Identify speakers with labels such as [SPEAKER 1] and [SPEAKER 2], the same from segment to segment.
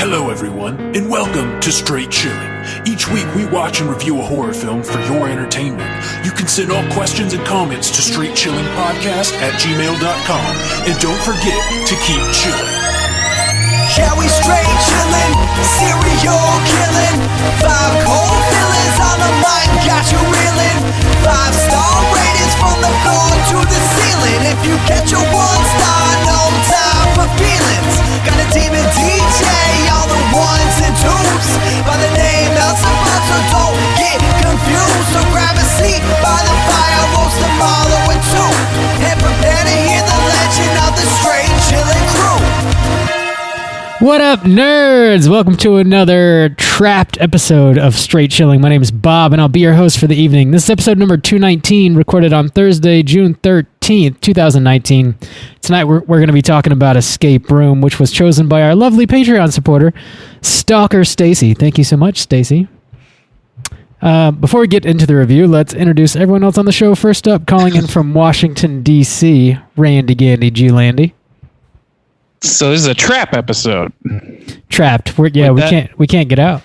[SPEAKER 1] Hello everyone, and welcome to Straight Chilling. Each week we watch and review a horror film for your entertainment. You can send all questions and comments to straightchillingpodcast@gmail.com, and don't forget to keep chilling.
[SPEAKER 2] Yeah, we straight chillin', serial killing. 5 cold feelings on the mind, got you reeling. 5-star ratings from the floor to the ceiling. If you get your 1 star, no time for feelings. Got a team and DJ, all the 1s and 2s. By the name Elsevier, so don't get confused. So grab a seat by the fire, roast them all with 2. And prepare to hear the legend of the Straight Chillin' crew.
[SPEAKER 3] What up, nerds? Welcome to another Trapped episode of Straight Chilling. My name is Bob, and I'll be your host for the evening. This is episode number 219, recorded on Thursday, June 13th, 2019. Tonight, we're going to be talking about Escape Room, which was chosen by our lovely Patreon supporter, Stalker Stacy. Thank you so much, Stacy. Before we get into the review, let's introduce everyone else on the show. First up, calling in from Washington, D.C., Randy Gandy G. Landy.
[SPEAKER 4] So this is a trap episode.
[SPEAKER 3] Trapped. We can't get out.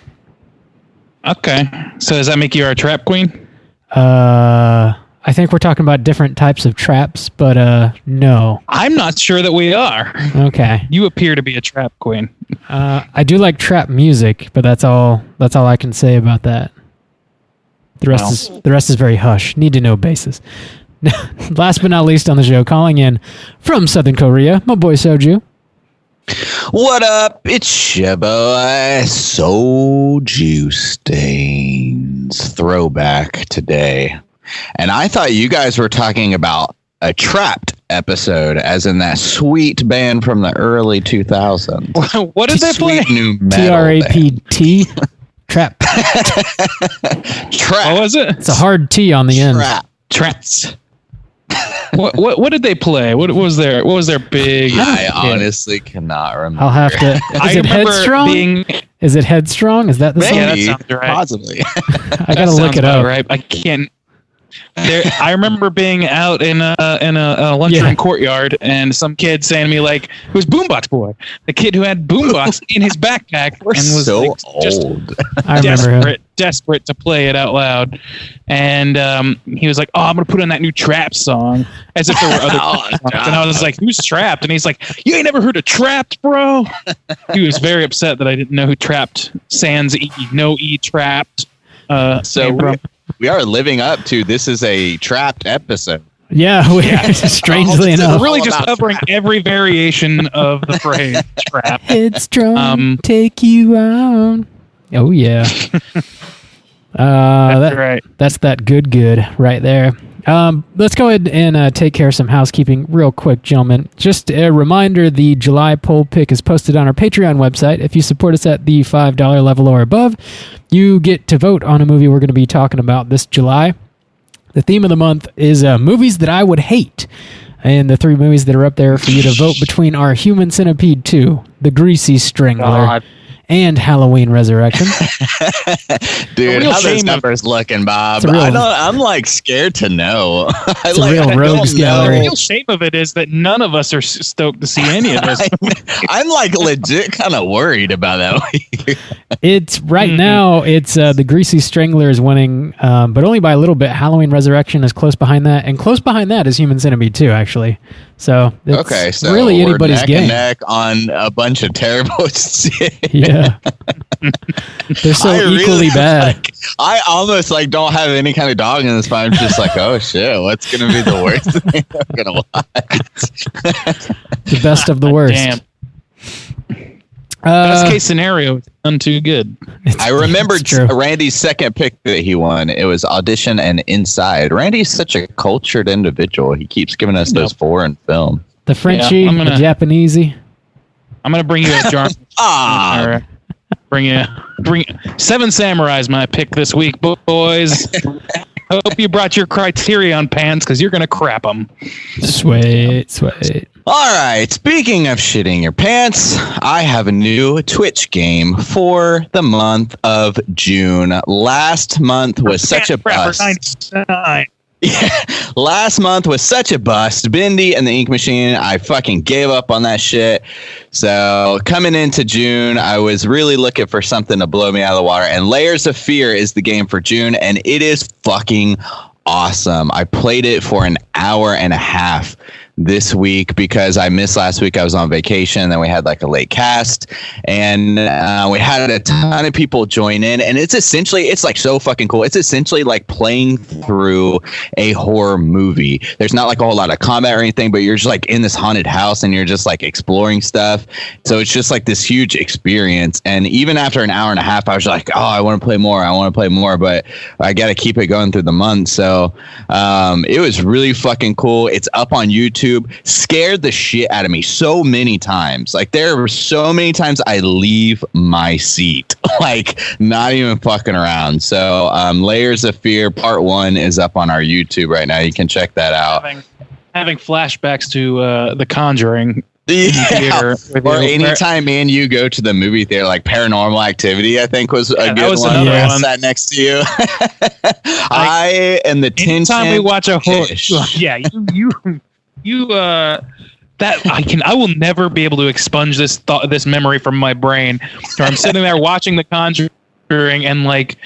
[SPEAKER 4] Okay. So does that make you our trap queen?
[SPEAKER 3] I think we're talking about different types of traps, but no.
[SPEAKER 4] I'm not sure that we are.
[SPEAKER 3] Okay.
[SPEAKER 4] You appear to be a trap queen.
[SPEAKER 3] I do like trap music, but that's all I can say about that. The rest is very hush. Need to know basis. Last but not least on the show, calling in from Southern Korea, my boy Soju.
[SPEAKER 5] What up? It's your boy Soju Stains throwback today. And I thought you guys were talking about a Trapped episode, as in that sweet band from the early 2000s.
[SPEAKER 4] What did they play?
[SPEAKER 5] New metal
[SPEAKER 3] T-R-A-P-T. Trap.
[SPEAKER 5] Trap.
[SPEAKER 4] What was it?
[SPEAKER 3] It's a hard T on the end.
[SPEAKER 4] Traps. What did they play? What was their big?
[SPEAKER 5] I honestly cannot remember.
[SPEAKER 3] I'll have to. Is it Headstrong? Is it Headstrong? Is that the song?
[SPEAKER 5] Maybe,
[SPEAKER 4] that sounds right.
[SPEAKER 5] possibly.
[SPEAKER 3] I gotta look it up.
[SPEAKER 4] Right? I can't. I remember being out in a lunchroom courtyard, and some kid saying to me like, "It was Boombox Boy, the kid who had Boombox in his backpack, and was
[SPEAKER 5] so
[SPEAKER 4] like, just
[SPEAKER 5] old.
[SPEAKER 3] I remember him.
[SPEAKER 4] desperate to play it out loud." And he was like, "Oh, I'm gonna put on that new Trap song," as if there were other songs. And I was like, "Who's Trapped?" And he's like, "You ain't never heard of Trapped, bro?" He was very upset that I didn't know who Trapped sans E, no E Trapped.
[SPEAKER 5] We are living up to this is a Trapped episode.
[SPEAKER 3] Yeah, strangely enough.
[SPEAKER 4] We're really just covering every variation of the phrase Trap.
[SPEAKER 3] Headstrong, take you out. Oh, yeah.
[SPEAKER 4] That's right.
[SPEAKER 3] That's that good right there. Let's go ahead and take care of some housekeeping real quick, gentlemen. Just a reminder, the July poll pick is posted on our Patreon website. If you support us at the $5 level or above, you get to vote on a movie we're going to be talking about this July. The theme of the month is movies that I would hate. And the 3 movies that are up there for you to vote between are Human Centipede 2, The Greasy Strangler, and Halloween Resurrection.
[SPEAKER 5] Dude, how those numbers looking, Bob? I'm like scared to know.
[SPEAKER 3] It's a real rogues gallery.
[SPEAKER 4] The real shame of it is that none of us are stoked to see any of this.
[SPEAKER 5] I'm like legit kind of worried about that.
[SPEAKER 3] It's right now. It's The Greasy Strangler is winning, but only by a little bit. Halloween Resurrection is close behind that, and close behind that is Human Centipede 2, actually. So it's really anybody's game.
[SPEAKER 5] Neck on a bunch of terrible shit.
[SPEAKER 3] Yeah, they're so equally bad.
[SPEAKER 5] I almost don't have any kind of dog in this fight. I'm just like, oh shit, what's gonna be the worst thing I'm gonna watch?
[SPEAKER 3] The best of the worst.
[SPEAKER 4] Damn. Best case scenario, it's none too good.
[SPEAKER 5] I remembered Randy's second pick that he won. It was Audition and Inside. Randy's such a cultured individual. He keeps giving us those foreign films.
[SPEAKER 3] The Frenchie, the Japanesey.
[SPEAKER 4] I'm gonna bring you a jar. Bring Seven Samurai's my pick this week, boys. Hope you brought your Criterion pants because you're gonna crap them.
[SPEAKER 3] Sweet.
[SPEAKER 5] All right. Speaking of shitting your pants, I have a new Twitch game for the month of June. Last month was such a bust. Last month was such a bust. Bendy and the Ink Machine, I fucking gave up on that shit. So coming into June, I was really looking for something to blow me out of the water. And Layers of Fear is the game for June, and it is fucking awesome. I played it for an hour and a half this week because I missed last week. I was on vacation. Then we had like a late cast, and we had a ton of people join in. And it's like so fucking cool. It's essentially like playing through a horror movie. There's not like a whole lot of combat or anything, but you're just like in this haunted house and you're just like exploring stuff. So it's just like this huge experience. And even after an hour and a half, I was like, oh, I want to play more. But I got to keep it going through the month. So it was really fucking cool. It's up on YouTube. Scared the shit out of me so many times. Like there were so many times I leave my seat, like not even fucking around. So Layers of Fear Part 1 is up on our YouTube right now. You can check that out.
[SPEAKER 4] Having flashbacks to The Conjuring.
[SPEAKER 5] Yeah. Or anytime me and you go to the movie theater, like Paranormal Activity, I think was a good one. I sat next to you. I and the tension.
[SPEAKER 4] Anytime we watch a horror, I will never be able to expunge this memory from my brain. Where I'm sitting there watching The Conjuring and like,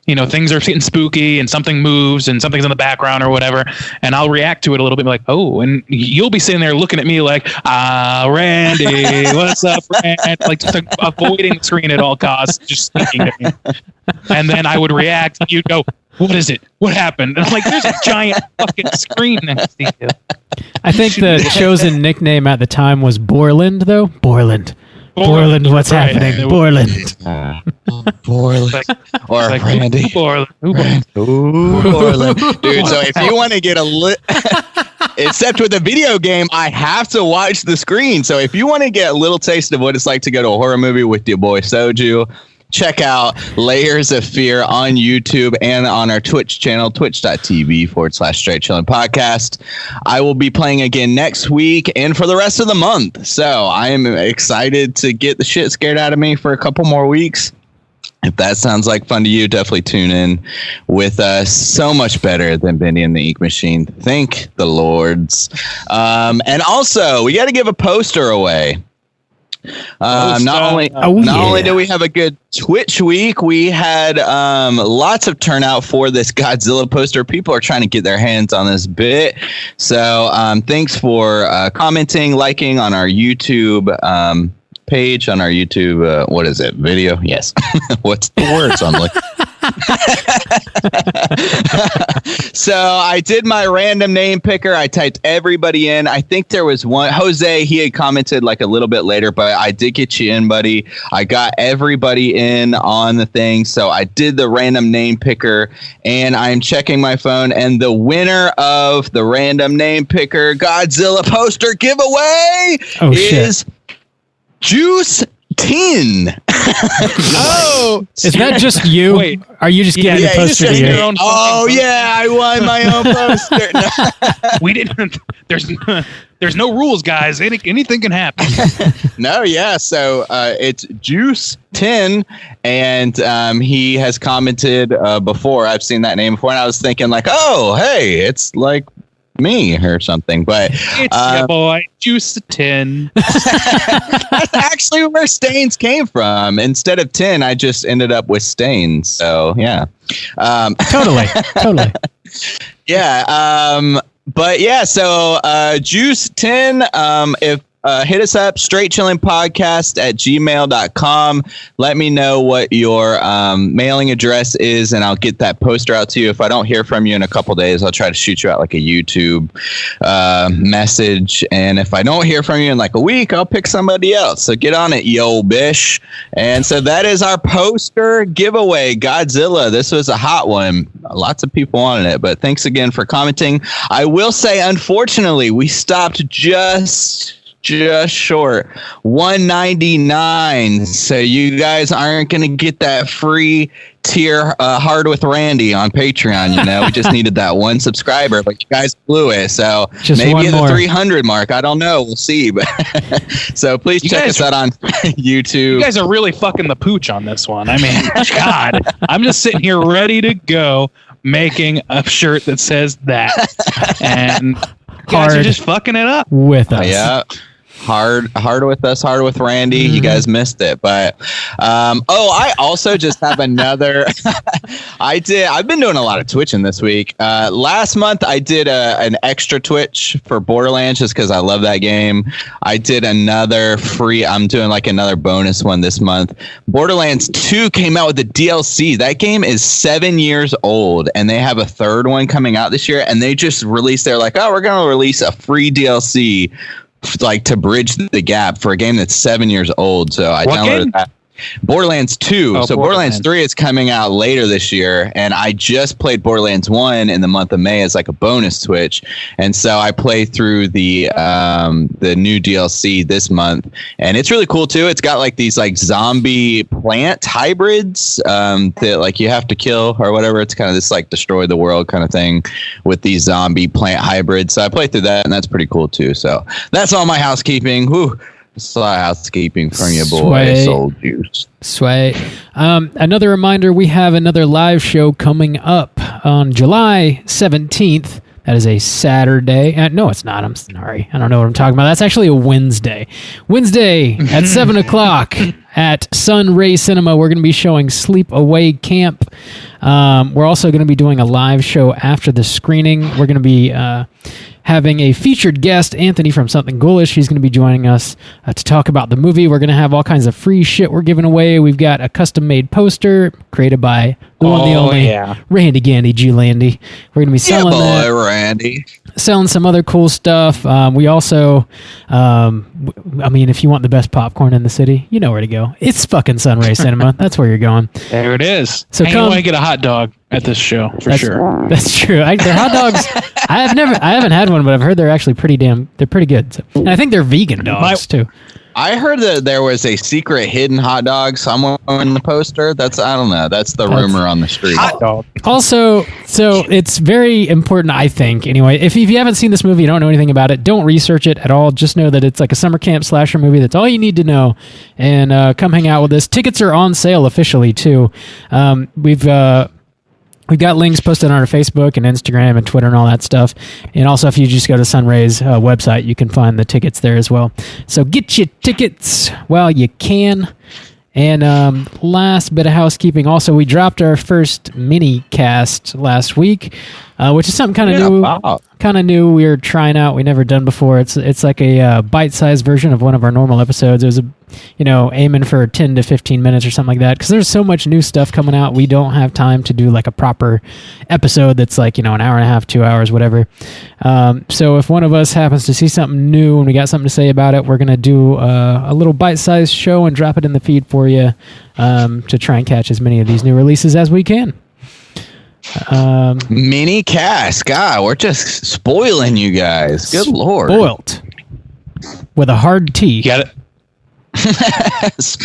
[SPEAKER 4] you know, things are getting spooky and something moves and something's in the background or whatever, and I'll react to it a little bit like, oh, and you'll be sitting there looking at me like, Randy, what's up, Randy? Like just avoiding the screen at all costs, just speaking to me. And then I would react and you'd go, what is it? What happened? And I'm like, there's a giant fucking screen next to you.
[SPEAKER 3] I think the chosen nickname at the time was Borland, though. Borland, what's happening? Borland.
[SPEAKER 5] Borland. Or
[SPEAKER 4] like,
[SPEAKER 5] Randy.
[SPEAKER 4] Borland.
[SPEAKER 5] Borland. Dude, so if you want to get except with a video game, I have to watch the screen. So if you want to get a little taste of what it's like to go to a horror movie with your boy Soju, check out Layers of Fear on YouTube and on our Twitch channel, twitch.tv/Straight Chillin' Podcast. I will be playing again next week and for the rest of the month. So I am excited to get the shit scared out of me for a couple more weeks. If that sounds like fun to you, definitely tune in with us. So much better than Bendy and the Ink Machine. Thank the Lords. And also, we got to give a poster away. Not only do we have a good Twitch week, we had lots of turnout for this Godzilla poster. People are trying to get their hands on this bit. So thanks for commenting, liking on our YouTube page, on our YouTube, what is it, video? Yes. What's the words on like? So I did my random name picker. I typed everybody in. I think there was one, Jose, he had commented like a little bit later, but I did get you in, buddy. I got everybody in on the thing. So I did the random name picker and I'm checking my phone, and the winner of the random name picker Godzilla poster giveaway is Juice 10.
[SPEAKER 4] Oh,
[SPEAKER 3] is that just you?
[SPEAKER 4] Wait,
[SPEAKER 3] are you just getting a poster to you?
[SPEAKER 5] Oh yeah, I won my own poster. No.
[SPEAKER 4] We didn't. There's no rules, guys. Anything can happen.
[SPEAKER 5] No, yeah. So it's Juice 10, and he has commented before. I've seen that name before, and I was thinking like, oh, hey, it's like me or something, but
[SPEAKER 4] it's your boy Juice 10.
[SPEAKER 5] That's actually where Stains came from. Instead of 10, I just ended up with Stains. So yeah,
[SPEAKER 3] totally.
[SPEAKER 5] Yeah. But yeah, so Juice 10, if hit us up, straightchillingpodcast@gmail.com. Let me know what your mailing address is, and I'll get that poster out to you. If I don't hear from you in a couple days, I'll try to shoot you out like a YouTube message. And if I don't hear from you in like a week, I'll pick somebody else. So get on it, yo bish. And so that is our poster giveaway, Godzilla. This was a hot one. Lots of people wanted it, but thanks again for commenting. I will say, unfortunately, we stopped just short, 199. So you guys aren't going to get that free tier Hard with Randy on Patreon. You know, we just needed that one subscriber, but you guys blew it. So just maybe at the 300 mark, I don't know. We'll see. But so please check us out on YouTube.
[SPEAKER 4] You guys are really fucking the pooch on this one. I mean, God, I'm just sitting here ready to go. making a shirt that says that. And guys are
[SPEAKER 3] Hard
[SPEAKER 4] just fucking it up.
[SPEAKER 3] with us.
[SPEAKER 5] Yeah. Hard with us, hard with Randy. You guys missed it. But I also just have another I've been doing a lot of twitching this week. Last month I did an extra Twitch for Borderlands just because I love that game. I did another I'm doing like another bonus one this month. Borderlands 2 came out with the DLC. That game is 7 years old and they have a third one coming out this year, and they just released, they're like, oh, we're gonna release a free DLC like to bridge the gap for a game that's 7 years old. So I downloaded that. Borderlands 2. So Borderlands 3 is coming out later this year, and I just played Borderlands 1 in the month of May as like a bonus Twitch. And so I played through the new DLC this month, and it's really cool too. It's got like these like zombie plant hybrids that like you have to kill or whatever. It's kind of this like destroy the world kind of thing with these zombie plant hybrids. So I played through that, and that's pretty cool too. So that's all my housekeeping. Whew. It's a lot of housekeeping from your boy, Soul Juice.
[SPEAKER 3] Sweet. Another reminder, we have another live show coming up on July 17th. That is a Saturday. No, it's not. I'm sorry. I don't know what I'm talking about. That's actually a Wednesday. Wednesday at 7 o'clock at Sun Ray Cinema. We're going to be showing Sleep Away Camp. We're also going to be doing a live show after the screening. We're going to be having a featured guest, Anthony from Something Ghoulish. He's going to be joining us to talk about the movie. We're going to have all kinds of free shit we're giving away. We've got a custom-made poster created by the one, the only Randy Gandy G. Landy. We're going to be selling that.
[SPEAKER 5] Randy.
[SPEAKER 3] Selling some other cool stuff. We also, I mean, if you want the best popcorn in the city, you know where to go. It's fucking Sunray Cinema. That's where you're going.
[SPEAKER 4] There it is.
[SPEAKER 3] So
[SPEAKER 4] I want to get a hot dog at this show for sure.
[SPEAKER 3] That's true. Their hot dogs. I haven't had one, but I've heard they're actually pretty good. So, and I think they're vegan dogs too.
[SPEAKER 5] I heard that there was a secret hidden hot dog somewhere in the poster. I don't know. That's the rumor on the street.
[SPEAKER 3] Also, so it's very important, I think, anyway. If you haven't seen this movie, you don't know anything about it, don't research it at all. Just know that it's like a summer camp slasher movie. That's all you need to know. And come hang out with us. Tickets are on sale officially, too. We've got links posted on our Facebook and Instagram and Twitter and all that stuff. And also, if you just go to Sunray's website, you can find the tickets there as well. So get your tickets while you can. And last bit of housekeeping. Also, we dropped our first mini cast last week, which is something kind of new.
[SPEAKER 5] Wow.
[SPEAKER 3] Kind of new. We were trying out. We never done before. It's like a bite-sized version of one of our normal episodes. It was aiming for 10 to 15 minutes or something like that. Because there's so much new stuff coming out, we don't have time to do like a proper episode that's like an hour and a half, 2 hours, whatever. So if one of us happens to see something new and we got something to say about it, we're gonna do a little bite-sized show and drop it in the feed for you to try and catch as many of these new releases as we can.
[SPEAKER 5] Mini cast. God, we're just spoiling you guys. Good Lord.
[SPEAKER 3] Spoiled. With a hard T.
[SPEAKER 4] You got it.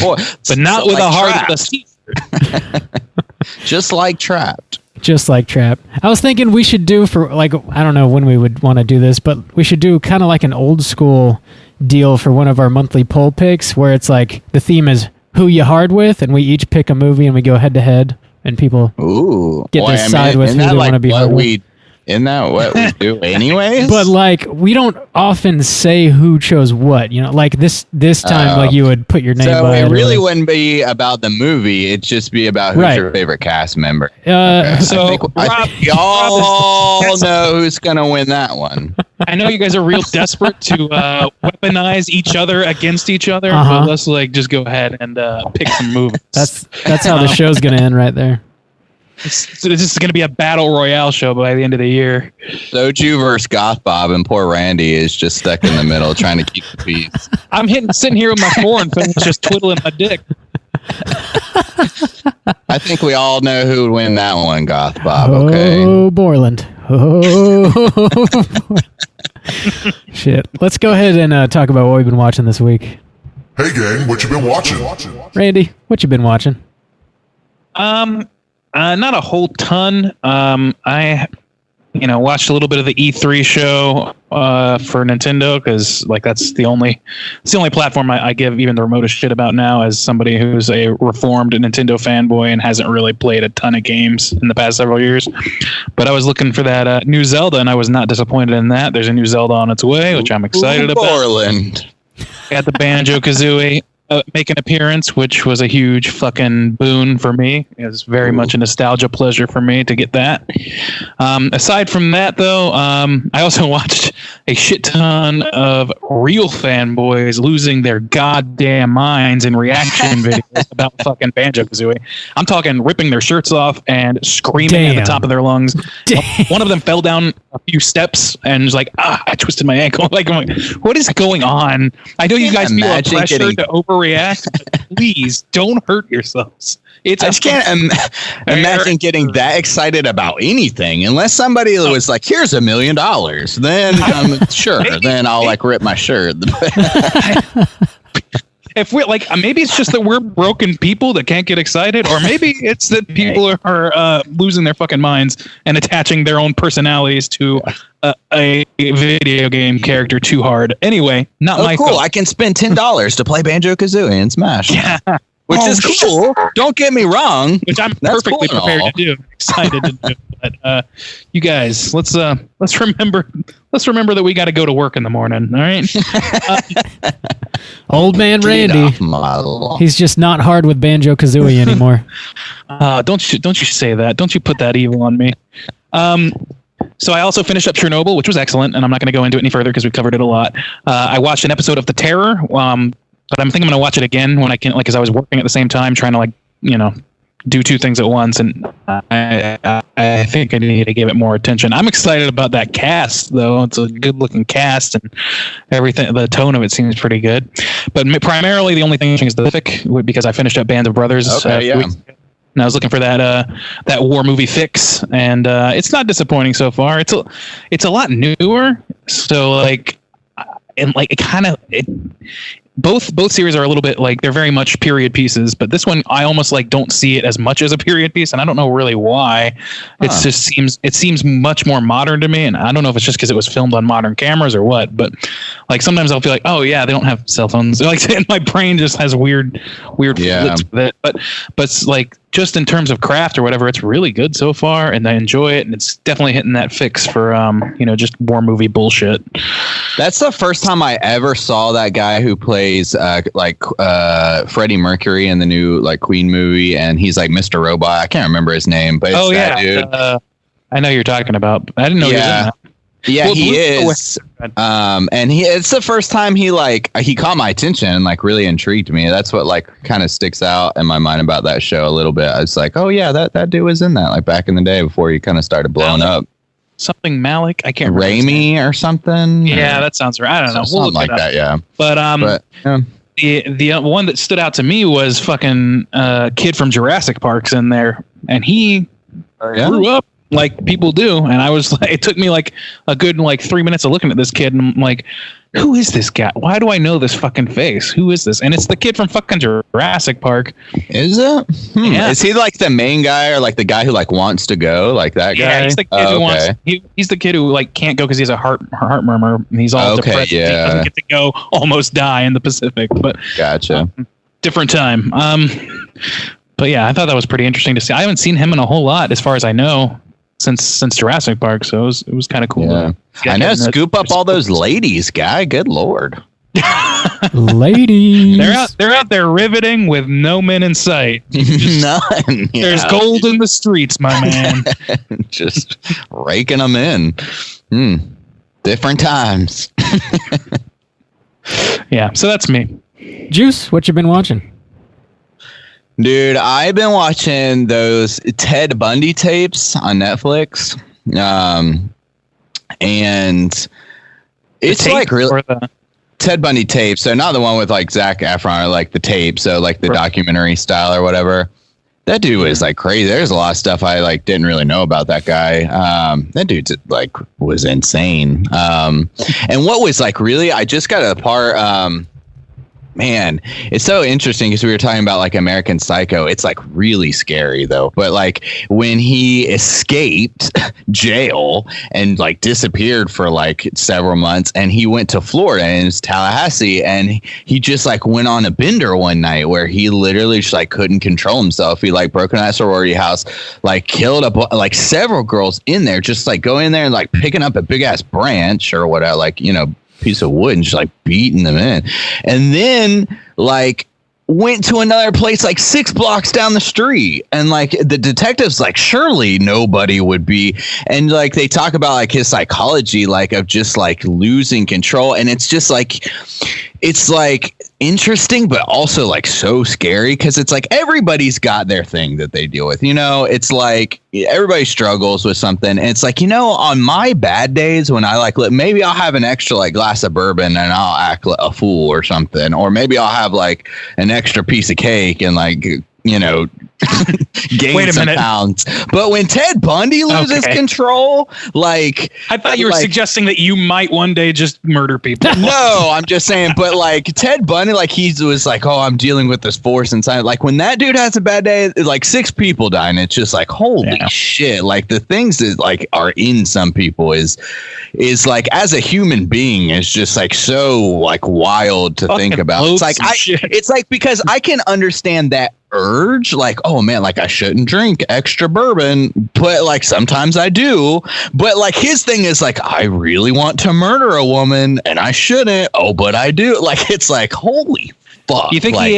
[SPEAKER 4] But not with a hard C.
[SPEAKER 5] Just like Trapped.
[SPEAKER 3] Just like Trapped. I was thinking we should do for, like, I don't know when we would want to do this, but we should do kind of like an old school deal for one of our monthly poll picks where it's like the theme is who you hard with, and we each pick a movie and we go head to head. And people get to decide with who they want to be hard with.
[SPEAKER 5] Isn't that what we do anyways?
[SPEAKER 3] But like, we don't often say who chose what. Like this time, like you would put your name.
[SPEAKER 5] So
[SPEAKER 3] by
[SPEAKER 5] it really wouldn't be about the movie. It'd just be about who's your favorite cast member.
[SPEAKER 4] So
[SPEAKER 5] I think y'all know who's gonna win that one.
[SPEAKER 4] I know you guys are real desperate to weaponize each other against each other. But let's just go ahead and pick some movies.
[SPEAKER 3] That's how the show's gonna end right there.
[SPEAKER 4] This is going to be a battle royale show by the end of the year.
[SPEAKER 5] Soju versus Goth Bob, and poor Randy is just stuck in the middle trying to keep the peace.
[SPEAKER 4] I'm sitting here with my foreign fingers just twiddling my dick.
[SPEAKER 5] I think we all know who would win that one, Goth Bob. Okay.
[SPEAKER 3] Oh, Borland. Oh, shit. Let's go ahead and talk about what we've been watching this week.
[SPEAKER 1] Hey, gang, what you been watching?
[SPEAKER 3] Randy, what you been watching?
[SPEAKER 4] Not a whole ton. I watched a little bit of the E3 show for Nintendo, because like it's the only platform I give even the remotest shit about now, as somebody who's a reformed Nintendo fanboy and hasn't really played a ton of games in the past several years. But I was looking for that new Zelda, and I was not disappointed in that. There's a new Zelda on its way, which I'm excited about.
[SPEAKER 5] Portland.
[SPEAKER 4] Got the Banjo-Kazooie make an appearance, which was a huge fucking boon for me. It was very much a nostalgia pleasure for me to get that. Aside from that, though, I also watched a shit ton of real fanboys losing their goddamn minds in reaction videos about fucking Banjo-Kazooie. I'm talking ripping their shirts off and screaming at the top of their lungs. One of them fell down a few steps and was like, I twisted my ankle. Like, I'm like, what is going on? I know you guys feel a pressure to overreact, but please don't hurt yourselves.
[SPEAKER 5] I just can't imagine getting that excited about anything unless somebody was like, "Here's $1 million." Then sure, then I'll like rip my shirt.
[SPEAKER 4] If we're like, maybe it's just that we're broken people that can't get excited, or maybe it's that people are losing their fucking minds and attaching their own personalities to a video game character too hard. Anyway, not my fault.
[SPEAKER 5] I can spend $10 to play Banjo-Kazooie and Smash.
[SPEAKER 4] Yeah.
[SPEAKER 5] Which is cool. Don't get me wrong.
[SPEAKER 4] Which I'm perfectly prepared to do. Excited to do. But you guys, let's remember that we got to go to work in the morning. All right.
[SPEAKER 3] Old man Randy. He's just not hard with Banjo-Kazooie anymore.
[SPEAKER 4] Don't you say that? Don't you put that evil on me? So I also finished up Chernobyl, which was excellent, and I'm not going to go into it any further because we covered it a lot. I watched an episode of The Terror. But I'm thinking I'm going to watch it again when I can, like, because I was working at the same time trying to, like, do two things at once, and I think I need to give it more attention. I'm excited about that cast, though. It's a good-looking cast, and everything. The tone of it seems pretty good. But primarily, the only thing is the fic, because I finished up Band of Brothers.
[SPEAKER 5] Okay, yeah.
[SPEAKER 4] And I was looking for that war movie fix, and it's not disappointing so far. It's a lot newer, so like, and like it both series are a little bit like, they're very much period pieces, but this one I almost like don't see it as much as a period piece, and I don't know really why. It just seems much more modern to me, and I don't know if it's just because it was filmed on modern cameras or what, but like sometimes I'll feel like, oh yeah, they don't have cell phones. Like, and my brain just has weird flips with it. But it's like, just in terms of craft or whatever, it's really good so far, and I enjoy it, and it's definitely hitting that fix for just war movie bullshit.
[SPEAKER 5] That's the first time I ever saw that guy who plays Freddie Mercury in the new like Queen movie, and he's like Mr. Robot. I can't remember his name, but it's that dude.
[SPEAKER 4] I know who you're talking about. I didn't know he was in that.
[SPEAKER 5] Yeah, well, he is. And it's the first time he caught my attention and like really intrigued me. That's what like kind of sticks out in my mind about that show a little bit. I was like, oh yeah, that dude was in that, like back in the day before he kind of started blowing up.
[SPEAKER 4] Something Malik, I can't remember.
[SPEAKER 5] Raimi or something.
[SPEAKER 4] Yeah, that sounds right. I don't know.
[SPEAKER 5] Something like that, yeah.
[SPEAKER 4] But yeah. The one that stood out to me was fucking kid from Jurassic Park's in there, and he grew up like people do, and I was like, it took me like a good 3 minutes of looking at this kid, and I'm like, who is this guy? Why do I know this fucking face? Who is this? And it's the kid from fucking Jurassic Park.
[SPEAKER 5] Is it?
[SPEAKER 4] Yeah.
[SPEAKER 5] Is he like the main guy, or like the guy who like wants to go, like that guy?
[SPEAKER 4] Yeah, he's the kid who wants. He's the kid who like can't go because he has a heart murmur, and he's all depressed.
[SPEAKER 5] Yeah.
[SPEAKER 4] He doesn't get to go, almost die in the Pacific. But
[SPEAKER 5] gotcha.
[SPEAKER 4] Different time. But yeah, I thought that was pretty interesting to see. I haven't seen him in a whole lot, as far as I know, since Jurassic Park, so it was kind of cool.
[SPEAKER 5] Yeah. I know, scoop up all those ladies, guy. Good lord.
[SPEAKER 3] Ladies.
[SPEAKER 4] They're out there riveting with no men in sight.
[SPEAKER 5] None.
[SPEAKER 4] There's gold in the streets, my man.
[SPEAKER 5] Just raking them in. Different times.
[SPEAKER 4] Yeah, so that's me.
[SPEAKER 3] Juice, what you been watching?
[SPEAKER 5] Dude, I've been watching those Ted Bundy tapes on Netflix. And it's like really Ted Bundy tapes. So not the one with like Zac Efron, or like the tape. So like the documentary style or whatever. That dude was like crazy. There's a lot of stuff I like didn't really know about that guy. That dude like was insane. And what was like really, I just got a part, man, it's so interesting because we were talking about like American Psycho. It's like really scary though. But like when he escaped jail and like disappeared for like several months, and he went to Florida and it was Tallahassee, and he just like went on a bender one night where he literally just like couldn't control himself. He like broke into that sorority house, like killed like several girls in there, just like going in there and like picking up a big ass branch or whatever, like, you know, piece of wood and just like beating them in. And then like went to another place like 6 blocks down the street, and like the detectives like surely nobody would be, and like they talk about like his psychology, like of just like losing control, and it's just like it's like interesting but also like so scary because it's like everybody's got their thing that they deal with, you know. It's like everybody struggles with something, and it's like, you know, on my bad days when I like maybe I'll have an extra like glass of bourbon and I'll act like a fool or something, or maybe I'll have like an extra piece of cake and like, you know, gain some pounds. But when Ted Bundy loses control, like
[SPEAKER 4] I thought you were suggesting that you might one day just murder people.
[SPEAKER 5] No, I'm just saying. But like Ted Bundy, like he was like, oh, I'm dealing with this force inside. Like when that dude has a bad day, like 6 people die, and it's just like, holy shit! Like the things that like are in some people is like as a human being is just like so like wild to think about. It's like it's like because I can understand that urge, like, oh man, like I shouldn't drink extra bourbon, but like sometimes I do. But like his thing is like, I really want to murder a woman and I shouldn't, oh but I do. Like it's like, holy fuck.
[SPEAKER 4] Do you think
[SPEAKER 5] like,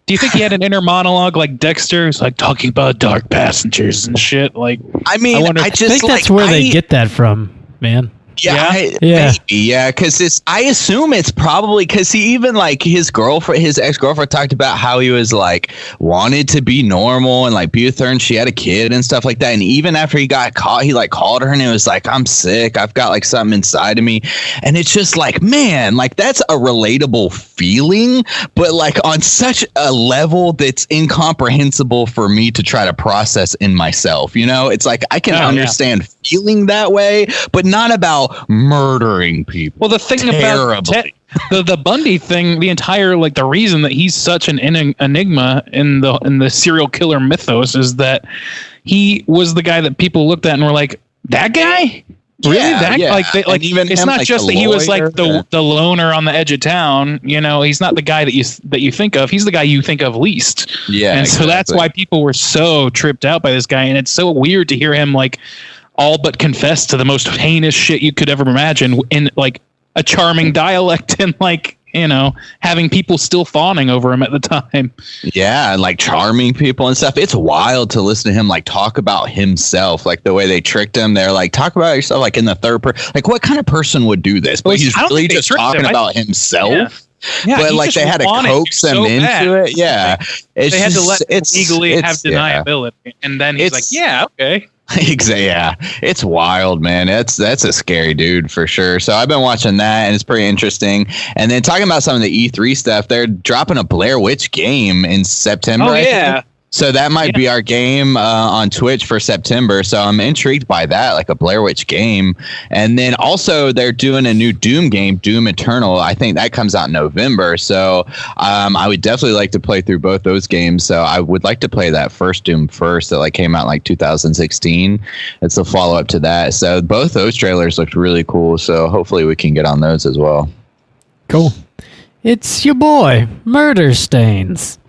[SPEAKER 4] do you think he had an inner monologue like Dexter? It's like talking about dark passengers and shit. Like,
[SPEAKER 5] I mean, I
[SPEAKER 3] think that's where they get that from, man.
[SPEAKER 5] Yeah, because I assume it's probably because he even like his ex-girlfriend talked about how he was like wanted to be normal and like be with her, and she had a kid and stuff like that. And even after he got caught, he like called her and it was like, I'm sick, I've got like something inside of me. And it's just like, man, like that's a relatable feeling, but like on such a level that's incomprehensible for me to try to process in myself. You know, it's like I can understand feeling that way, but not about murdering people.
[SPEAKER 4] Well, the thing about the Bundy thing, the entire like the reason that he's such an enigma in the serial killer mythos is that he was the guy that people looked at and were like, that guy. Really? Like even it's not like just that he was like the loner on the edge of town. You know, he's not the guy that you think of. He's the guy you think of least. Yeah, and so that's why people were so tripped out by this guy. And it's so weird to hear him like all but confess to the most heinous shit you could ever imagine in like a charming dialect and like, you know, having people still fawning over him at the time.
[SPEAKER 5] Yeah, and like charming people and stuff. It's wild to listen to him like talk about himself, like the way they tricked him. They're like, talk about yourself like in the third person. Like what kind of person would do this? But he's really just talking about himself. Yeah, but like they had to coax him into it. Yeah,
[SPEAKER 4] they had to let him legally have deniability, and then he's like, "Yeah, okay."
[SPEAKER 5] Exactly. Yeah, it's wild, man. That's a scary dude for sure. So I've been watching that, and it's pretty interesting. And then talking about some of the E3 stuff, they're dropping a Blair Witch game in September.
[SPEAKER 4] Oh yeah.
[SPEAKER 5] So that might be our game on Twitch for September. So I'm intrigued by that, like a Blair Witch game. And then also they're doing a new Doom game, Doom Eternal. I think that comes out in November. So I would definitely like to play through both those games. So I would like to play that first Doom first that like came out in like 2016. It's a follow up to that. So both those trailers looked really cool. So hopefully we can get on those as well.
[SPEAKER 3] Cool. It's your boy, Murder Stains.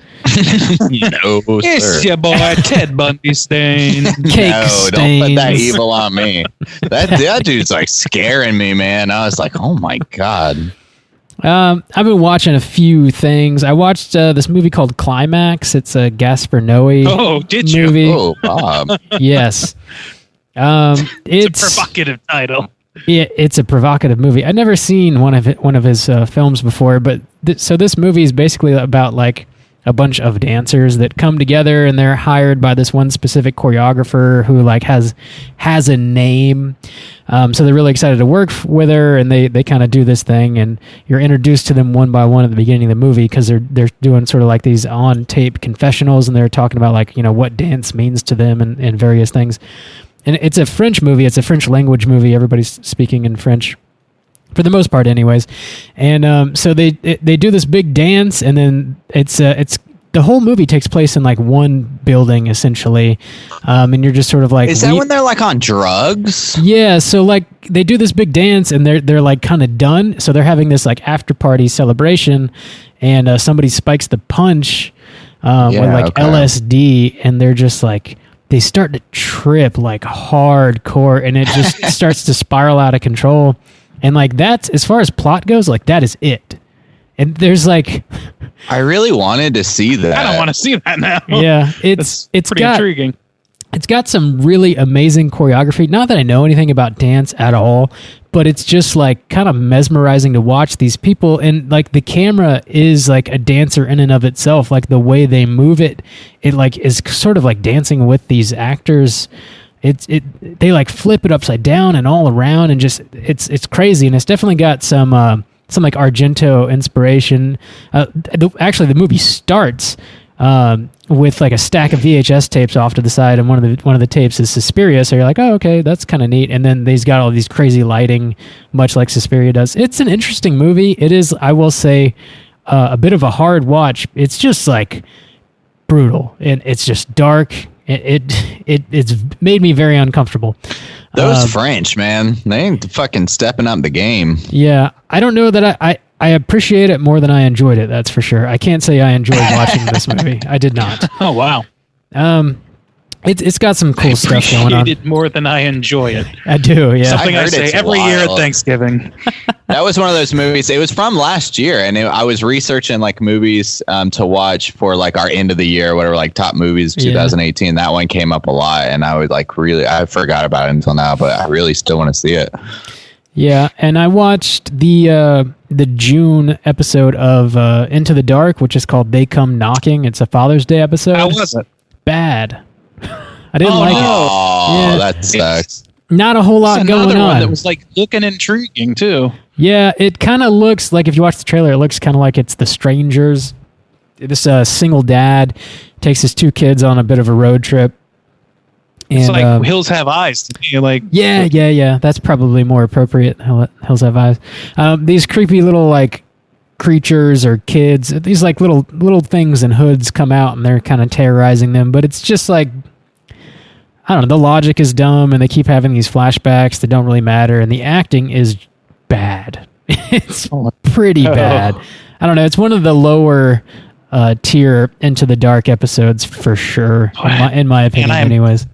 [SPEAKER 5] No,
[SPEAKER 4] it's your boy Ted Bundy Stain.
[SPEAKER 3] Cake
[SPEAKER 5] no, don't put that evil on me. That dude's like scaring me, man. I was like, oh my god.
[SPEAKER 3] I've been watching a few things. I watched this movie called Climax. It's a Gaspar Noé movie.
[SPEAKER 5] Oh, Bob.
[SPEAKER 3] Yes.
[SPEAKER 4] It's a provocative title.
[SPEAKER 3] Yeah, it's a provocative movie. I'd never seen one of his films before, but so this movie is basically about like a bunch of dancers that come together and they're hired by this one specific choreographer who like has a name. So they're really excited to work with her, and they kind of do this thing, and you're introduced to them one by one at the beginning of the movie because they're doing sort of like these on tape confessionals, and they're talking about like, you know, what dance means to them and various things. And it's a French movie. It's a French language movie. Everybody's speaking in French. for the most part, anyways. And so they do this big dance, and then it's the whole movie takes place in like one building essentially, and you're just sort of like,
[SPEAKER 5] is that when they're like on drugs?
[SPEAKER 3] Yeah, so like they do this big dance, and they're like kind of done. So they're having this like after party celebration, and somebody spikes the punch with like LSD, and they're just like, they start to trip like hardcore, and it just starts to spiral out of control. And like that's, as far as plot goes, like that is it. And there's like,
[SPEAKER 5] I really wanted to see that.
[SPEAKER 4] I don't want to see that now.
[SPEAKER 3] Yeah, it's
[SPEAKER 4] pretty intriguing.
[SPEAKER 3] It's got some really amazing choreography. Not that I know anything about dance at all, but it's just like kind of mesmerizing to watch these people. And like the camera is like a dancer in and of itself. Like the way they move it, it like is sort of like dancing with these actors. They like flip it upside down and all around, and just it's crazy. And it's definitely got some like Argento inspiration. Actually, the movie starts with like a stack of VHS tapes off to the side, and one of the tapes is Suspiria. So you're like, oh, okay, that's kind of neat. And then he's got all these crazy lighting, much like Suspiria does. It's an interesting movie. It is, I will say, a bit of a hard watch. It's just like brutal, and it's just dark. It's made me very uncomfortable.
[SPEAKER 5] Those French, man, they ain't fucking stepping up the game.
[SPEAKER 3] Yeah, I don't know that I appreciate it more than I enjoyed it. That's for sure. I can't say I enjoyed watching this movie. I did not.
[SPEAKER 4] Oh wow.
[SPEAKER 3] It's got some cool stuff going on.
[SPEAKER 4] It more than I enjoy it.
[SPEAKER 3] I do. Yeah.
[SPEAKER 4] Something I say every year at Thanksgiving.
[SPEAKER 5] That was one of those movies. It was from last year, and I was researching like movies to watch for like our end of the year, whatever, like top movies 2018. That one came up a lot, and I was like, really, I forgot about it until now, but I really still want to see it.
[SPEAKER 3] Yeah, and I watched the June episode of Into the Dark, which is called They Come Knocking. It's a Father's Day episode.
[SPEAKER 4] How was it?
[SPEAKER 3] Bad. I didn't like it.
[SPEAKER 5] Oh, that sucks.
[SPEAKER 3] Not a whole lot going on.
[SPEAKER 4] That was like looking intriguing too.
[SPEAKER 3] Yeah, it kind of looks like, if you watch the trailer, it looks kind of like it's The Strangers. This single dad takes his two kids on a bit of a road trip. And,
[SPEAKER 4] it's like Hills Have Eyes to me. Like,
[SPEAKER 3] yeah. That's probably more appropriate. Hills Have Eyes. These creepy little like creatures or kids, these like little things in hoods come out, and they're kind of terrorizing them. But it's just like, I don't know, the logic is dumb, and they keep having these flashbacks that don't really matter, and the acting is bad. It's pretty bad. I don't know. It's one of the lower tier Into the Dark episodes for sure, in my opinion. Anyways,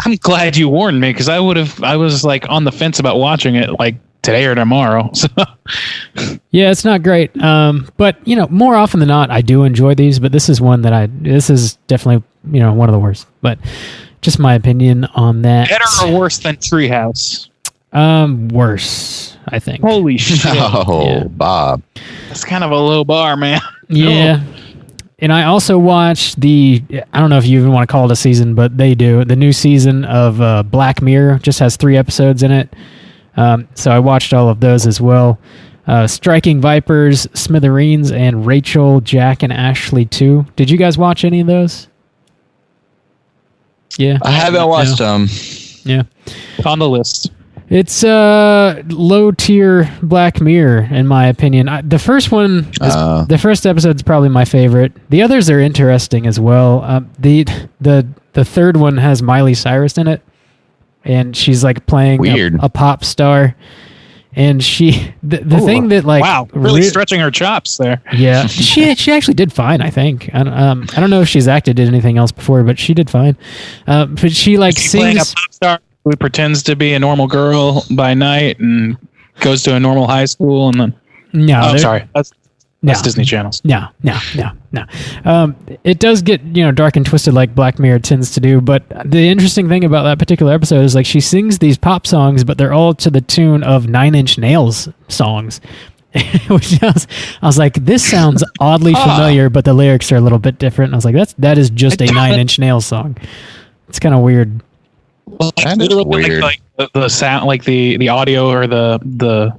[SPEAKER 4] I'm glad you warned me, because I was like on the fence about watching it like today or tomorrow. So.
[SPEAKER 3] Yeah, it's not great. But you know, more often than not, I do enjoy these. But this is one that this is definitely, you know, one of the worst. But just my opinion on that.
[SPEAKER 4] Better or worse than Treehouse?
[SPEAKER 3] Worse, I think.
[SPEAKER 4] Holy shit!
[SPEAKER 5] Oh, yeah. Bob,
[SPEAKER 4] that's kind of a low bar, man.
[SPEAKER 3] Yeah. And I also watched I don't know if you even want to call it a season, but they do. The new season of Black Mirror just has 3 episodes in it. So I watched all of those as well. Striking Vipers, Smithereens, and Rachel, Jack, and Ashley 2. Did you guys watch any of those? Yeah.
[SPEAKER 5] I haven't watched them.
[SPEAKER 3] Yeah.
[SPEAKER 4] On the list.
[SPEAKER 3] It's low tier Black Mirror, in my opinion. The first one, the first episode is probably my favorite. The others are interesting as well. The third one has Miley Cyrus in it, and she's like playing a pop star. And the thing that like,
[SPEAKER 4] wow, really stretching her chops there.
[SPEAKER 3] Yeah, she actually did fine, I think. I don't know if she's acted in anything else before, but she did fine. But she like sings.
[SPEAKER 4] Playing a pop star who pretends to be a normal girl by night and goes to a normal high school, and then sorry, that's Disney Channels. No. It does get, you know, dark and twisted like Black Mirror tends to do, but the interesting thing about that particular episode is like she sings these pop songs, but they're all to the tune of 9 Inch Nails songs. Which I was like, this sounds oddly familiar, but the lyrics are a little bit different. And I was like, that is just a 9 Inch Nails song. It's kind of weird. Well, like, literally, like the sound, like the audio or the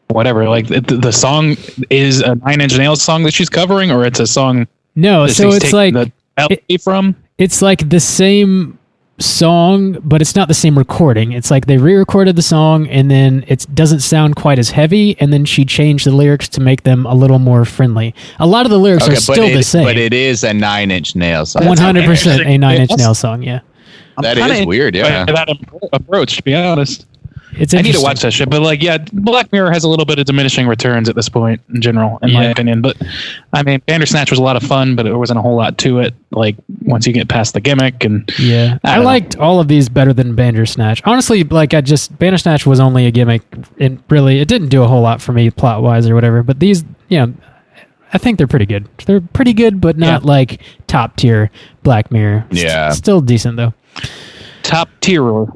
[SPEAKER 4] whatever, like the song is a 9 Inch Nails song that she's covering, or it's a song.
[SPEAKER 3] No, so it's like
[SPEAKER 4] the melody from.
[SPEAKER 3] It's like the same song, but it's not the same recording. It's like they re-recorded the song and then it doesn't sound quite as heavy, and then she changed the lyrics to make them a little more friendly. A lot of the lyrics are still the same.
[SPEAKER 5] But it is a Nine Inch Nails song.
[SPEAKER 3] 100% a Nine Inch Nails song, yeah.
[SPEAKER 5] That is weird, yeah.
[SPEAKER 4] That approach, to be honest.
[SPEAKER 3] It's
[SPEAKER 4] I need to watch that shit, but like, yeah, Black Mirror has a little bit of diminishing returns at this point in general, in my opinion. But I mean, Bandersnatch was a lot of fun, but there wasn't a whole lot to it. Like once you get past the gimmick, and
[SPEAKER 3] I liked all of these better than Bandersnatch. Honestly, like Bandersnatch was only a gimmick, and really, it didn't do a whole lot for me plot wise or whatever. But these, I think they're pretty good. They're pretty good, but not like top tier Black Mirror.
[SPEAKER 5] Yeah,
[SPEAKER 3] still decent though.
[SPEAKER 4] Top tier.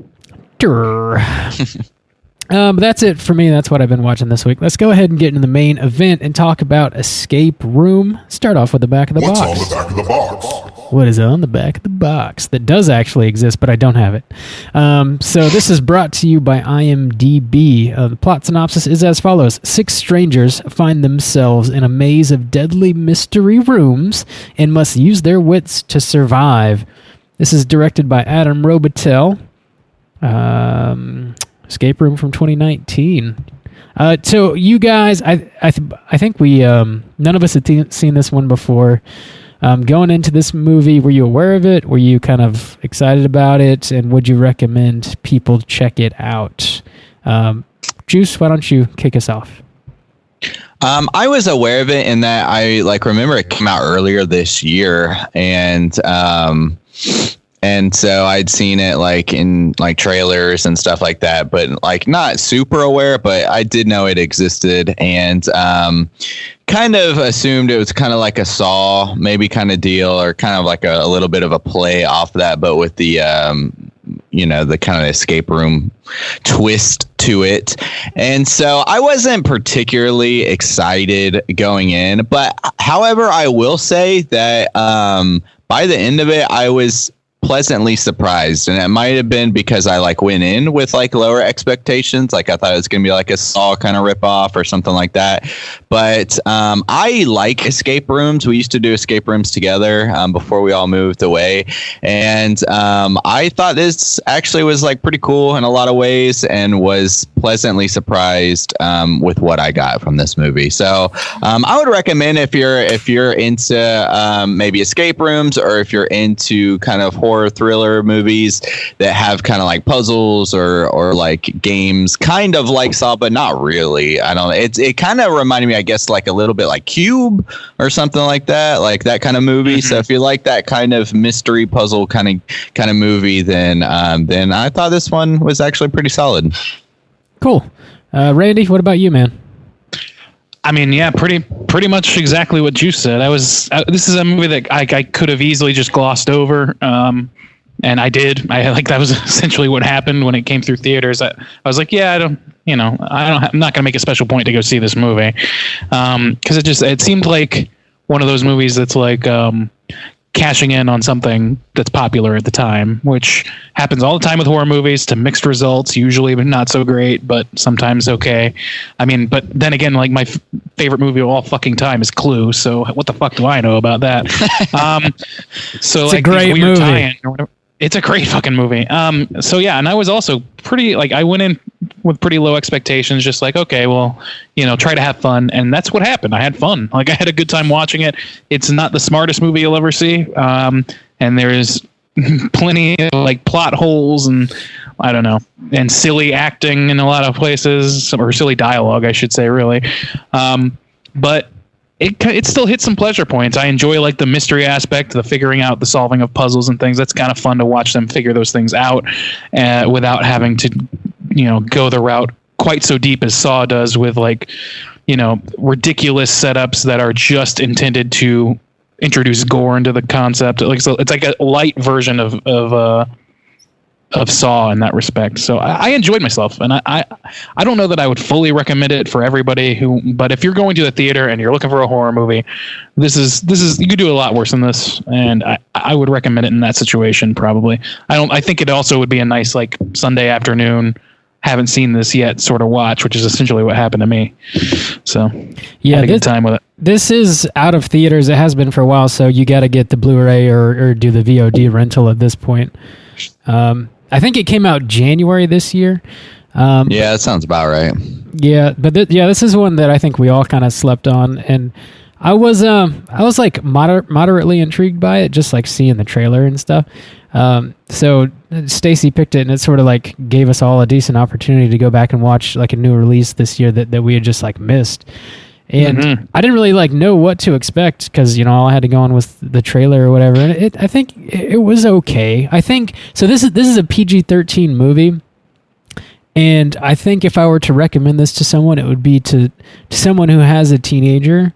[SPEAKER 3] But that's it for me. That's what I've been watching this week. Let's go ahead and get into the main event and talk about Escape Room. Start off with the back of the box.
[SPEAKER 1] What's on the back of the box?
[SPEAKER 3] What is on the back of the box? That does actually exist, but I don't have it. So this is brought to you by IMDb. The plot synopsis is as follows. 6 strangers find themselves in a maze of deadly mystery rooms and must use their wits to survive. This is directed by Adam Robitel. Escape Room from 2019. So you guys, I think we none of us had seen this one before. Going into this movie, were you aware of it? Were you kind of excited about it? And would you recommend people check it out? Juice, why don't you kick us off?
[SPEAKER 5] I was aware of it in that I remember it came out earlier this year, and so I'd seen it in trailers and stuff like that, but not super aware, but I did know it existed, and kind of assumed it was kind of like a Saw maybe kind of deal, or kind of like a little bit of a play off that, but with the the kind of escape room twist to it. And so I wasn't particularly excited going in, but however, I will say that by the end of it, I was pleasantly surprised, and it might have been because I went in with lower expectations. I thought it was gonna be a Saw kind of ripoff or something like that. But I like escape rooms. We used to do escape rooms together before we all moved away, and I thought this actually was pretty cool in a lot of ways, and was pleasantly surprised with what I got from this movie. So I would recommend if you're into maybe escape rooms, or if you're into kind of horror thriller movies that have kind of puzzles or games, kind of like Saw, but not really. I don't know. It kind of reminded me, I guess, a little bit like Cube or something like that, that kind of movie. Mm-hmm. So if you like that kind of mystery puzzle kind of movie, then I thought this one was actually pretty solid.
[SPEAKER 3] Cool. Randy, what about you, man?
[SPEAKER 4] I mean, yeah, pretty much exactly what you said. This is a movie that I could have easily just glossed over, and I did. That was essentially what happened when it came through theaters. I was like, yeah, I'm not gonna make a special point to go see this movie, because it seemed like one of those movies that's cashing in on something that's popular at the time, which happens all the time with horror movies, to mixed results, usually but not so great, but sometimes okay. I mean, but then again, my favorite movie of all fucking time is Clue, so what the fuck do I know about that? So
[SPEAKER 3] it's a great movie.
[SPEAKER 4] It's a great fucking movie. So yeah, and I was also pretty I went in with pretty low expectations, just okay, well, try to have fun, and that's what happened. I had fun. I had a good time watching it. It's not the smartest movie you'll ever see, and there's plenty of plot holes, and I don't know, and silly acting in a lot of places, or silly dialogue, I should say, really. But it still hits some pleasure points. I enjoy the mystery aspect, the figuring out, the solving of puzzles and things. That's kind of fun to watch them figure those things out without having to, go the route quite so deep as Saw does with ridiculous setups that are just intended to introduce gore into the concept. So it's like a light version of Saw in that respect. So I enjoyed myself, and I don't know that I would fully recommend it for everybody but if you're going to the theater and you're looking for a horror movie, this is you could do a lot worse than this, and I would recommend it in that situation probably. I think it also would be a nice Sunday afternoon haven't seen this yet sort of watch, which is essentially what happened to me. So
[SPEAKER 3] yeah,
[SPEAKER 4] had a good time with it.
[SPEAKER 3] This is out of theaters. It has been for a while, so you got to get the Blu-ray or do the VOD rental at this point. I think it came out January this year.
[SPEAKER 5] Yeah, that sounds about right.
[SPEAKER 3] Yeah, but this is one that I think we all kind of slept on, and I was like moderately intrigued by it, just like seeing the trailer and stuff. So Stacy picked it, and it sort of like gave us all a decent opportunity to go back and watch like a new release this year that we had just like missed. And I didn't really like know what to expect because all I had to go on with the trailer or whatever. And I think it was okay. I think so. This is a PG-13 movie. And I think if I were to recommend this to someone, it would be to someone who has a teenager,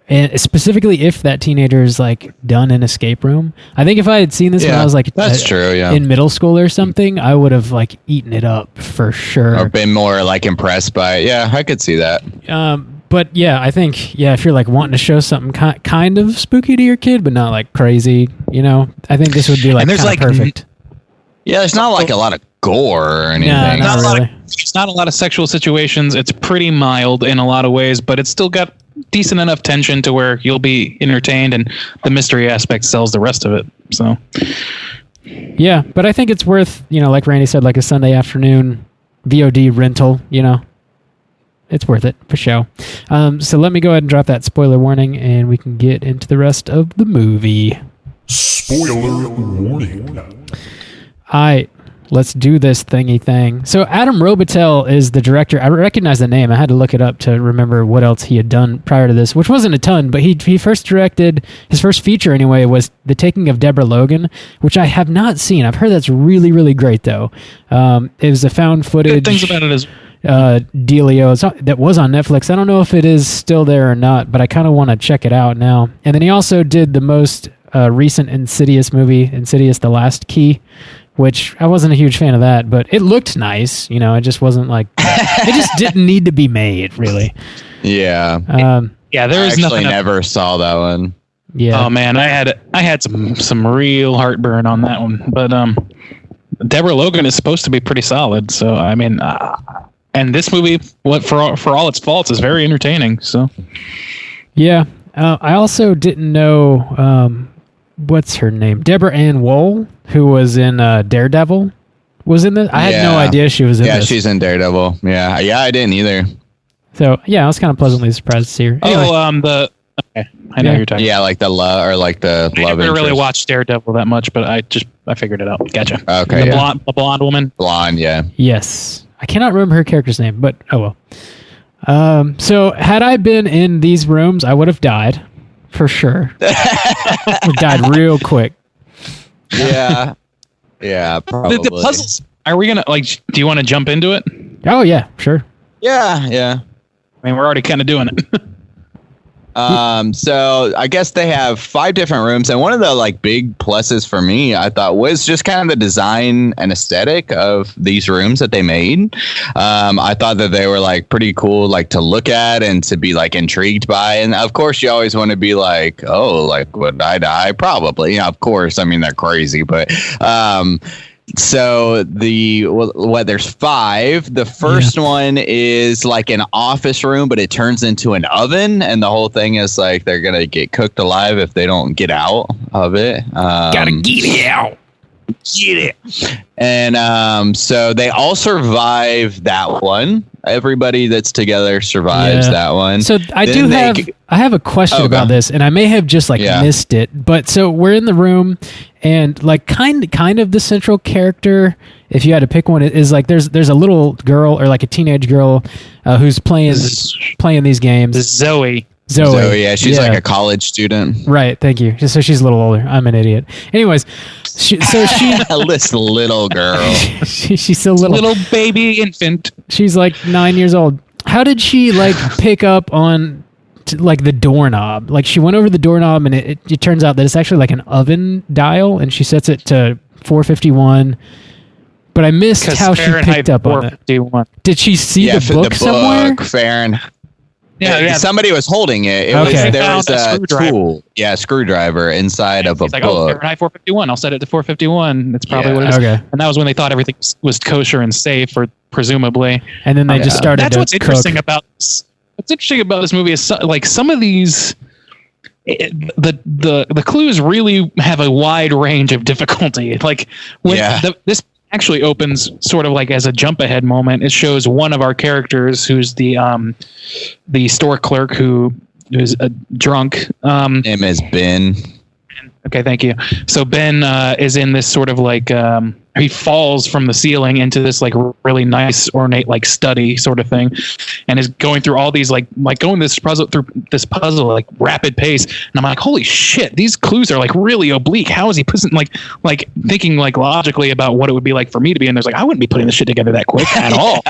[SPEAKER 3] and specifically if that teenager is like done an escape room. I think if I had seen this when I was like
[SPEAKER 5] that's true, yeah,
[SPEAKER 3] in middle school or something, I would have like eaten it up for sure,
[SPEAKER 5] or been more like impressed by it. Yeah, I could see that.
[SPEAKER 3] But yeah, I think if you're like wanting to show something kind of spooky to your kid, but not like crazy, I think this would be like kind of perfect.
[SPEAKER 5] Yeah, there's not like a lot of gore or anything.
[SPEAKER 3] No, not really.
[SPEAKER 4] It's not a lot of sexual situations. It's pretty mild in a lot of ways, but it's still got decent enough tension to where you'll be entertained, and the mystery aspect sells the rest of it. So,
[SPEAKER 3] yeah, but I think it's worth, like Randy said, like a Sunday afternoon VOD rental. It's worth it for show. So let me go ahead and drop that spoiler warning, and we can get into the rest of the movie.
[SPEAKER 1] Spoiler warning.
[SPEAKER 3] All right, let's do this thingy thing. So Adam Robitel is the director. I recognize the name. I had to look it up to remember what else he had done prior to this, which wasn't a ton, but he first directed, his first feature anyway, was The Taking of Deborah Logan, which I have not seen. I've heard that's really, really great, though. It was a found footage...
[SPEAKER 4] Good things about it is...
[SPEAKER 3] dealio that was on Netflix. I don't know if it is still there or not, but I kind of want to check it out now. And then he also did the most recent Insidious movie, Insidious: The Last Key, which I wasn't a huge fan of that, but it looked nice. It just wasn't like it just didn't need to be made, really.
[SPEAKER 5] Yeah.
[SPEAKER 4] Yeah, there was nothing.
[SPEAKER 5] I never saw that one.
[SPEAKER 3] Yeah.
[SPEAKER 4] Oh man, I had some real heartburn on that one, but Deborah Logan is supposed to be pretty solid. So I mean, and this movie, for all its faults, is very entertaining. So
[SPEAKER 3] yeah, I also didn't know what's her name, Deborah Ann Woll, who was in Daredevil, was in this. I had no idea she was in this.
[SPEAKER 5] Yeah, she's in Daredevil. Yeah, I didn't either.
[SPEAKER 3] So yeah, I was kind of pleasantly surprised to see her. Anyway.
[SPEAKER 4] I know who you're talking.
[SPEAKER 5] Yeah, like the love or like the
[SPEAKER 4] I
[SPEAKER 5] love.
[SPEAKER 4] I didn't really watch Daredevil that much, but I figured it out. Gotcha.
[SPEAKER 5] Okay,
[SPEAKER 4] The blonde woman.
[SPEAKER 5] Blonde, yeah.
[SPEAKER 3] Yes. I cannot remember her character's name, but oh well. So had I been in these rooms, I would have died for sure. Died real quick.
[SPEAKER 5] Yeah. Yeah, probably.
[SPEAKER 4] The puzzles. Are we gonna do you want to jump into it?
[SPEAKER 3] Oh yeah, sure.
[SPEAKER 5] Yeah.
[SPEAKER 4] I mean, we're already kind of doing it.
[SPEAKER 5] So I guess they have 5 different rooms, and one of the big pluses for me, I thought, was just kind of the design and aesthetic of these rooms that they made. I thought that they were pretty cool, to look at and to be intrigued by. And of course, you always want to be would I die? Probably. Of course. I mean, they're crazy, but so there's 5. The first one is an office room, but it turns into an oven, and the whole thing is they're gonna get cooked alive if they don't get out of it.
[SPEAKER 3] Gotta get it out.
[SPEAKER 5] Get it. And so they all survive that one. Everybody that's together survives that one.
[SPEAKER 3] So I have a question about this, and I may have just missed it. But so we're in the room, and kind of the central character, if you had to pick one, is there's a little girl or a teenage girl who's playing these games.
[SPEAKER 4] Zoe,
[SPEAKER 5] yeah, she's a college student.
[SPEAKER 3] Right, thank you. So she's a little older. I'm an idiot. Anyways, she
[SPEAKER 5] this little girl.
[SPEAKER 3] she's a little
[SPEAKER 4] baby infant.
[SPEAKER 3] She's 9 years old. How did she pick up on the doorknob? She went over the doorknob, and it turns out that it's actually an oven dial, and she sets it to 451. But I missed how she picked up on it. Did she see the book somewhere?
[SPEAKER 4] Yeah.
[SPEAKER 5] Somebody was holding it.
[SPEAKER 3] Okay.
[SPEAKER 5] There was
[SPEAKER 4] Found a
[SPEAKER 5] a
[SPEAKER 4] screwdriver.
[SPEAKER 5] tool. Yeah, screwdriver inside of a
[SPEAKER 4] He's like,
[SPEAKER 5] book.
[SPEAKER 4] Fahrenheit 451. I'll set it to 451. That's probably
[SPEAKER 5] Yeah.
[SPEAKER 4] what it is.
[SPEAKER 3] Okay.
[SPEAKER 4] And that was when they thought everything was kosher and safe, or presumably.
[SPEAKER 3] And then they just started
[SPEAKER 4] That's
[SPEAKER 3] to
[SPEAKER 4] what's
[SPEAKER 3] cook.
[SPEAKER 4] interesting about this. What's interesting about this movie is some of these. The clues really have a wide range of difficulty. Like when this actually opens sort of like as a jump ahead moment. It shows one of our characters who's the store clerk who is a drunk.
[SPEAKER 5] Name is Ben.
[SPEAKER 4] Okay, thank you. So Ben is in this sort of like he falls from the ceiling into this like really nice ornate like study sort of thing, and is going through all these like going through this puzzle like rapid pace. And I'm like, holy shit, these clues are like really oblique. How is he putting like thinking like logically about what it would be like for me to be in? There's like I wouldn't be putting this shit together that quick at all.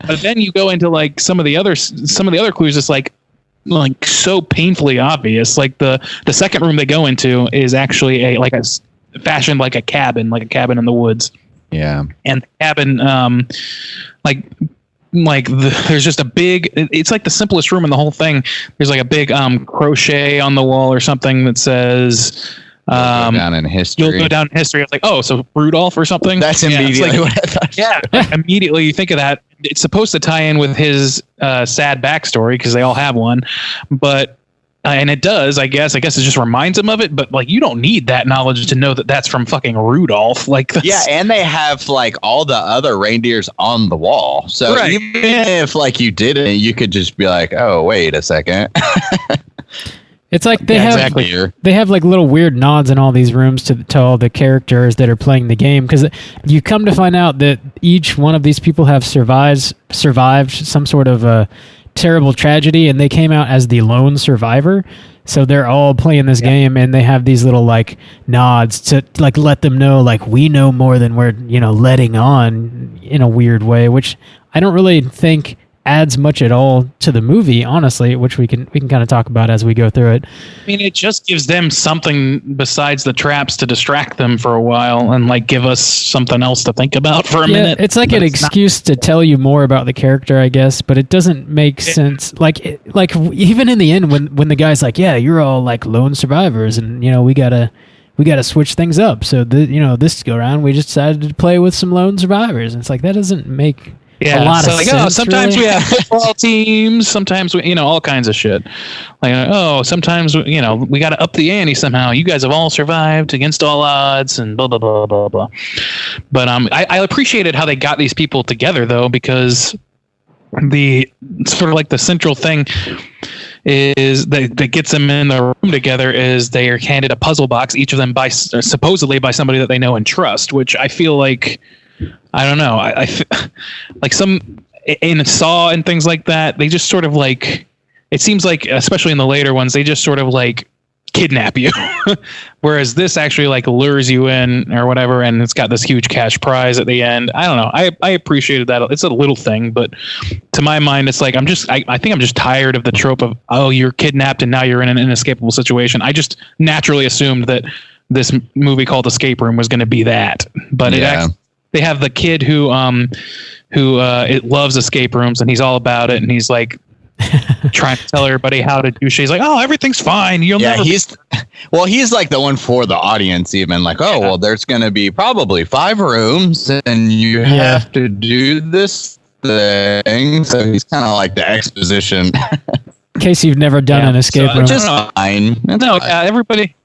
[SPEAKER 4] But then you go into like some of the other clues. It's like so painfully obvious. Like the second room they go into is actually fashioned like a cabin in the woods.
[SPEAKER 5] Yeah.
[SPEAKER 4] And the cabin, there's just a big. It's like the simplest room in the whole thing. There's like a big crochet on the wall or something that says.
[SPEAKER 5] You'll go down in history.
[SPEAKER 4] You'll go down in history. I was like, oh, so Rudolph or something.
[SPEAKER 5] That's immediately what I thought.
[SPEAKER 4] Yeah, immediately you think of that. It's supposed to tie in with his sad backstory because they all have one, but and it does. I guess it just reminds him of it. But like, you don't need that knowledge to know that that's from fucking Rudolph. Like,
[SPEAKER 5] yeah, and they have like all the other reindeers on the wall. So
[SPEAKER 4] right.
[SPEAKER 5] Even if like you didn't, you could just be like, oh, wait a second.
[SPEAKER 3] It's like they
[SPEAKER 5] exactly.
[SPEAKER 3] they have like little weird nods in all these rooms to all the characters that are playing the game, because you come to find out that each one of these people have survived some sort of a terrible tragedy, and they came out as the lone survivor. So they're all playing this game, and they have these little like nods to like let them know like we know more than we're letting on in a weird way, which I don't really think adds much at all to the movie, honestly, which we can kind of talk about as we go through it.
[SPEAKER 4] I mean, it just gives them something besides the traps to distract them for a while and like give us something else to think about for a minute.
[SPEAKER 3] It's like an excuse to tell you more about the character, I guess, but it doesn't make sense. Like even in the end when the guy's like, yeah, you're all like lone survivors, and we gotta switch things up. So this go around we just decided to play with some lone survivors. And it's like that doesn't make a lot of sense.
[SPEAKER 4] Sometimes
[SPEAKER 3] really.
[SPEAKER 4] we have football teams. Sometimes we, all kinds of shit. Like, sometimes we got to up the ante somehow. You guys have all survived against all odds, and blah blah blah blah blah. But I appreciated how they got these people together though, because the sort of like the central thing is that gets them in the room together is they are handed a puzzle box, each of them supposedly by somebody that they know and trust, which I feel like. I don't know. I like some in Saw and things like that. They just sort of like, it seems like, especially in the later ones, they just sort of like kidnap you. Whereas this actually like lures you in or whatever. And it's got this huge cash prize at the end. I don't know. I appreciated that. It's a little thing, but to my mind, it's like, I think I'm just tired of the trope of, oh, you're kidnapped and now you're in an inescapable situation. I just naturally assumed that this movie called Escape Room was going to be that, but they have the kid who it loves escape rooms, and he's all about it, and he's like trying to tell everybody how to do shit. He's like, "Oh, everything's fine. You'll never."
[SPEAKER 5] He's like the one for the audience, even like, "Oh, well, there's going to be probably 5 rooms, and you have to do this thing." So he's kind of like the exposition.
[SPEAKER 3] In case you've never done an escape room,
[SPEAKER 5] just fine.
[SPEAKER 4] Everybody.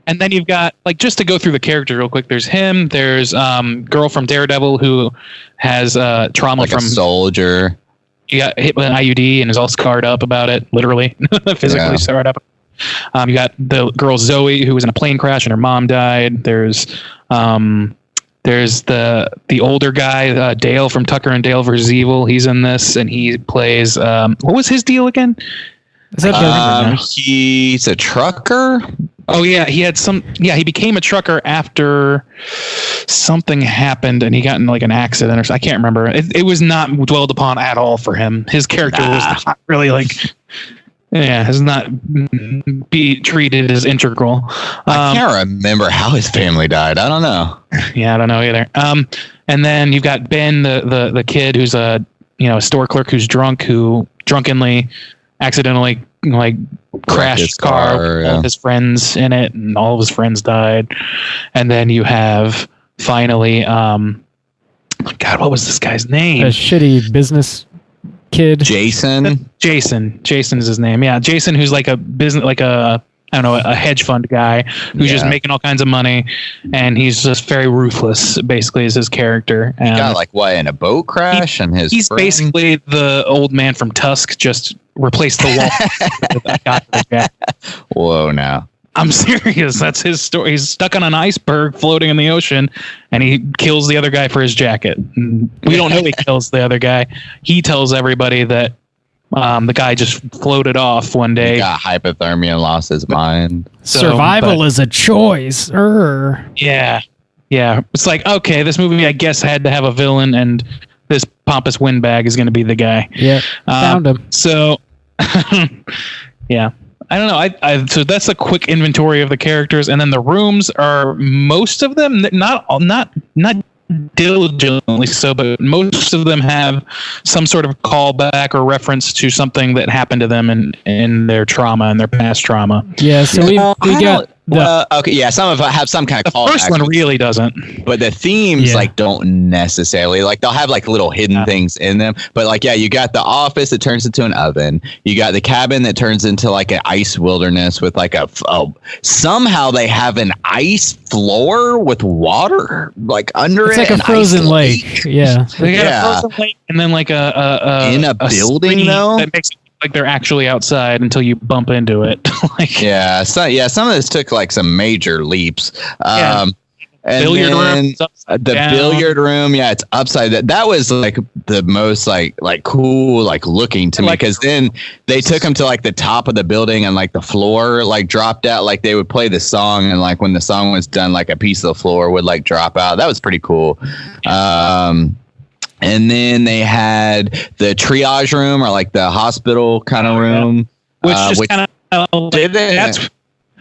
[SPEAKER 4] And then you've got, like, just to go through the character real quick, there's him, there's girl from Daredevil who has trauma
[SPEAKER 5] like
[SPEAKER 4] from...
[SPEAKER 5] a soldier.
[SPEAKER 4] He got hit with an IUD and is all scarred up about it, literally, physically scarred up. You got the girl Zoe who was in a plane crash and her mom died. There's the older guy, Dale from Tucker and Dale vs. Evil. He's in this, and he plays... what was his deal again?
[SPEAKER 3] Is that
[SPEAKER 5] he's a trucker?
[SPEAKER 4] Oh yeah, he became a trucker after something happened and he got in like an accident or something. I can't remember. It was not dwelled upon at all for him. His character was not really like, has not be treated as integral.
[SPEAKER 5] I can't remember how his family died. I don't know.
[SPEAKER 4] Yeah, I don't know either. And then you've got Ben, the kid who's a store clerk who's drunk, who drunkenly accidentally like crashed his car with all his friends in it, and all of his friends died. And then you have finally, God, what was this guy's name?
[SPEAKER 3] A shitty business kid.
[SPEAKER 5] Jason
[SPEAKER 4] is his name. Yeah, Jason, who's like a business, like a I don't know, a hedge fund guy who's just making all kinds of money, and he's just very ruthless. Basically, is his character.
[SPEAKER 5] He got like what, in a boat crash, and he's
[SPEAKER 4] basically the old man from Tusk, just replaced the wall.
[SPEAKER 5] Whoa, now.
[SPEAKER 4] I'm serious. That's his story. He's stuck on an iceberg floating in the ocean, and he kills the other guy for his jacket. We don't know he kills the other guy. He tells everybody that the guy just floated off one day.
[SPEAKER 5] He got hypothermia and lost his mind.
[SPEAKER 3] Survival is a choice.
[SPEAKER 4] Yeah. It's like, okay, this movie, I guess, had to have a villain, and this pompous windbag is going to be the guy.
[SPEAKER 3] Yeah, found him.
[SPEAKER 4] So, yeah. I don't know. So that's a quick inventory of the characters, and then the rooms are, most of them, not diligently so, but most of them have some sort of callback or reference to something that happened to them in their trauma and their past trauma.
[SPEAKER 3] Yeah, so we got
[SPEAKER 5] okay, yeah, some of them have some kind of callback.
[SPEAKER 4] The first one really doesn't,
[SPEAKER 5] but the themes like don't necessarily, like they'll have like little hidden things in them. But like, yeah, you got the office that turns into an oven. You got the cabin that turns into like an ice wilderness with like somehow they have an ice floor with water like under it.
[SPEAKER 3] It's like a frozen lake. Yeah,
[SPEAKER 4] they got a frozen lake, and then like
[SPEAKER 5] in a building though
[SPEAKER 4] that makes like they're actually outside until you bump into it. Like,
[SPEAKER 5] some of this took like some major leaps. And
[SPEAKER 4] billiard room,
[SPEAKER 5] billiard room, it's upside. That was like the most like cool like looking to me, because then they took them to like the top of the building, and like the floor like dropped out. Like they would play the song, and like when the song was done, like a piece of the floor would like drop out. That was pretty cool. And then they had the triage room, or like the hospital kind of room,
[SPEAKER 4] which kind of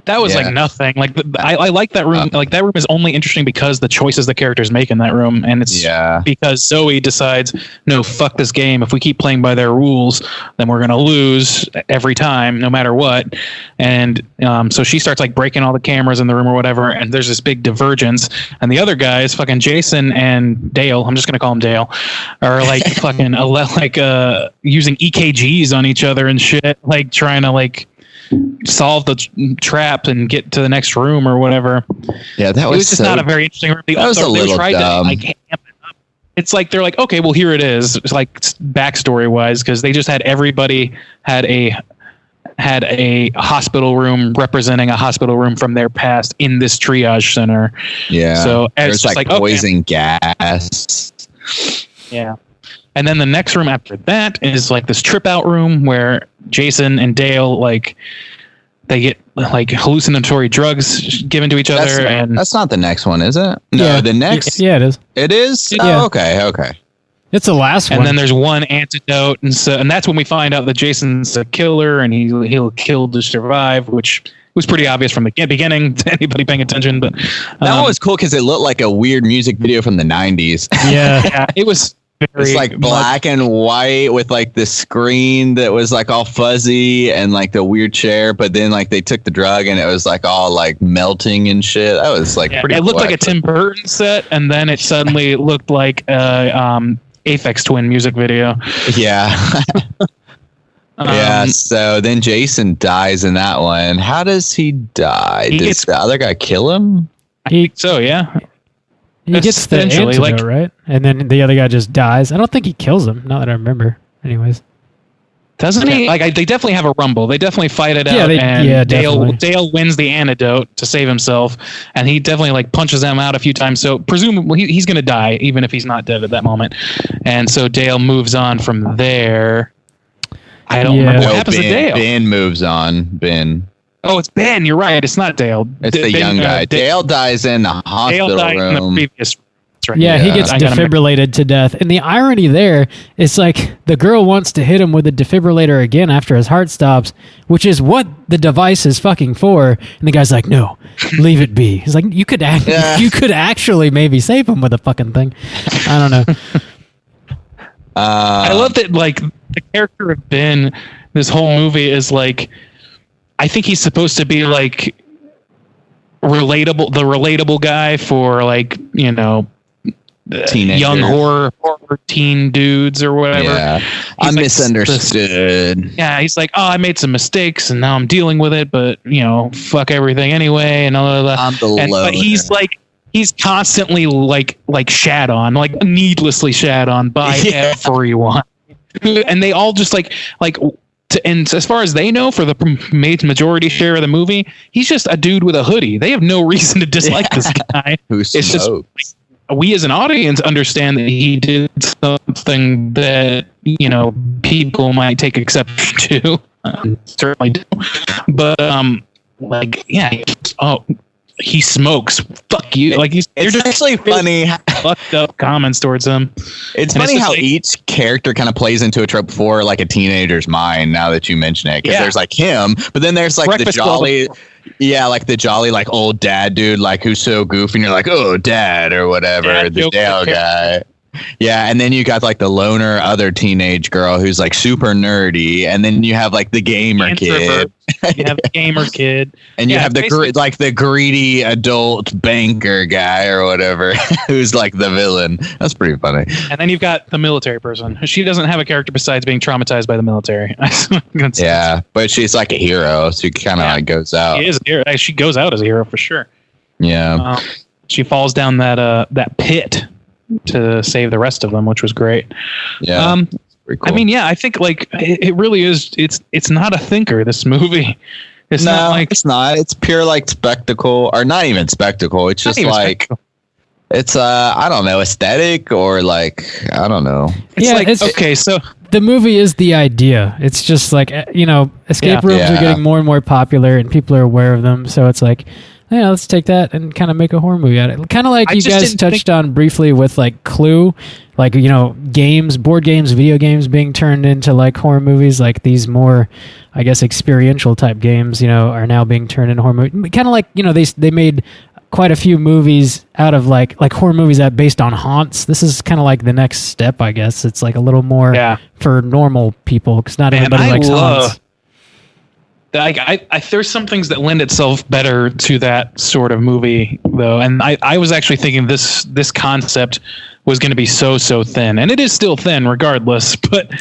[SPEAKER 4] that was like nothing. Like I like that room. Like that room is only interesting because the choices the characters make in that room, and it's because Zoe decides, no, fuck this game. If we keep playing by their rules, then we're gonna lose every time, no matter what. And so she starts like breaking all the cameras in the room or whatever. And there's this big divergence. And the other guys, fucking Jason and Dale, I'm just gonna call him Dale, are like fucking using EKGs on each other and shit, like trying to like solve the trap and get to the next room or whatever.
[SPEAKER 5] Yeah, that was
[SPEAKER 4] just not a very interesting room.
[SPEAKER 5] That was a little dumb.
[SPEAKER 4] It's like they're like, okay, well, here it is. It's like backstory wise, because they just had everybody had a hospital room representing a hospital room from their past in this triage center. Yeah, so
[SPEAKER 5] there's like poison gas.
[SPEAKER 4] Yeah. And then the next room after that is like this trip out room where Jason and Dale, like, they get like hallucinatory drugs given to each other. And
[SPEAKER 5] that's not the next one, is it? No, the next.
[SPEAKER 3] Yeah, it is.
[SPEAKER 5] It is?
[SPEAKER 3] Yeah.
[SPEAKER 5] Oh, okay.
[SPEAKER 3] It's the last one.
[SPEAKER 4] And then there's one antidote. And that's when we find out that Jason's a killer and he'll kill to survive, which was pretty obvious from the beginning to anybody paying attention. But
[SPEAKER 5] that one was cool because it looked like a weird music video from the 90s.
[SPEAKER 3] Yeah,
[SPEAKER 4] it was.
[SPEAKER 5] It's like black and white with like the screen that was like all fuzzy and like the weird chair, but then like they took the drug and it was like all like melting and shit. That was like pretty.
[SPEAKER 4] It looked like a Tim Burton set, and then it suddenly looked like Aphex Twin music video.
[SPEAKER 5] Yeah. Yeah. So then Jason dies in that one. How does he die? Does the other guy kill him?
[SPEAKER 4] I think so. Yeah.
[SPEAKER 3] He gets the antidote, right? And then the other guy just dies. I don't think he kills him, not that I remember. Anyways.
[SPEAKER 4] Doesn't he? Like, they definitely have a rumble. They definitely fight it out. And Dale wins the antidote to save himself. And he definitely like punches them out a few times. So presumably he's going to die, even if he's not dead at that moment. And so Dale moves on from there. I don't remember what happens to Dale.
[SPEAKER 5] Ben moves on. Ben.
[SPEAKER 4] Oh, it's Ben. You're right. It's not Dale.
[SPEAKER 5] It's the young guy. Dale dies in the hospital room. Dale died in the previous.
[SPEAKER 3] Right. Yeah, he gets defibrillated to death. And the irony there is like the girl wants to hit him with a defibrillator again after his heart stops, which is what the device is fucking for. And the guy's like, "No, leave it be." He's like, "You could actually maybe save him with a fucking thing." I don't know.
[SPEAKER 4] I love that, like, the character of Ben this whole movie is like, I think he's supposed to be like the relatable guy for like, you know,
[SPEAKER 5] Teenagers.
[SPEAKER 4] young horror teen dudes or whatever.
[SPEAKER 5] Yeah. I'm
[SPEAKER 4] like
[SPEAKER 5] misunderstood.
[SPEAKER 4] he's like, oh, I made some mistakes and now I'm dealing with it, but you know, fuck everything anyway, and all of that.
[SPEAKER 5] I'm the loner.
[SPEAKER 4] But he's constantly like shat on, like needlessly shat on by everyone, and they all just and as far as they know, for the majority share of the movie, he's just a dude with a hoodie. They have no reason to dislike this guy.
[SPEAKER 5] Who smokes.
[SPEAKER 4] We as an audience understand that he did something that, you know, people might take exception to. Certainly do. But he smokes. Fuck you. Like it's
[SPEAKER 5] just actually funny.
[SPEAKER 4] Fucked up comments towards him.
[SPEAKER 5] It's funny how each character kind of plays into a trope for like a teenager's mind. Now that you mention it, because there's like him, but then there's like
[SPEAKER 4] Breakfast
[SPEAKER 5] the jolly. Yeah, like the jolly, like old dad dude, like who's so goofy, and you're like, oh, dad or whatever, the Dale guy. Yeah, and then you got like the loner other teenage girl who's like super nerdy, and then you have like the gamer kid.
[SPEAKER 4] You have the gamer kid,
[SPEAKER 5] and you have the greedy adult banker guy or whatever, who's like the villain. That's pretty funny.
[SPEAKER 4] And then you've got the military person. She doesn't have a character besides being traumatized by the military.
[SPEAKER 5] Yeah, but she's like a hero, so she kind of like goes out.
[SPEAKER 4] She is a hero. She goes out as a hero for sure.
[SPEAKER 5] Yeah,
[SPEAKER 4] she falls down that pit to save the rest of them, which was great.
[SPEAKER 5] Yeah. Cool.
[SPEAKER 4] I mean, yeah, I think like it really is. It's not a thinker. This movie. It's not.
[SPEAKER 5] It's pure like spectacle, or not even spectacle. It's just like it's I don't know, aesthetic or like I don't know.
[SPEAKER 4] Okay, so
[SPEAKER 3] the movie is the idea. It's just like, you know, escape rooms are getting more and more popular, and people are aware of them. So it's like, yeah, let's take that and kind of make a horror movie out of it. Kind of like you guys touched on briefly with like Clue, like, you know, games, board games, video games being turned into like horror movies. Like these more, I guess, experiential type games, you know, are now being turned into horror movies. Kind of like, you know, they made quite a few movies out of like horror movies that based on haunts. This is kind of like the next step, I guess. It's like a little more for normal people, because not everybody likes haunts.
[SPEAKER 4] There's some things that lend itself better to that sort of movie, though, and I was actually thinking this concept was going to be so thin, and it is still thin regardless. But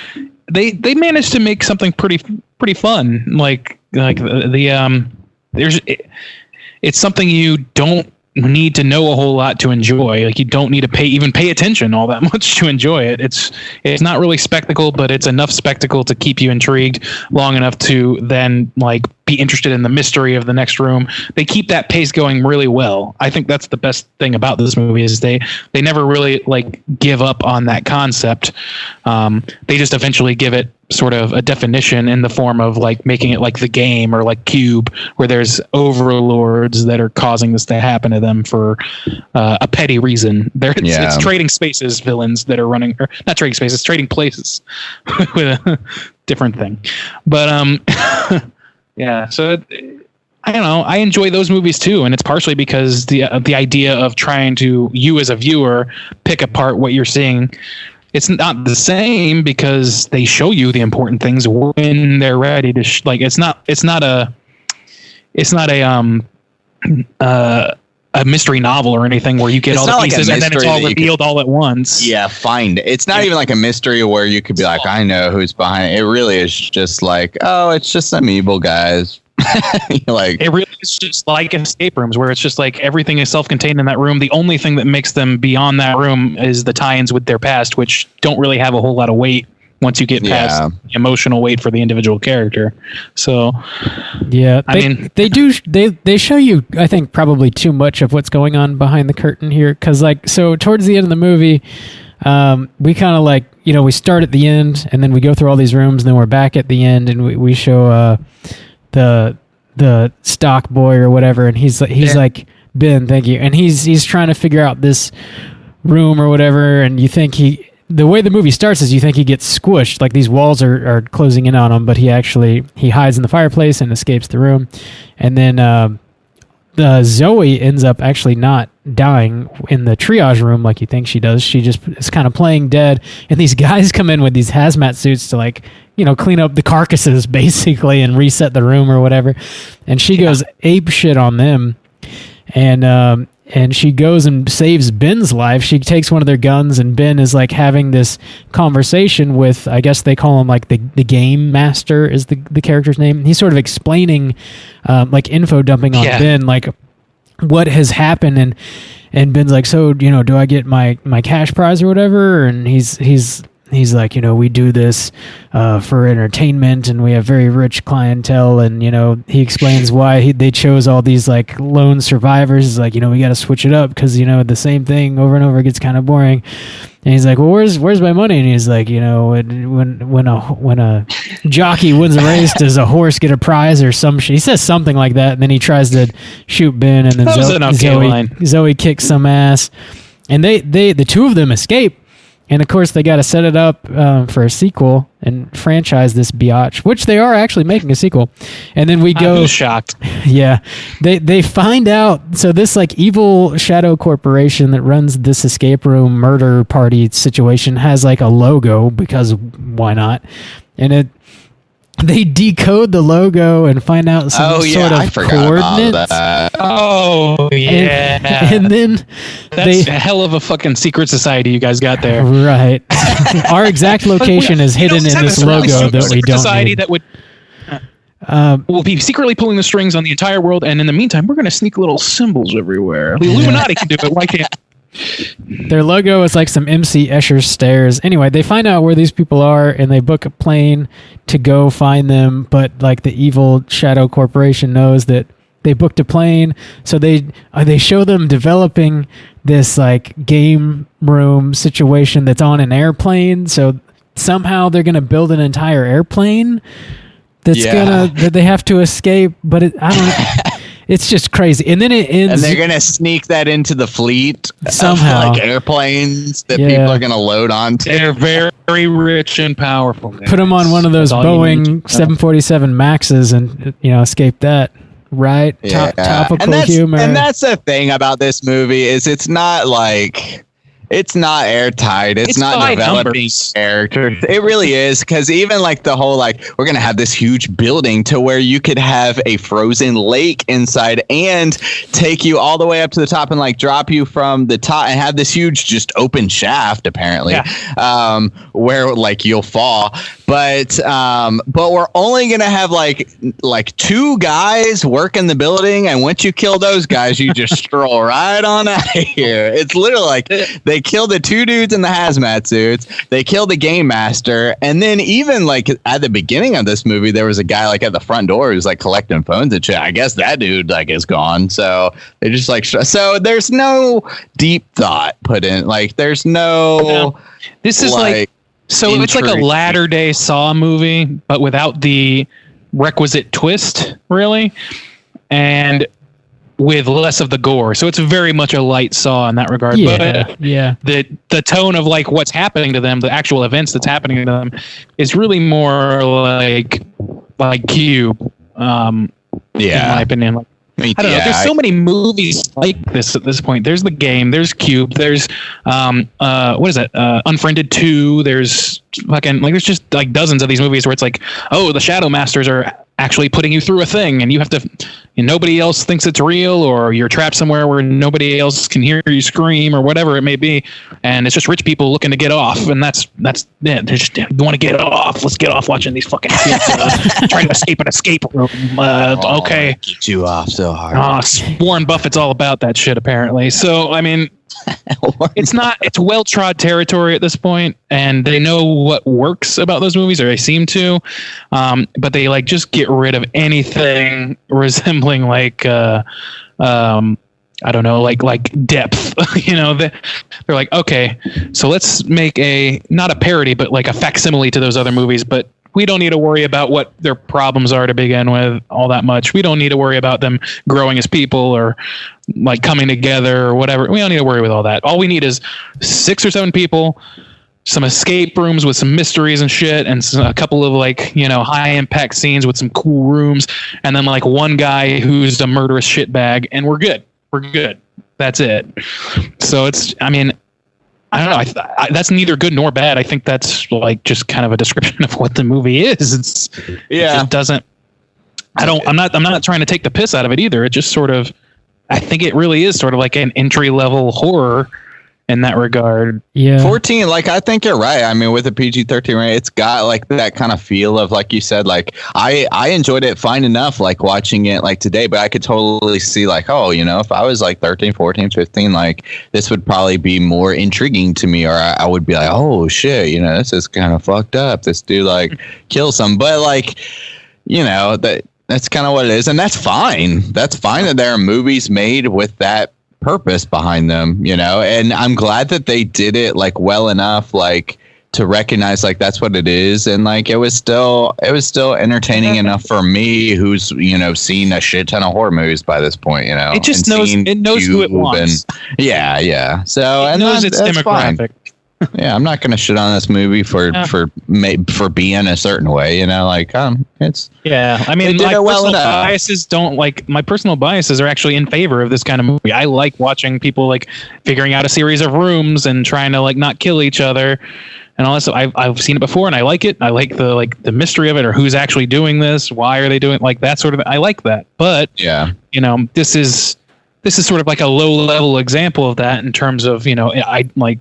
[SPEAKER 4] they managed to make something pretty fun, like it's something you don't need to know a whole lot to enjoy. Like you don't need to pay attention all that much to enjoy it. It's not really spectacle, but it's enough spectacle to keep you intrigued long enough to then like be interested in the mystery of the next room. They keep that pace going really well. I think that's the best thing about this movie is they never really like give up on that concept. They just eventually give it sort of a definition in the form of like making it like the game or like Cube, where there's overlords that are causing this to happen to them for a petty reason. It's trading spaces villains that are running, or not trading spaces, trading places with a different thing. But yeah, so I don't know. I enjoy those movies too, and it's partially because the idea of trying to, you as a viewer, pick apart what you're seeing. It's not the same because they show you the important things when they're ready to it's not a mystery novel or anything where you get all the pieces and then it's all revealed all at once.
[SPEAKER 5] Yeah, it's not even like a mystery where you could be like, I know who's behind it. It really is just like, oh, it's just some evil guys. Like
[SPEAKER 4] it really is just like escape rooms where it's just like everything is self-contained in that room. The only thing that makes them beyond that room is the tie-ins with their past, which don't really have a whole lot of weight once you get past the emotional weight for the individual character. So
[SPEAKER 3] yeah, they show you, I think, probably too much of what's going on behind the curtain here, because like, so towards the end of the movie, we kind of like, you know, we start at the end and then we go through all these rooms and then we're back at the end and we show the stock boy or whatever, and he's like, Ben, thank you, and he's trying to figure out this room or whatever, and you think the way the movie starts is you think he gets squished, like these walls are closing in on him, but he hides in the fireplace and escapes the room, and then Zoe ends up actually not dying in the triage room like you think she does. She just is kind of playing dead, and these guys come in with these hazmat suits to like, clean up the carcasses basically and reset the room or whatever. And she goes ape shit on them, and she goes and saves Ben's life. She takes one of their guns, and Ben is like having this conversation with, I guess they call him like the game master is the character's name. He's sort of explaining like info dumping on Ben, like what has happened. And Ben's like, so, do I get my cash prize or whatever? And he's like, we do this for entertainment, and we have very rich clientele. And, he explains why they chose all these like lone survivors. He's like, we got to switch it up because, the same thing over and over gets kind of boring. And he's like, well, where's my money? And he's like, when a jockey wins a race, does a horse get a prize or some shit? He says something like that. And then he tries to shoot Ben, and then Zoe kicks some ass, and the two of them escape. And of course, they got to set it up for a sequel and franchise this biatch, which they are actually making a sequel. And then we go.
[SPEAKER 4] I was shocked.
[SPEAKER 3] Yeah, they find out. So this like evil shadow corporation that runs this escape room murder party situation has like a logo, because why not? And they decode the logo and find out some sort of coordinates.
[SPEAKER 4] Oh, yeah.
[SPEAKER 3] And then
[SPEAKER 4] that's a hell of a fucking secret society you guys got there.
[SPEAKER 3] Right. Our exact location is hidden in this logo that we don't
[SPEAKER 4] society
[SPEAKER 3] need.
[SPEAKER 4] That would we'll be secretly pulling the strings on the entire world, and in the meantime, we're going to sneak little symbols everywhere. The Illuminati can do it. Why can't
[SPEAKER 3] their logo is like some MC Escher stairs. Anyway, they find out where these people are, and they book a plane to go find them. But like the evil shadow corporation knows that they booked a plane, so they show them developing this like game room situation that's on an airplane. So somehow they're gonna build an entire airplane that they have to escape. But I don't know. It's just crazy. And then it ends.
[SPEAKER 5] And they're going to sneak that into the fleet
[SPEAKER 3] somehow.
[SPEAKER 5] Of like airplanes that people are going to load onto.
[SPEAKER 4] They're very rich and powerful.
[SPEAKER 3] Put them on one of those Boeing 747 Maxes and, escape that. Right?
[SPEAKER 5] Yeah.
[SPEAKER 3] Topical humor.
[SPEAKER 5] And that's the thing about this movie is it's not like... It's not airtight. It's not developing characters. It really is, because even like the whole like we're gonna have this huge building to where you could have a frozen lake inside and take you all the way up to the top and like drop you from the top and have this huge just open shaft apparently, where like you'll fall. But we're only gonna have like two guys work in the building, and once you kill those guys, you just stroll right on out of here. It's literally like they kill the two dudes in the hazmat suits, they kill the game master, and then even like at the beginning of this movie, there was a guy like at the front door who's like collecting phones and shit. I guess that dude like is gone. So they just like so there's no deep thought put in. Like there's no.
[SPEAKER 4] This is like. So it's like a latter-day Saw movie, but without the requisite twist, really, and with less of the gore. So it's very much a light Saw in that regard.
[SPEAKER 3] Yeah,
[SPEAKER 4] but the tone of like what's happening to them, the actual events that's happening to them, is really more like Cube. In my opinion. I don't know. There's so many movies like this at this point. There's The Game. There's Cube. There's what is that? Unfriended 2. There's fucking like there's just like dozens of these movies where it's like, oh, the Shadow Masters are actually putting you through a thing, and you have to. And nobody else thinks it's real, or you're trapped somewhere where nobody else can hear you scream, or whatever it may be. And it's just rich people looking to get off, and that's it. They just want to get off. Let's get off watching these fucking kids trying to escape an escape room. Okay,
[SPEAKER 5] get you off so hard.
[SPEAKER 4] Warren Buffett's all about that shit, apparently. So I mean. It's well trod territory at this point, and they know what works about those movies, or they seem to, but they like just get rid of anything resembling like I don't know, like depth. They're like, okay, so let's make not a parody, but like a facsimile to those other movies, but we don't need to worry about what their problems are to begin with all that much. We don't need to worry about them growing as people or like coming together or whatever. We don't need to worry with all that. All we need is 6 or 7 people some escape rooms with some mysteries and shit, and a couple of like, you know, high impact scenes with some cool rooms, and then like one guy who's a murderous shitbag, and we're good. That's it. So it's, I mean, I don't know. That's neither good nor bad. I think that's like just kind of a description of what the movie is. It just doesn't. I'm not trying to take the piss out of it either. It just sort of, I think it really is sort of like an entry level horror in that regard.
[SPEAKER 3] Yeah.
[SPEAKER 5] 14, like, I think you're right. I mean, with a PG-13 rating, it's got like that kind of feel of, like you said, like I enjoyed it fine enough, like watching it like today, but I could totally see like, oh, you know, if I was like 13, 14, 15, like this would probably be more intriguing to me, or I would be like, oh shit, you know, this is kind of fucked up. This dude like kills some, but like, you know, that's kind of what it is, and that's fine. That's fine that there are movies made with that purpose behind them, you know, and I'm glad that they did it like well enough, like to recognize like that's what it is, and like it was still entertaining enough for me, who's, you know, seen a shit ton of horror movies by this point, you know.
[SPEAKER 4] It just knows who it wants.
[SPEAKER 5] Yeah. So
[SPEAKER 4] it
[SPEAKER 5] and
[SPEAKER 4] knows its
[SPEAKER 5] that's
[SPEAKER 4] demographic.
[SPEAKER 5] Fine. Yeah, I'm not going to shit on this movie for being a certain way, you know, like it's.
[SPEAKER 4] Yeah, I mean, my personal biases are actually in favor of this kind of movie. I like watching people like figuring out a series of rooms and trying to like not kill each other and all that stuff. I've seen it before and I like it. I like the mystery of it, or who's actually doing this, why are they doing it, like that sort of. I like that, but yeah, you know, this is sort of like a low level example of that in terms of, you know, I like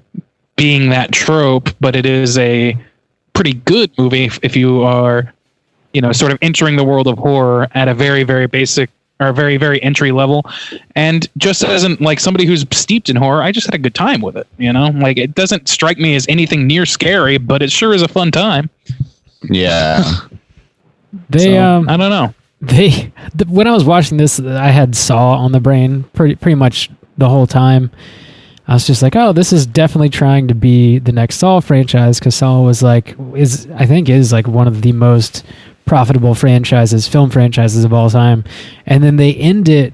[SPEAKER 4] being that trope, but it is a pretty good movie if you are, you know, sort of entering the world of horror at a very, very basic or very, very entry level. And just as like somebody who's steeped in horror, I just had a good time with it. You know, like it doesn't strike me as anything near scary, but it sure is a fun time.
[SPEAKER 5] Yeah.
[SPEAKER 4] I don't know.
[SPEAKER 3] When I was watching this, I had Saw on the brain pretty much the whole time. I was just like, oh, this is definitely trying to be the next Saw franchise, because Saw is like one of the most profitable film franchises of all time. And then they end it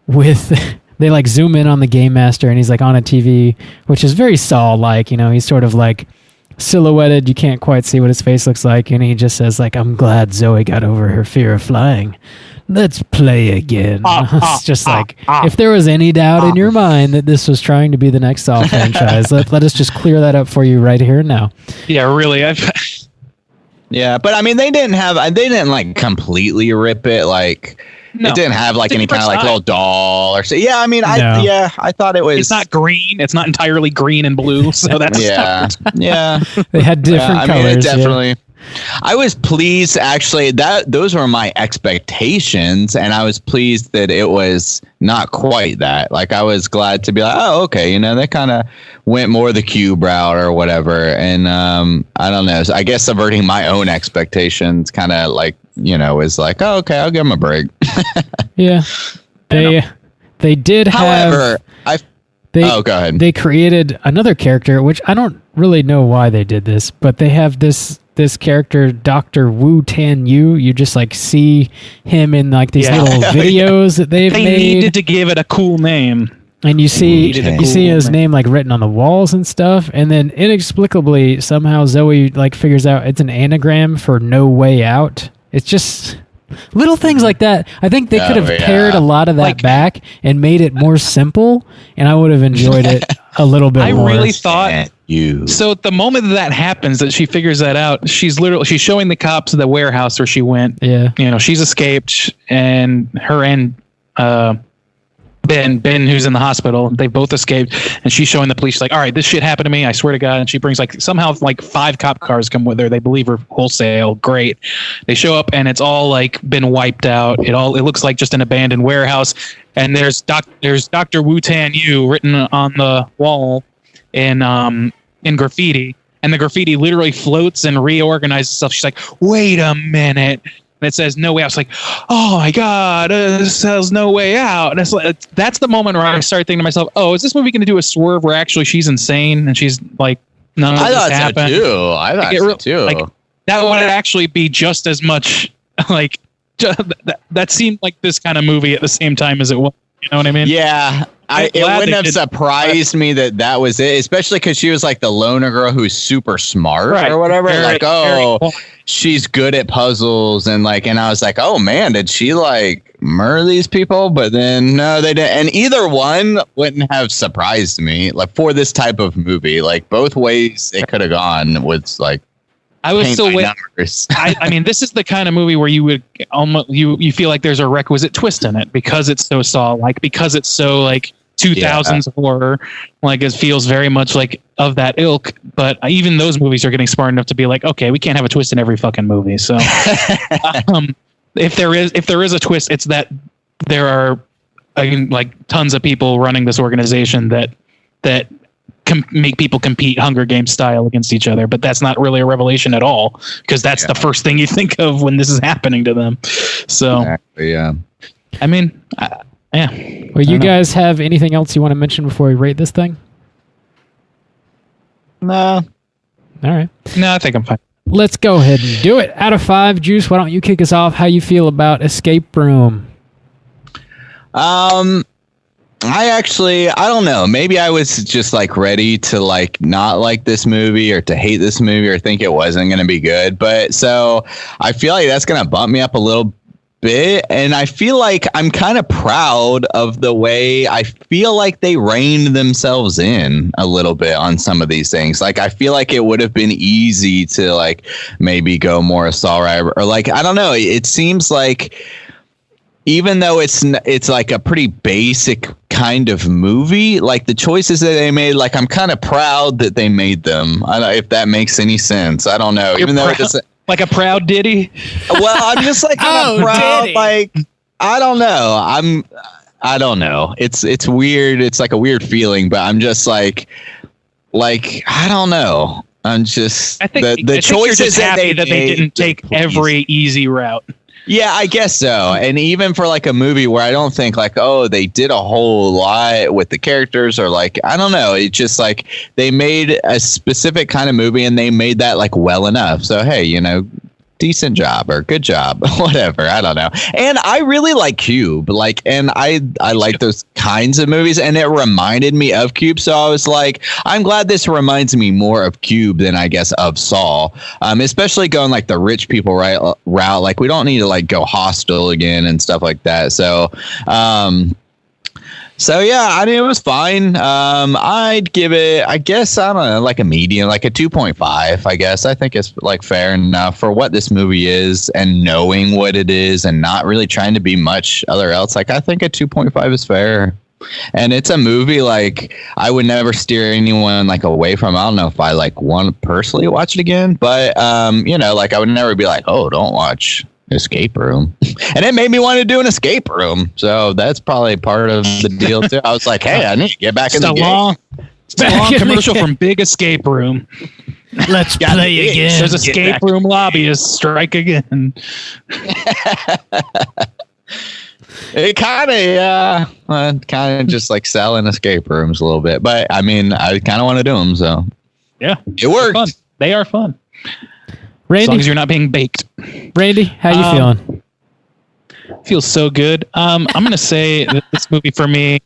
[SPEAKER 3] with they like zoom in on the game master, and he's like on a TV, which is very Saw like, you know, he's sort of like silhouetted, you can't quite see what his face looks like, and he just says like, I'm glad Zoe got over her fear of flying. Let's play again. It's just like, if there was any doubt in your mind that this was trying to be the next Saw franchise, let us just clear that up for you right here and now.
[SPEAKER 4] Yeah, really.
[SPEAKER 5] Yeah, but I mean, they didn't like completely rip it. Like, no. It didn't have like any kind of like little doll or so. Yeah, I mean, I thought it was.
[SPEAKER 4] It's not green. It's not entirely green and blue. So that's
[SPEAKER 5] yeah.
[SPEAKER 3] They had different colors. I mean,
[SPEAKER 5] it definitely. Yeah. I was pleased, actually, that those were my expectations, and I was pleased that it was not quite that. Like, I was glad to be like, oh, okay, you know, they kind of went more the cube route or whatever, and I don't know. So I guess subverting my own expectations kind of like, you know, was like, oh, okay, I'll give them a break.
[SPEAKER 3] Yeah, they did. However,
[SPEAKER 5] go ahead.
[SPEAKER 3] They created another character, which I don't really know why they did this, but they have this character, Dr. Wu Tan Yu. You just like see him in like these little videos that they
[SPEAKER 4] needed to give it a cool name.
[SPEAKER 3] And you see his name like written on the walls and stuff, and then inexplicably somehow Zoe like figures out it's an anagram for No Way Out. It's just little things like that. I think they could have pared a lot of that back and made it more simple, and I would have enjoyed it a little bit more.
[SPEAKER 4] I really thought so at the moment that happens, that she figures that out, she's showing the cops the warehouse where she went.
[SPEAKER 3] Yeah.
[SPEAKER 4] You know, she's escaped, and her and Ben, who's in the hospital, they both escaped, and she's showing the police like, all right, this shit happened to me, I swear to God. And she brings like somehow like 5 cop cars come with her. They believe her wholesale. Great. They show up and it's all like been wiped out. It looks like just an abandoned warehouse. And there's Dr. Wu Tan Yu written on the wall in graffiti. And the graffiti literally floats and reorganizes itself. She's like, wait a minute. And it says No Way Out. It's like, oh my God, this says No Way Out. And it's like, that's the moment where I started thinking to myself, oh, is this movie going to do a swerve where actually she's insane and she's like, none of this happened?
[SPEAKER 5] I thought so too.
[SPEAKER 4] Like, that would actually be just as much like that seemed like this kind of movie at the same time as it was. You know what I mean?
[SPEAKER 5] Yeah. it wouldn't have surprised me that was it, especially because she was like the loner girl who's super smart or whatever. She's good at puzzles and I was like, oh man, did she murder these people? But then no, they didn't. And either one wouldn't have surprised me for this type of movie. Both ways it could have gone was
[SPEAKER 4] I was still waiting. I mean, this is the kind of movie where you would almost you feel like there's a requisite twist in it because it's so Saw-like, because it's so 2000s horror. It feels very much of that ilk. But even those movies are getting smart enough to be okay, we can't have a twist in every fucking movie. So if there is a twist, it's that there are tons of people running this organization that make people compete Hunger Games style against each other, but that's not really a revelation at all because that's the first thing you think of when this is happening to them. So,
[SPEAKER 5] exactly, yeah.
[SPEAKER 4] I mean, yeah.
[SPEAKER 3] Well, you guys have anything else you want to mention before we rate this thing?
[SPEAKER 5] No.
[SPEAKER 3] All right.
[SPEAKER 4] No, I think I'm fine.
[SPEAKER 3] Let's go ahead and do it. Out of 5, Juice, why don't you kick us off? How you feel about Escape Room?
[SPEAKER 5] I don't know. Maybe I was just ready to not like this movie or to hate this movie or think it wasn't going to be good. But so I feel like that's going to bump me up a little bit. And I feel like I'm kind of proud of the way I feel like they reined themselves in a little bit on some of these things. I feel like it would have been easy to maybe go more assault or I don't know. It seems like even though it's a pretty basic kind of movie, the choices that they made, I'm kind of proud that they made them. I don't know if that makes any sense. I don't know. Even though it doesn't,
[SPEAKER 4] like a proud Diddy.
[SPEAKER 5] Well, I'm just kind of proud. Diddy. I don't know. I don't know. It's weird. It's a weird feeling, but I'm just I don't know. I'm just
[SPEAKER 4] I think the choices that they didn't take every easy route.
[SPEAKER 5] Yeah, I guess so. And even for a movie where I don't think oh, they did a whole lot with the characters or I don't know. It's just they made a specific kind of movie and they made that well enough. So, hey, decent job or good job, whatever. I don't know. And I really like Cube, and I like those kinds of movies, and it reminded me of Cube. So I was I'm glad this reminds me more of Cube than I guess of Saw, especially going the rich people route. We don't need to go Hostel again and stuff like that. So yeah, I mean, it was fine. I'd give it, I guess, I don't know, a medium, a 2.5, I guess. I think it's fair enough for what this movie is and knowing what it is and not really trying to be much other else. I think a 2.5 is fair. And it's a movie I would never steer anyone away from. I don't know if I want to personally watch it again, but I would never be oh, don't watch Escape Room. And it made me want to do an escape room. So that's probably part of the deal too. I was hey, I need to get back in the game.
[SPEAKER 4] It's a long commercial from Big Escape Room.
[SPEAKER 3] Let's play again.
[SPEAKER 4] There's escape room lobbyists. Strike again.
[SPEAKER 5] It kind of just selling escape rooms a little bit. But I mean, I kind of want to do them. So
[SPEAKER 4] yeah,
[SPEAKER 5] it worked.
[SPEAKER 4] Fun. They are fun.
[SPEAKER 3] Randy,
[SPEAKER 4] as long as you're not being baked.
[SPEAKER 3] Randy, how you feeling?
[SPEAKER 4] Feels so good. I'm going to say that this movie for me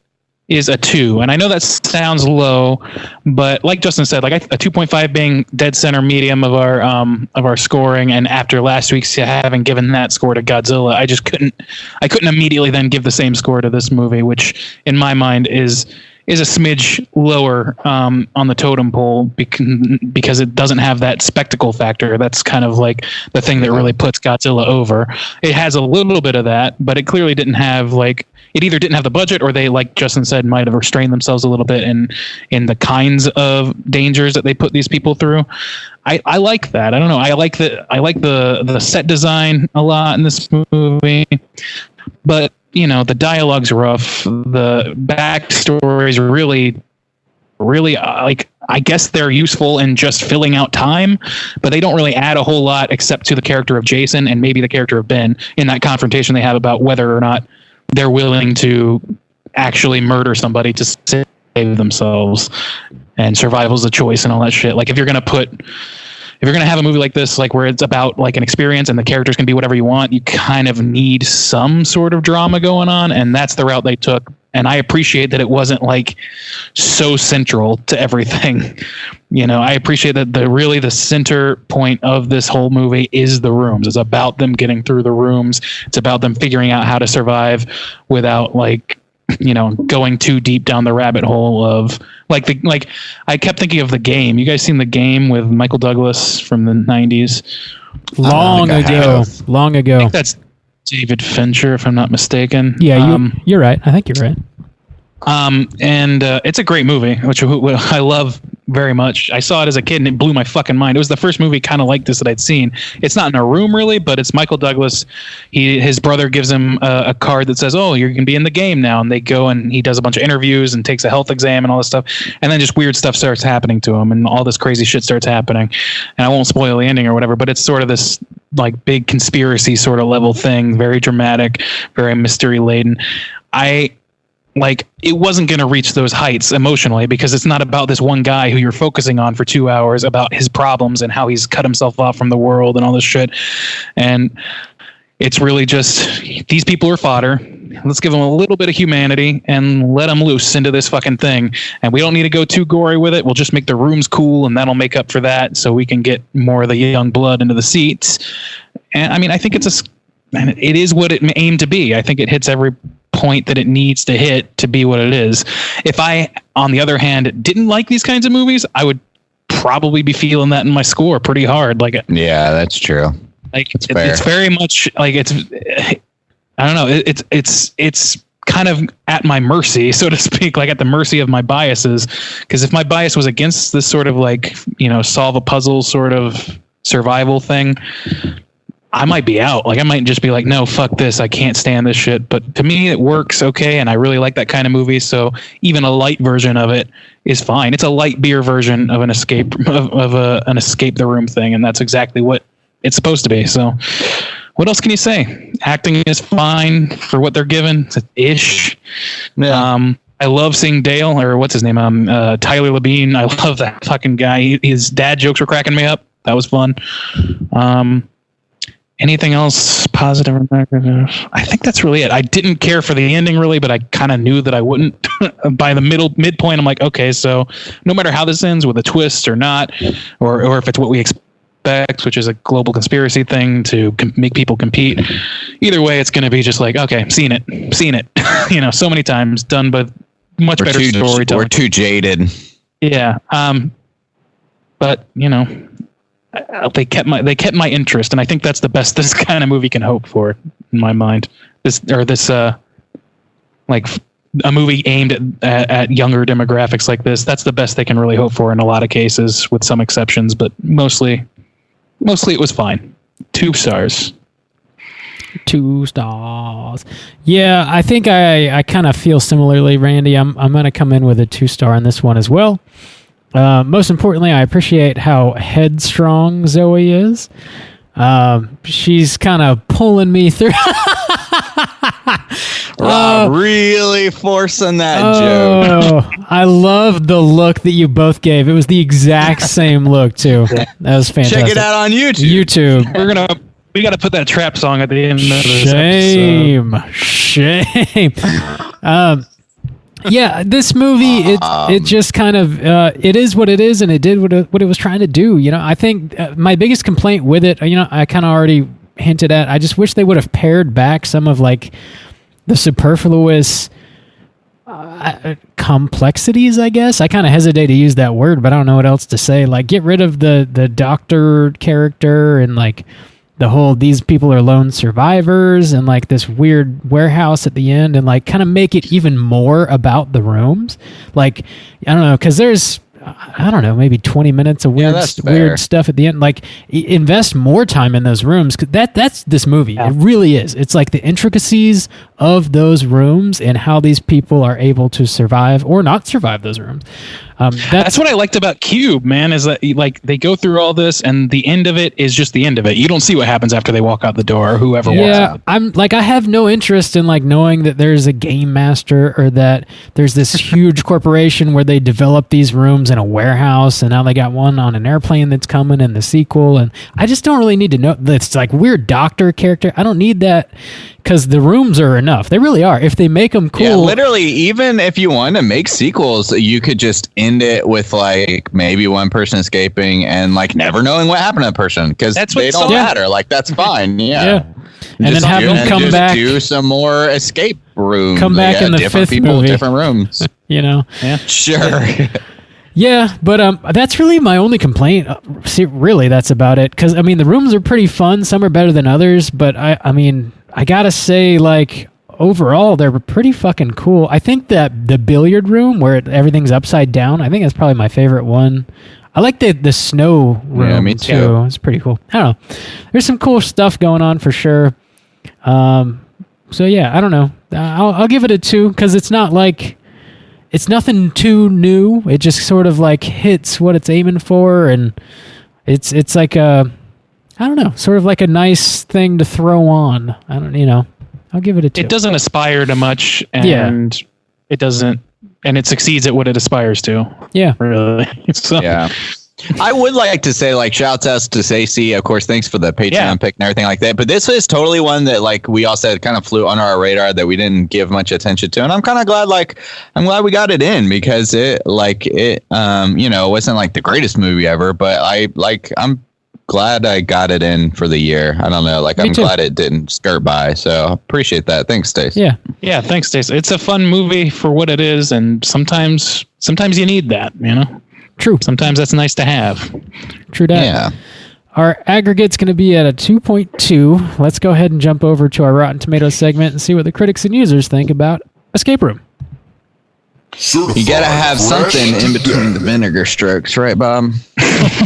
[SPEAKER 4] is a 2. And I know that sounds low, but like Justin said, a 2.5 being dead center medium of our scoring. And after last week's having given that score to Godzilla, I couldn't immediately then give the same score to this movie, which in my mind is a smidge lower on the totem pole because it doesn't have that spectacle factor. That's kind of the thing that really puts Godzilla over. It has a little bit of that, but it clearly didn't have it either didn't have the budget or they, like Justin said, might have restrained themselves a little bit in the kinds of dangers that they put these people through. I like that. I don't know. I like the set design a lot in this movie, but the dialogue's rough. The backstory's really I guess they're useful in just filling out time, but they don't really add a whole lot except to the character of Jason and maybe the character of Ben in that confrontation they have about whether or not they're willing to actually murder somebody to save themselves, and survival's a choice and all that shit. If you're you're going to have a movie like this, like where it's about like an experience and the characters can be whatever you want, you kind of need some sort of drama going on. And that's the route they took. And I appreciate that it wasn't like so central to everything. You know, I appreciate that the center point of this whole movie is the rooms. It's about them getting through the rooms. It's about them figuring out how to survive without like, you know, going too deep down the rabbit hole of like I kept thinking of The Game. You guys seen The Game with Michael Douglas from the 90s?
[SPEAKER 3] Long ago.
[SPEAKER 4] I think that's David Fincher, if I'm not mistaken.
[SPEAKER 3] Yeah, you're right. I think you're right.
[SPEAKER 4] And it's a great movie, which I love very much. I saw it as a kid and it blew my fucking mind. It was the first movie kind of like this that I'd seen. It's not in a room really, but it's Michael Douglas. His brother gives him a card that says, "Oh, you're going to be in the game now." And they go and he does a bunch of interviews and takes a health exam and all this stuff. And then just weird stuff starts happening to him and all this crazy shit starts happening. And I won't spoil the ending or whatever, but it's sort of this like big conspiracy sort of level thing, very dramatic, very mystery laden. It wasn't going to reach those heights emotionally because it's not about this one guy who you're focusing on for 2 hours about his problems and how he's cut himself off from the world and all this shit. And it's really just, these people are fodder. Let's give them a little bit of humanity and let them loose into this fucking thing. And we don't need to go too gory with it. We'll just make the rooms cool and that'll make up for that so we can get more of the young blood into the seats. And I mean, I think it is what it aimed to be. I think it hits every point that it needs to hit to be what it is. If I, on the other hand, didn't like these kinds of movies, I would probably be feeling that in my score pretty hard.
[SPEAKER 5] Yeah, that's true.
[SPEAKER 4] It's very much like I don't know. It's kind of at my mercy, so to speak, like at the mercy of my biases. Because if my bias was against this sort of like, you know, solve a puzzle sort of survival thing, I might be out. Like I might just be like, no, fuck this. I can't stand this shit. But to me, it works okay, and I really like that kind of movie. So even a light version of it is fine. It's a light beer version of an escape an escape the room thing, and that's exactly what it's supposed to be. So what else can you say? Acting is fine for what they're given, ish. Yeah. I love seeing Dale, or what's his name? Tyler Labine. I love that fucking guy. His dad jokes were cracking me up. That was fun. Anything else positive or negative? I think that's really it. I didn't care for the ending really, but I kind of knew that I wouldn't. By the midpoint, I'm like, okay, so no matter how this ends with a twist or not, or if it's what we expect, which is a global conspiracy thing to make people compete, either way, it's going to be just like, okay, seen it, you know, so many times, done, but much better storytelling.
[SPEAKER 5] We're too jaded.
[SPEAKER 4] Yeah. But you know, they kept my interest, and I think that's the best this kind of movie can hope for in my mind. Like a movie aimed at younger demographics like this. That's the best they can really hope for in a lot of cases, with some exceptions, but mostly it was fine. 2 stars.
[SPEAKER 3] 2 stars. Yeah, I think I kind of feel similarly, Randy. I'm going to come in with a 2-star on this one as well. Most importantly, I appreciate how headstrong Zoe is. She's kind of pulling me through.
[SPEAKER 5] Rob really forcing that joke.
[SPEAKER 3] I love the look that you both gave. It was the exact same look too. That was fantastic.
[SPEAKER 5] Check it out on YouTube.
[SPEAKER 4] We got to put that trap song at the end of this episode.
[SPEAKER 3] Shame. Yeah, this movie, it just kind of, it is what it is, and it did what it was trying to do. You know, I think my biggest complaint with it, you know, I kind of already hinted at, I just wish they would have pared back some of like the superfluous complexities, I guess. I kind of hesitate to use that word, but I don't know what else to say. Like, get rid of the doctor character and like the whole, these people are lone survivors, and like this weird warehouse at the end, and like kind of make it even more about the rooms. Like, I don't know, because there's, I don't know, maybe 20 minutes of weird stuff at the end. Like, invest more time in those rooms. That's this movie. Yeah. It really is. It's like the intricacies of those rooms and how these people are able to survive or not survive those rooms.
[SPEAKER 4] That's what I liked about Cube, man, is that like they go through all this and the end of it is just the end of it. You don't see what happens after they walk out the door or whoever walks out.
[SPEAKER 3] I'm like, I have no interest in like knowing that there's a game master or that there's this huge corporation where they develop these rooms in a warehouse and now they got one on an airplane that's coming in the sequel. And I just don't really need to know. It's like weird doctor character. I don't need that because the rooms are enough. They really are. If they make them cool.
[SPEAKER 5] Yeah, literally, even if you want to make sequels, you could just end it with like maybe one person escaping and like never knowing what happened to that person because they don't matter. Like that's fine. Yeah.
[SPEAKER 3] And then have them come back,
[SPEAKER 5] do some more escape rooms.
[SPEAKER 3] Come back in the
[SPEAKER 5] different
[SPEAKER 3] fifth
[SPEAKER 5] people,
[SPEAKER 3] movie.
[SPEAKER 5] different rooms.
[SPEAKER 3] You know.
[SPEAKER 4] Yeah.
[SPEAKER 5] Sure.
[SPEAKER 3] Yeah, but that's really my only complaint. See, really, that's about it. Because I mean, the rooms are pretty fun. Some are better than others, but I mean, I gotta say, like overall, they're pretty fucking cool. I think that the billiard room where everything's upside down, I think that's probably my favorite one. I like the snow room
[SPEAKER 5] me
[SPEAKER 3] too. It's pretty cool. I don't know. There's some cool stuff going on for sure. So yeah, I don't know. I'll give it a 2 because it's not like. It's nothing too new. It just sort of like hits what it's aiming for, and it's like a, I don't know, sort of like a nice thing to throw on. I don't, I'll give it a 2.
[SPEAKER 4] It doesn't aspire to much, and it doesn't, and it succeeds at what it aspires to.
[SPEAKER 3] Yeah,
[SPEAKER 4] really. So,
[SPEAKER 5] yeah. I would like to say, like, shouts outs to Stacey. Of course, thanks for the Patreon pick and everything like that. But this was totally one that, like, we all said kind of flew under our radar that we didn't give much attention to. And I'm kind of glad, I'm glad we got it in because it wasn't like the greatest movie ever. But I'm glad I got it in for the year. I don't know. I'm glad it didn't skirt by. So appreciate that. Thanks, Stacey.
[SPEAKER 3] Yeah.
[SPEAKER 4] Yeah. Thanks, Stacey. It's a fun movie for what it is. And sometimes you need that, True. Sometimes that's nice to have.
[SPEAKER 3] True that.
[SPEAKER 5] Yeah.
[SPEAKER 3] Our aggregate's going to be at a 2.2. Let's go ahead and jump over to our Rotten Tomatoes segment and see what the critics and users think about Escape Room.
[SPEAKER 5] You got to have something in between the vinegar strokes, right, Bob?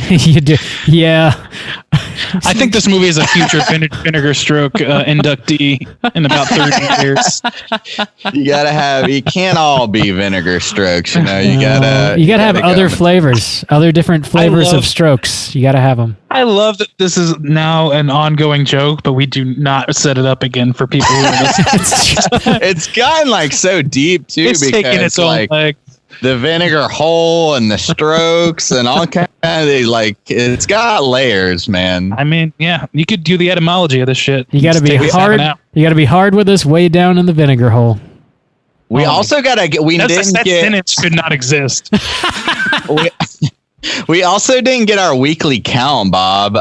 [SPEAKER 3] You do. Yeah.
[SPEAKER 4] I think this movie is a future vinegar stroke inductee in about 30 years.
[SPEAKER 5] You can't all be vinegar strokes, you gotta
[SPEAKER 3] have other flavors, other different flavors of strokes. You gotta have them.
[SPEAKER 4] I love that this is now an ongoing joke, but we do not set it up again for people who are listening.
[SPEAKER 5] It's gotten so deep too,
[SPEAKER 4] it's
[SPEAKER 5] because
[SPEAKER 4] taking its own legs.
[SPEAKER 5] The vinegar hole and the strokes and all kind of it's got layers, man.
[SPEAKER 4] I mean, yeah, you could do the etymology of this shit.
[SPEAKER 3] You got to be hard. You got to be hard with us way down in the vinegar hole.
[SPEAKER 5] We also got to get.
[SPEAKER 4] That sentence should not exist.
[SPEAKER 5] We also didn't get our weekly count, Bob.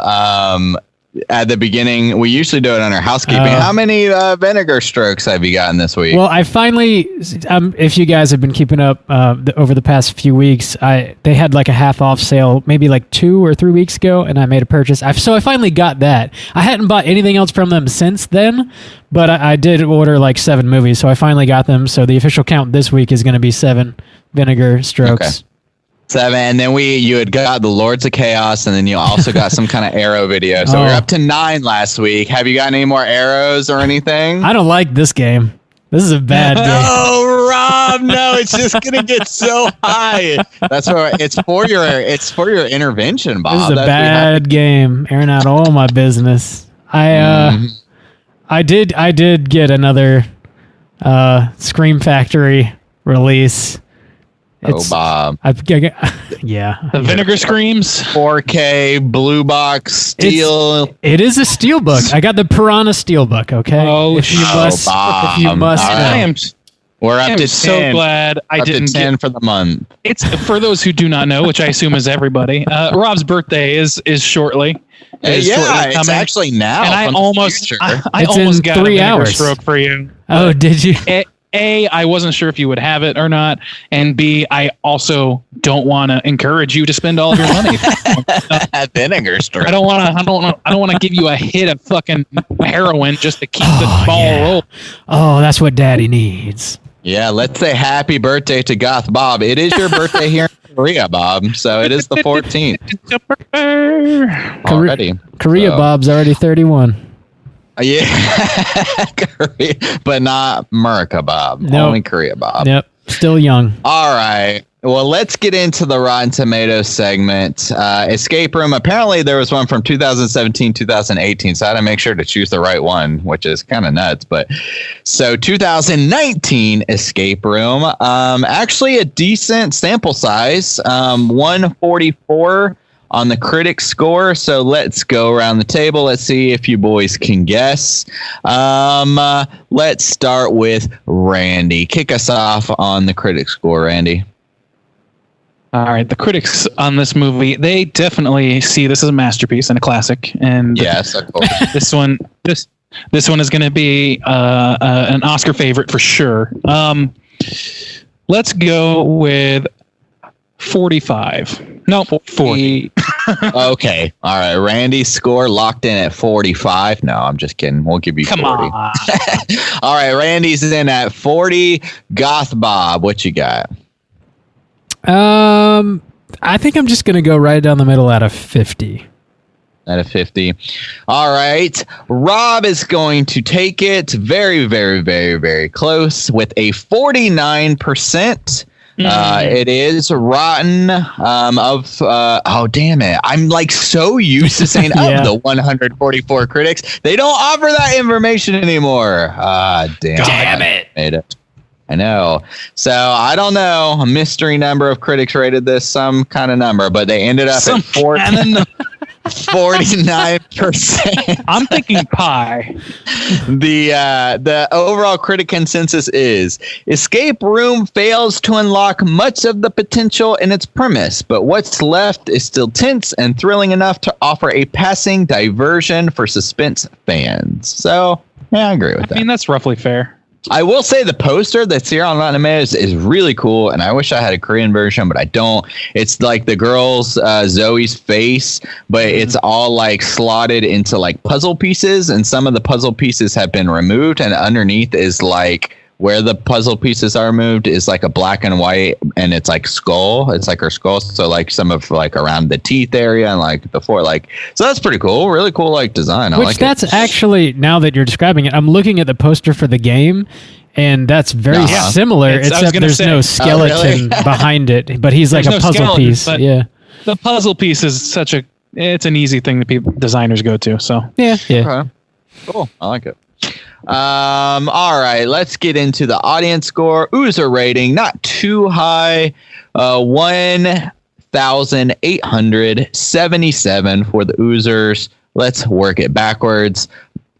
[SPEAKER 5] At the beginning, we usually do it on our housekeeping. How many vinegar strokes have you gotten this week?
[SPEAKER 3] Well, I finally, if you guys have been keeping up over the past few weeks, they had a half off sale maybe 2 or 3 weeks ago, and I made a purchase. So I finally got that. I hadn't bought anything else from them since then, but I did order 7 movies, so I finally got them. So the official count this week is going to be 7 vinegar strokes.
[SPEAKER 5] Okay. 7, and then you had got the Lords of Chaos, and then you also got some kind of arrow video. So we're up to 9 last week. Have you gotten any more arrows or anything?
[SPEAKER 3] I don't like this game. This is a bad game.
[SPEAKER 5] Oh, Rob, no, it's just gonna get so high. That's what it's for your intervention, Bob.
[SPEAKER 3] This is a bad game. Airing out all my business. I did get another Scream Factory release.
[SPEAKER 5] Bob.
[SPEAKER 3] Yeah.
[SPEAKER 4] The vinegar screams.
[SPEAKER 5] 4K blue box steel.
[SPEAKER 3] It is a steel book. I got the Piranha steel book. Okay.
[SPEAKER 5] Bob.
[SPEAKER 3] If you must.
[SPEAKER 5] We're up to 10.
[SPEAKER 4] So glad I didn't
[SPEAKER 5] 10 for the month.
[SPEAKER 4] It's for those who do not know, which I assume is everybody. Rob's birthday is shortly.
[SPEAKER 5] It's actually now.
[SPEAKER 4] And I almost got a
[SPEAKER 3] 3
[SPEAKER 4] vinegar
[SPEAKER 3] hours.
[SPEAKER 4] Stroke for you.
[SPEAKER 3] Oh, did you?
[SPEAKER 4] A, I wasn't sure if you would have it or not, and B, I also don't want to encourage you to spend all of your money.
[SPEAKER 5] Vinegar stroke.
[SPEAKER 4] I don't want to give you a hit of fucking heroin just to keep the ball rolling.
[SPEAKER 3] Oh, that's what Daddy needs.
[SPEAKER 5] Yeah, let's say happy birthday to Goth Bob. It is your birthday here in Korea, Bob. So it is the 14th. Already.
[SPEAKER 3] Korea Bob's already 31.
[SPEAKER 5] Yeah, but not America Bob.
[SPEAKER 3] Nope.
[SPEAKER 5] Only Korea Bob.
[SPEAKER 3] Yep, still young.
[SPEAKER 5] All right. Well, let's get into the Rotten Tomatoes segment. Escape Room. Apparently, there was one from 2017, 2018, so I had to make sure to choose the right one, which is kind of nuts. But so 2019 Escape Room. Actually, a decent sample size. 144 on the critic score. So let's go around the table. Let's see if you boys can guess. Let's start with Randy. Kick us off on the critic score, Randy.
[SPEAKER 4] All right, the critics on this movie, they definitely see this as a masterpiece and a classic. And
[SPEAKER 5] yes, of course.
[SPEAKER 4] this one is going to be an Oscar favorite for sure. Let's go with 45. No, 40.
[SPEAKER 5] Okay. All right. Randy's score locked in at 45. No, I'm just kidding. We'll give you 40.
[SPEAKER 4] Come on.
[SPEAKER 5] All right. Randy's in at 40. Goth Bob, what you got?
[SPEAKER 3] I think I'm just going to go right down the middle out of 50.
[SPEAKER 5] Out of 50. All right. Rob is going to take it very, very, very, very close with a 49%. It is rotten oh damn it, I'm like so used to saying
[SPEAKER 3] Yeah.
[SPEAKER 5] of the 144 critics, they don't offer that information anymore. Damn it. Made it. I know. So I don't know, a mystery number of critics rated this some kind of number, but they ended up at 49%.
[SPEAKER 4] I'm thinking pie.
[SPEAKER 5] The overall critic consensus is Escape Room fails to unlock much of the potential in its premise, but what's left is still tense and thrilling enough to offer a passing diversion for suspense fans. So, yeah, I agree with that.
[SPEAKER 4] I mean, that's roughly fair.
[SPEAKER 5] I will say the poster that's here on Rotten Tomatoes is really cool, and I wish I had a Korean version, but I don't. It's like the girl's Zoe's face, but it's all like slotted into like puzzle pieces, and some of the puzzle pieces have been removed, and underneath is like where the puzzle pieces are moved is like a black and white, and it's like skull. It's like her skull, so like some of like around the teeth area and like the four, like, so that's pretty cool. Really cool like design. I
[SPEAKER 3] Which
[SPEAKER 5] like
[SPEAKER 3] that's
[SPEAKER 5] it.
[SPEAKER 3] actually, now that you're describing it, I'm looking at the poster for the game, and that's very
[SPEAKER 5] Uh-huh.
[SPEAKER 3] similar,
[SPEAKER 4] I was
[SPEAKER 3] except
[SPEAKER 4] gonna
[SPEAKER 3] there's
[SPEAKER 4] say-
[SPEAKER 3] no skeleton
[SPEAKER 5] really?
[SPEAKER 3] behind it, but he's like
[SPEAKER 4] There's
[SPEAKER 3] a
[SPEAKER 4] no
[SPEAKER 3] puzzle
[SPEAKER 4] skeleton,
[SPEAKER 3] piece.
[SPEAKER 4] but-
[SPEAKER 3] Yeah.
[SPEAKER 4] The puzzle piece is it's an easy thing that people designers go to. So
[SPEAKER 3] Yeah.
[SPEAKER 5] Okay. Cool. I like it. All right, let's get into the audience score. Oozer rating, not too high. 1,877 for the Oozers. Let's work it backwards.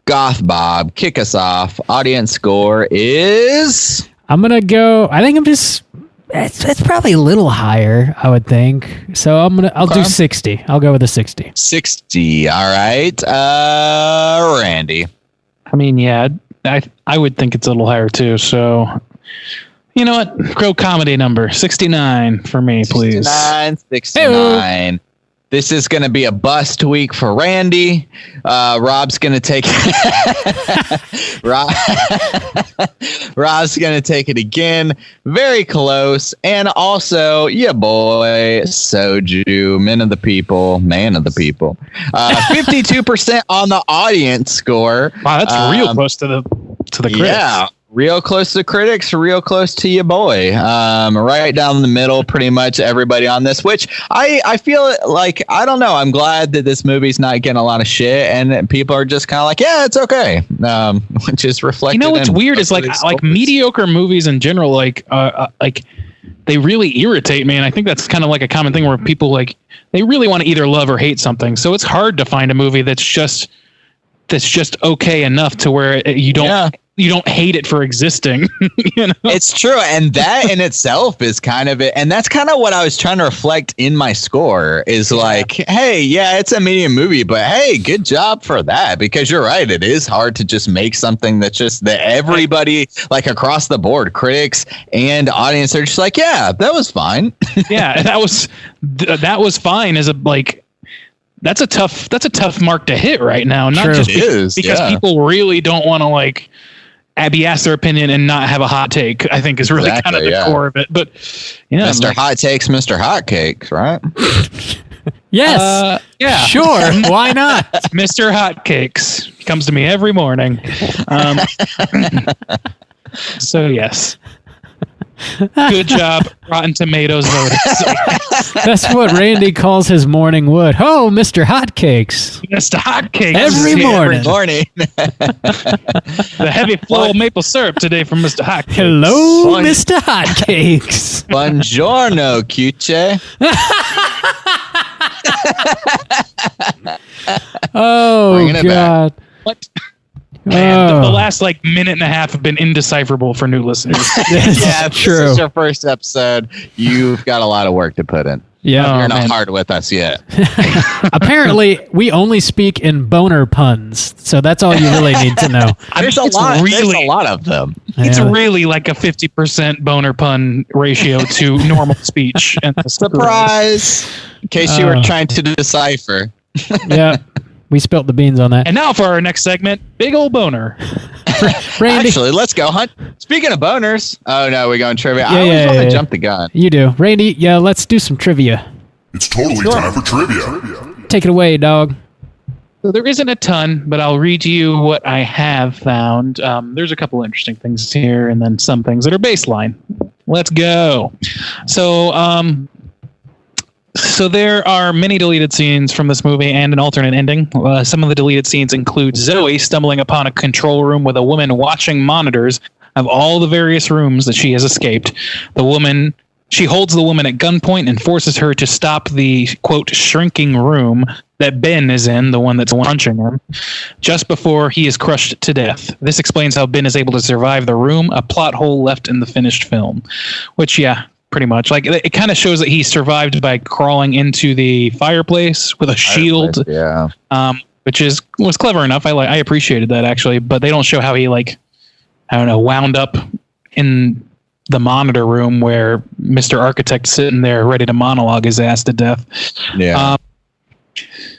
[SPEAKER 5] Goth Bob, kick us off. Audience score is
[SPEAKER 3] I'm going to go, I think I'm just, it's probably a little higher, I would think. So I'll do 60. I'll go with a 60.
[SPEAKER 5] 60. All right. Randy.
[SPEAKER 4] I mean, yeah, I would think it's a little higher too. So, you know what? Go comedy number 69 for me, please.
[SPEAKER 5] 69. This is going to be a bust week for Randy. Rob's going to take Rob's going to take it again. Very close. And also, yeah, boy, Soju, man of the people. 52% on the audience score.
[SPEAKER 4] Wow, that's real close to the critics.
[SPEAKER 5] Yeah. Real close to critics, real close to your boy. Right down the middle, pretty much everybody on this, which I feel like, I don't know. I'm glad that this movie's not getting a lot of shit and people are just kind of like, yeah, it's okay. Which is reflected.
[SPEAKER 4] You know what's
[SPEAKER 5] in
[SPEAKER 4] weird is like mediocre movies in general, like they really irritate me, and I think that's kind of like a common thing where people like they really want to either love or hate something. So it's hard to find a movie that's just okay enough to where you don't.
[SPEAKER 5] Yeah.
[SPEAKER 4] You don't hate it for existing. You know?
[SPEAKER 5] It's true. And that in itself is kind of it. And that's kind of what I was trying to reflect in my score is like, hey, yeah, it's a medium movie, but hey, good job for that. Because you're right. It is hard to just make something that's just that everybody like across the board, critics and audience are just like, yeah, that was fine.
[SPEAKER 4] Yeah, that was fine as a like. That's a tough mark to hit right now. Not
[SPEAKER 3] True.
[SPEAKER 4] just
[SPEAKER 5] It is,
[SPEAKER 4] because
[SPEAKER 5] yeah.
[SPEAKER 4] people really don't want to like be asked their opinion and not have a hot take. I think is really kind of the core of it. But you know,
[SPEAKER 5] Mr. Hot Takes, Mr. Hot Cakes, right?
[SPEAKER 3] Yes.
[SPEAKER 4] yeah,
[SPEAKER 3] Sure. Why not?
[SPEAKER 4] Mr. Hotcakes he comes to me every morning. So yes. Good job, Rotten Tomatoes voters.
[SPEAKER 3] That's what Randy calls his morning wood. Oh, Mr. Hotcakes.
[SPEAKER 4] Mr. Hotcakes.
[SPEAKER 3] Every morning.
[SPEAKER 4] The heavy flow of maple syrup today from Mr. Hotcakes.
[SPEAKER 3] Hello, Mr. Hotcakes.
[SPEAKER 5] Buongiorno, cuce.
[SPEAKER 3] Oh,
[SPEAKER 5] Bringing it
[SPEAKER 3] God.
[SPEAKER 4] What? Man,
[SPEAKER 3] Oh.
[SPEAKER 4] the last minute and a half have been indecipherable for new listeners.
[SPEAKER 5] Yeah, if
[SPEAKER 3] true.
[SPEAKER 5] this is your first episode, you've got a lot of work to put in.
[SPEAKER 3] Yeah.
[SPEAKER 5] You're not
[SPEAKER 4] man.
[SPEAKER 5] hard with us yet.
[SPEAKER 3] Apparently, we only speak in boner puns, so that's all you really need to know.
[SPEAKER 5] There's a
[SPEAKER 4] it's
[SPEAKER 5] lot. There's
[SPEAKER 4] really-
[SPEAKER 5] a lot of them.
[SPEAKER 4] It's
[SPEAKER 3] Yeah.
[SPEAKER 4] really like a 50% boner pun ratio to normal speech. And
[SPEAKER 5] Surprise! In case you were trying to decipher.
[SPEAKER 3] Yeah, we spilt the beans on that.
[SPEAKER 4] And now for our next segment, Big Ol' Boner.
[SPEAKER 3] Randy,
[SPEAKER 5] Actually, let's go hunt. Speaking of boners, oh no, we're going trivia. I
[SPEAKER 3] Yeah,
[SPEAKER 5] always
[SPEAKER 3] yeah,
[SPEAKER 5] want to
[SPEAKER 3] yeah.
[SPEAKER 5] jump the gun.
[SPEAKER 3] you do. Randy, yeah, let's do some trivia.
[SPEAKER 1] It's totally time for trivia.
[SPEAKER 3] Take it away, dog.
[SPEAKER 4] So there isn't a ton, but I'll read you what I have found. There's a couple interesting things here, and then some things that are baseline. Let's go. So there are many deleted scenes from this movie and an alternate ending. Some of the deleted scenes include Zoe stumbling upon a control room with a woman watching monitors of all the various rooms that she has escaped. She holds the woman at gunpoint and forces her to stop the, quote, shrinking room that Ben is in, the one that's punching him, just before he is crushed to death. This explains how Ben is able to survive the room, a plot hole left in the finished film. Which, yeah, pretty much. Like, it kind of shows that he survived by crawling into the fireplace with a shield,
[SPEAKER 5] Yeah.
[SPEAKER 4] which was clever enough. I appreciated that, actually, but they don't show how he, wound up in the monitor room where Mr. Architect's sitting there ready to monologue his ass to death.
[SPEAKER 5] Yeah.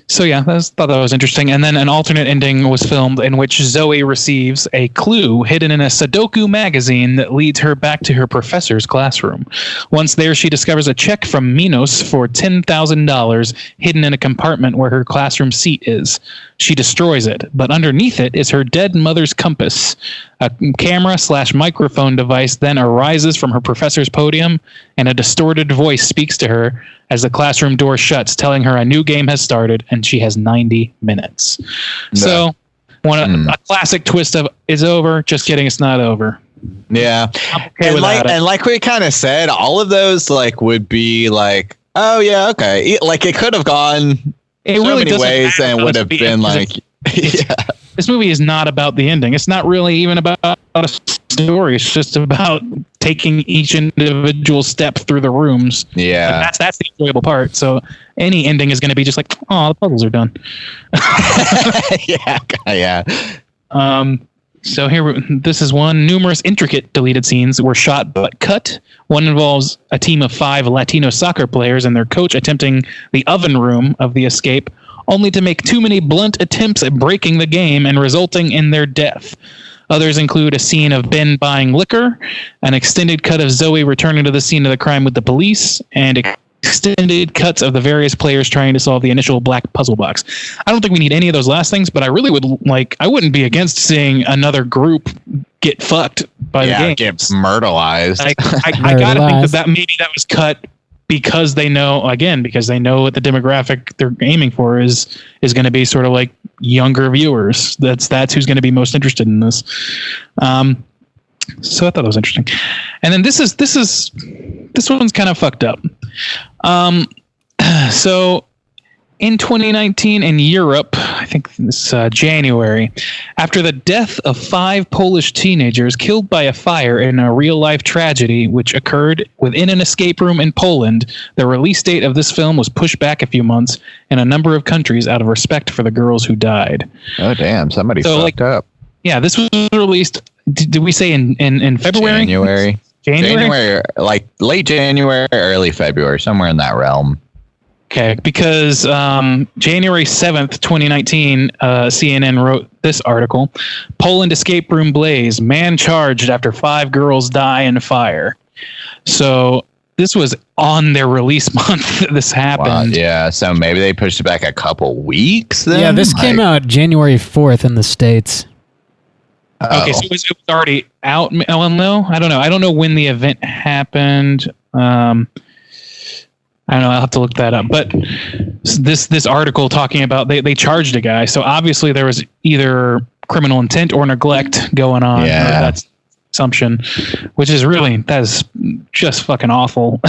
[SPEAKER 4] So yeah, thought that was interesting. And then an alternate ending was filmed in which Zoe receives a clue hidden in a Sudoku magazine that leads her back to her professor's classroom. Once there, she discovers a check from Minos for $10,000 hidden in a compartment where her classroom seat is. She destroys it, but underneath it is her dead mother's compass. A camera/microphone device then arises from her professor's podium, and a distorted voice speaks to her as the classroom door shuts, telling her a new game has started and she has 90 minutes. So, a classic twist of "it's over." Just kidding, it's not over.
[SPEAKER 5] Yeah.
[SPEAKER 4] I'm okay
[SPEAKER 5] And
[SPEAKER 4] without it.
[SPEAKER 5] like we kind of said, all of those would be like, oh yeah, okay. Like it could have gone
[SPEAKER 4] It
[SPEAKER 5] so
[SPEAKER 4] really
[SPEAKER 5] many
[SPEAKER 4] doesn't
[SPEAKER 5] ways
[SPEAKER 4] matter
[SPEAKER 5] and
[SPEAKER 4] how
[SPEAKER 5] would
[SPEAKER 4] it's
[SPEAKER 5] have
[SPEAKER 4] being,
[SPEAKER 5] been
[SPEAKER 4] 'cause
[SPEAKER 5] like, yeah.
[SPEAKER 4] This movie is not about the ending. It's not really even about a story. It's just about taking each individual step through the rooms.
[SPEAKER 5] Yeah.
[SPEAKER 4] And that's the enjoyable part. So any ending is going to be just like, oh, the puzzles are done.
[SPEAKER 5] Yeah.
[SPEAKER 4] So this is one. Numerous intricate deleted scenes were shot but cut. One involves a team of 5 Latino soccer players and their coach attempting the oven room of the escape, only to make too many blunt attempts at breaking the game and resulting in their death. Others include a scene of Ben buying liquor, an extended cut of Zoe returning to the scene of the crime with the police, and extended cuts of the various players trying to solve the initial black puzzle box. I don't think we need any of those last things, but I really I wouldn't be against seeing another group get fucked by the game.
[SPEAKER 5] Get myrtleized.
[SPEAKER 4] I gotta think that maybe that was cut because they know what the demographic they're aiming for is going to be sort of like younger viewers. That's who's going to be most interested in this. So I thought that was interesting. And then this one's kind of fucked up. So in 2019 in Europe, I think this January, after the death of 5 Polish teenagers killed by a fire in a real-life tragedy which occurred within an escape room in Poland, the release date of this film was pushed back a few months in a number of countries out of respect for the girls who died.
[SPEAKER 5] Oh, damn. Somebody fucked up.
[SPEAKER 4] Yeah, this was released, did we say in February?
[SPEAKER 5] January, like late January, early February, somewhere in that realm.
[SPEAKER 4] Okay, because January 7th, 2019, CNN wrote this article. Poland escape room blaze. Man charged after 5 girls die in fire. So this was on their release month that this happened.
[SPEAKER 5] Wow, yeah, so maybe they pushed it back a couple weeks then?
[SPEAKER 3] Yeah, this came out January 4th in the States.
[SPEAKER 4] Okay, so it was already out. Well, no, I don't know. I don't know when the event happened. I don't know. I'll have to look that up. But this article talking about they charged a guy, so obviously there was either criminal intent or neglect going on.
[SPEAKER 5] Yeah.
[SPEAKER 4] That's assumption, which is that's just fucking awful.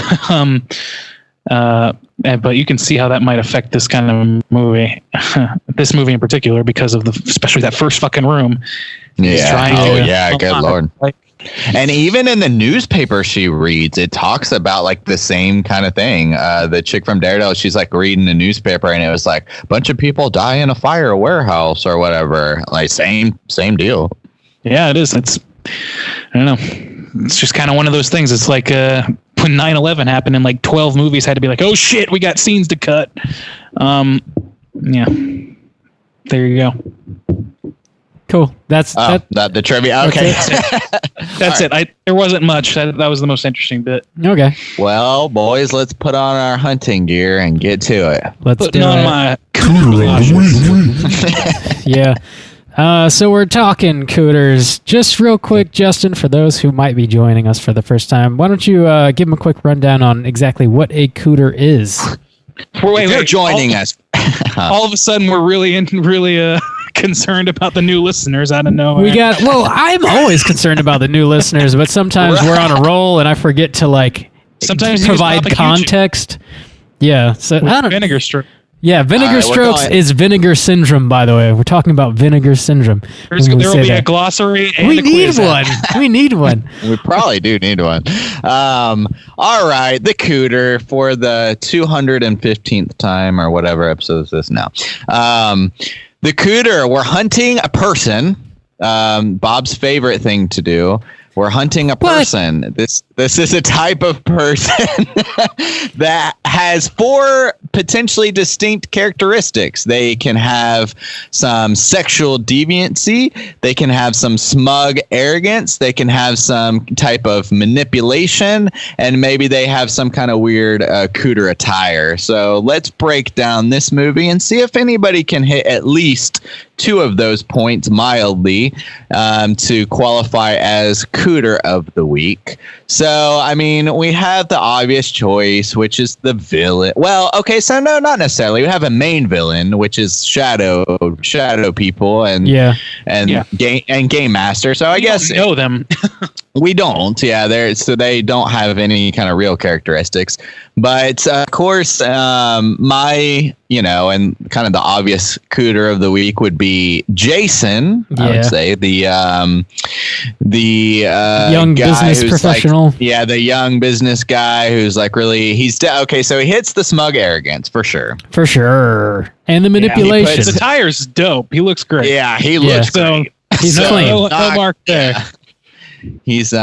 [SPEAKER 4] But you can see how that might affect this kind of movie, this movie in particular, because of especially that first fucking room.
[SPEAKER 5] Yeah. Good Lord. And even in the newspaper she reads, it talks about like the same kind of thing. The chick from Daredevil, she's like reading the newspaper, and it was like a bunch of people die in a fire warehouse or whatever. Like same deal.
[SPEAKER 4] Yeah, it is. I don't know. It's just kind of one of those things. It's like when 9/11 happened, and like 12 movies had to be like, oh shit, we got scenes to cut. Yeah. There you go.
[SPEAKER 3] Cool. That's
[SPEAKER 5] the trivia. Okay.
[SPEAKER 4] That's it. There wasn't much. That was the most interesting bit.
[SPEAKER 3] Okay.
[SPEAKER 5] Well, boys, let's put on our hunting gear and get to it.
[SPEAKER 3] Let's
[SPEAKER 4] Putting
[SPEAKER 3] do
[SPEAKER 4] on
[SPEAKER 3] it.
[SPEAKER 4] my
[SPEAKER 3] Yeah. So we're talking cooters. Just real quick, Justin, for those who might be joining us for the first time, why don't you give them a quick rundown on exactly what a cooter is?
[SPEAKER 5] If you're joining us.
[SPEAKER 4] All of a sudden, we're really concerned about the new listeners. I don't know.
[SPEAKER 3] I'm always concerned about the new listeners, but sometimes we're on a roll and I forget to
[SPEAKER 4] sometimes
[SPEAKER 3] provide context. Yeah. So I don't
[SPEAKER 4] Vinegar Stroke.
[SPEAKER 3] Yeah, vinegar strokes is vinegar syndrome, by the way. We're talking about vinegar syndrome.
[SPEAKER 4] There will be a glossary and
[SPEAKER 3] we need one. We need one.
[SPEAKER 5] We probably do need one. All right, the cooter for the 215th time or whatever episode is this now. The cooter, we're hunting a person. Bob's favorite thing to do. We're hunting a person. What? This is a type of person that has 4 potentially distinct characteristics. They can have some sexual deviancy. They can have some smug arrogance. They can have some type of manipulation. And maybe they have some kind of weird cooter attire. So let's break down this movie and see if anybody can hit at least 2 of those points mildly to qualify as cooter of the week. So, I mean, we have the obvious choice, which is the villain. Well, okay, so no, not necessarily. We have a main villain, which is shadow people and Game Master. So I guess
[SPEAKER 4] know them.
[SPEAKER 5] We don't. Yeah, so they don't have any kind of real characteristics. But of course, my and kind of the obvious cooter of the week would be Jason. Yeah. I would say the
[SPEAKER 3] young business professional.
[SPEAKER 5] The young business guy who's like really okay. So he hits the smug arrogance for sure,
[SPEAKER 3] and the manipulation.
[SPEAKER 4] His attire's dope. He looks great.
[SPEAKER 5] Yeah, he looks great.
[SPEAKER 3] He's clean.
[SPEAKER 4] No mark there.
[SPEAKER 5] Yeah. He's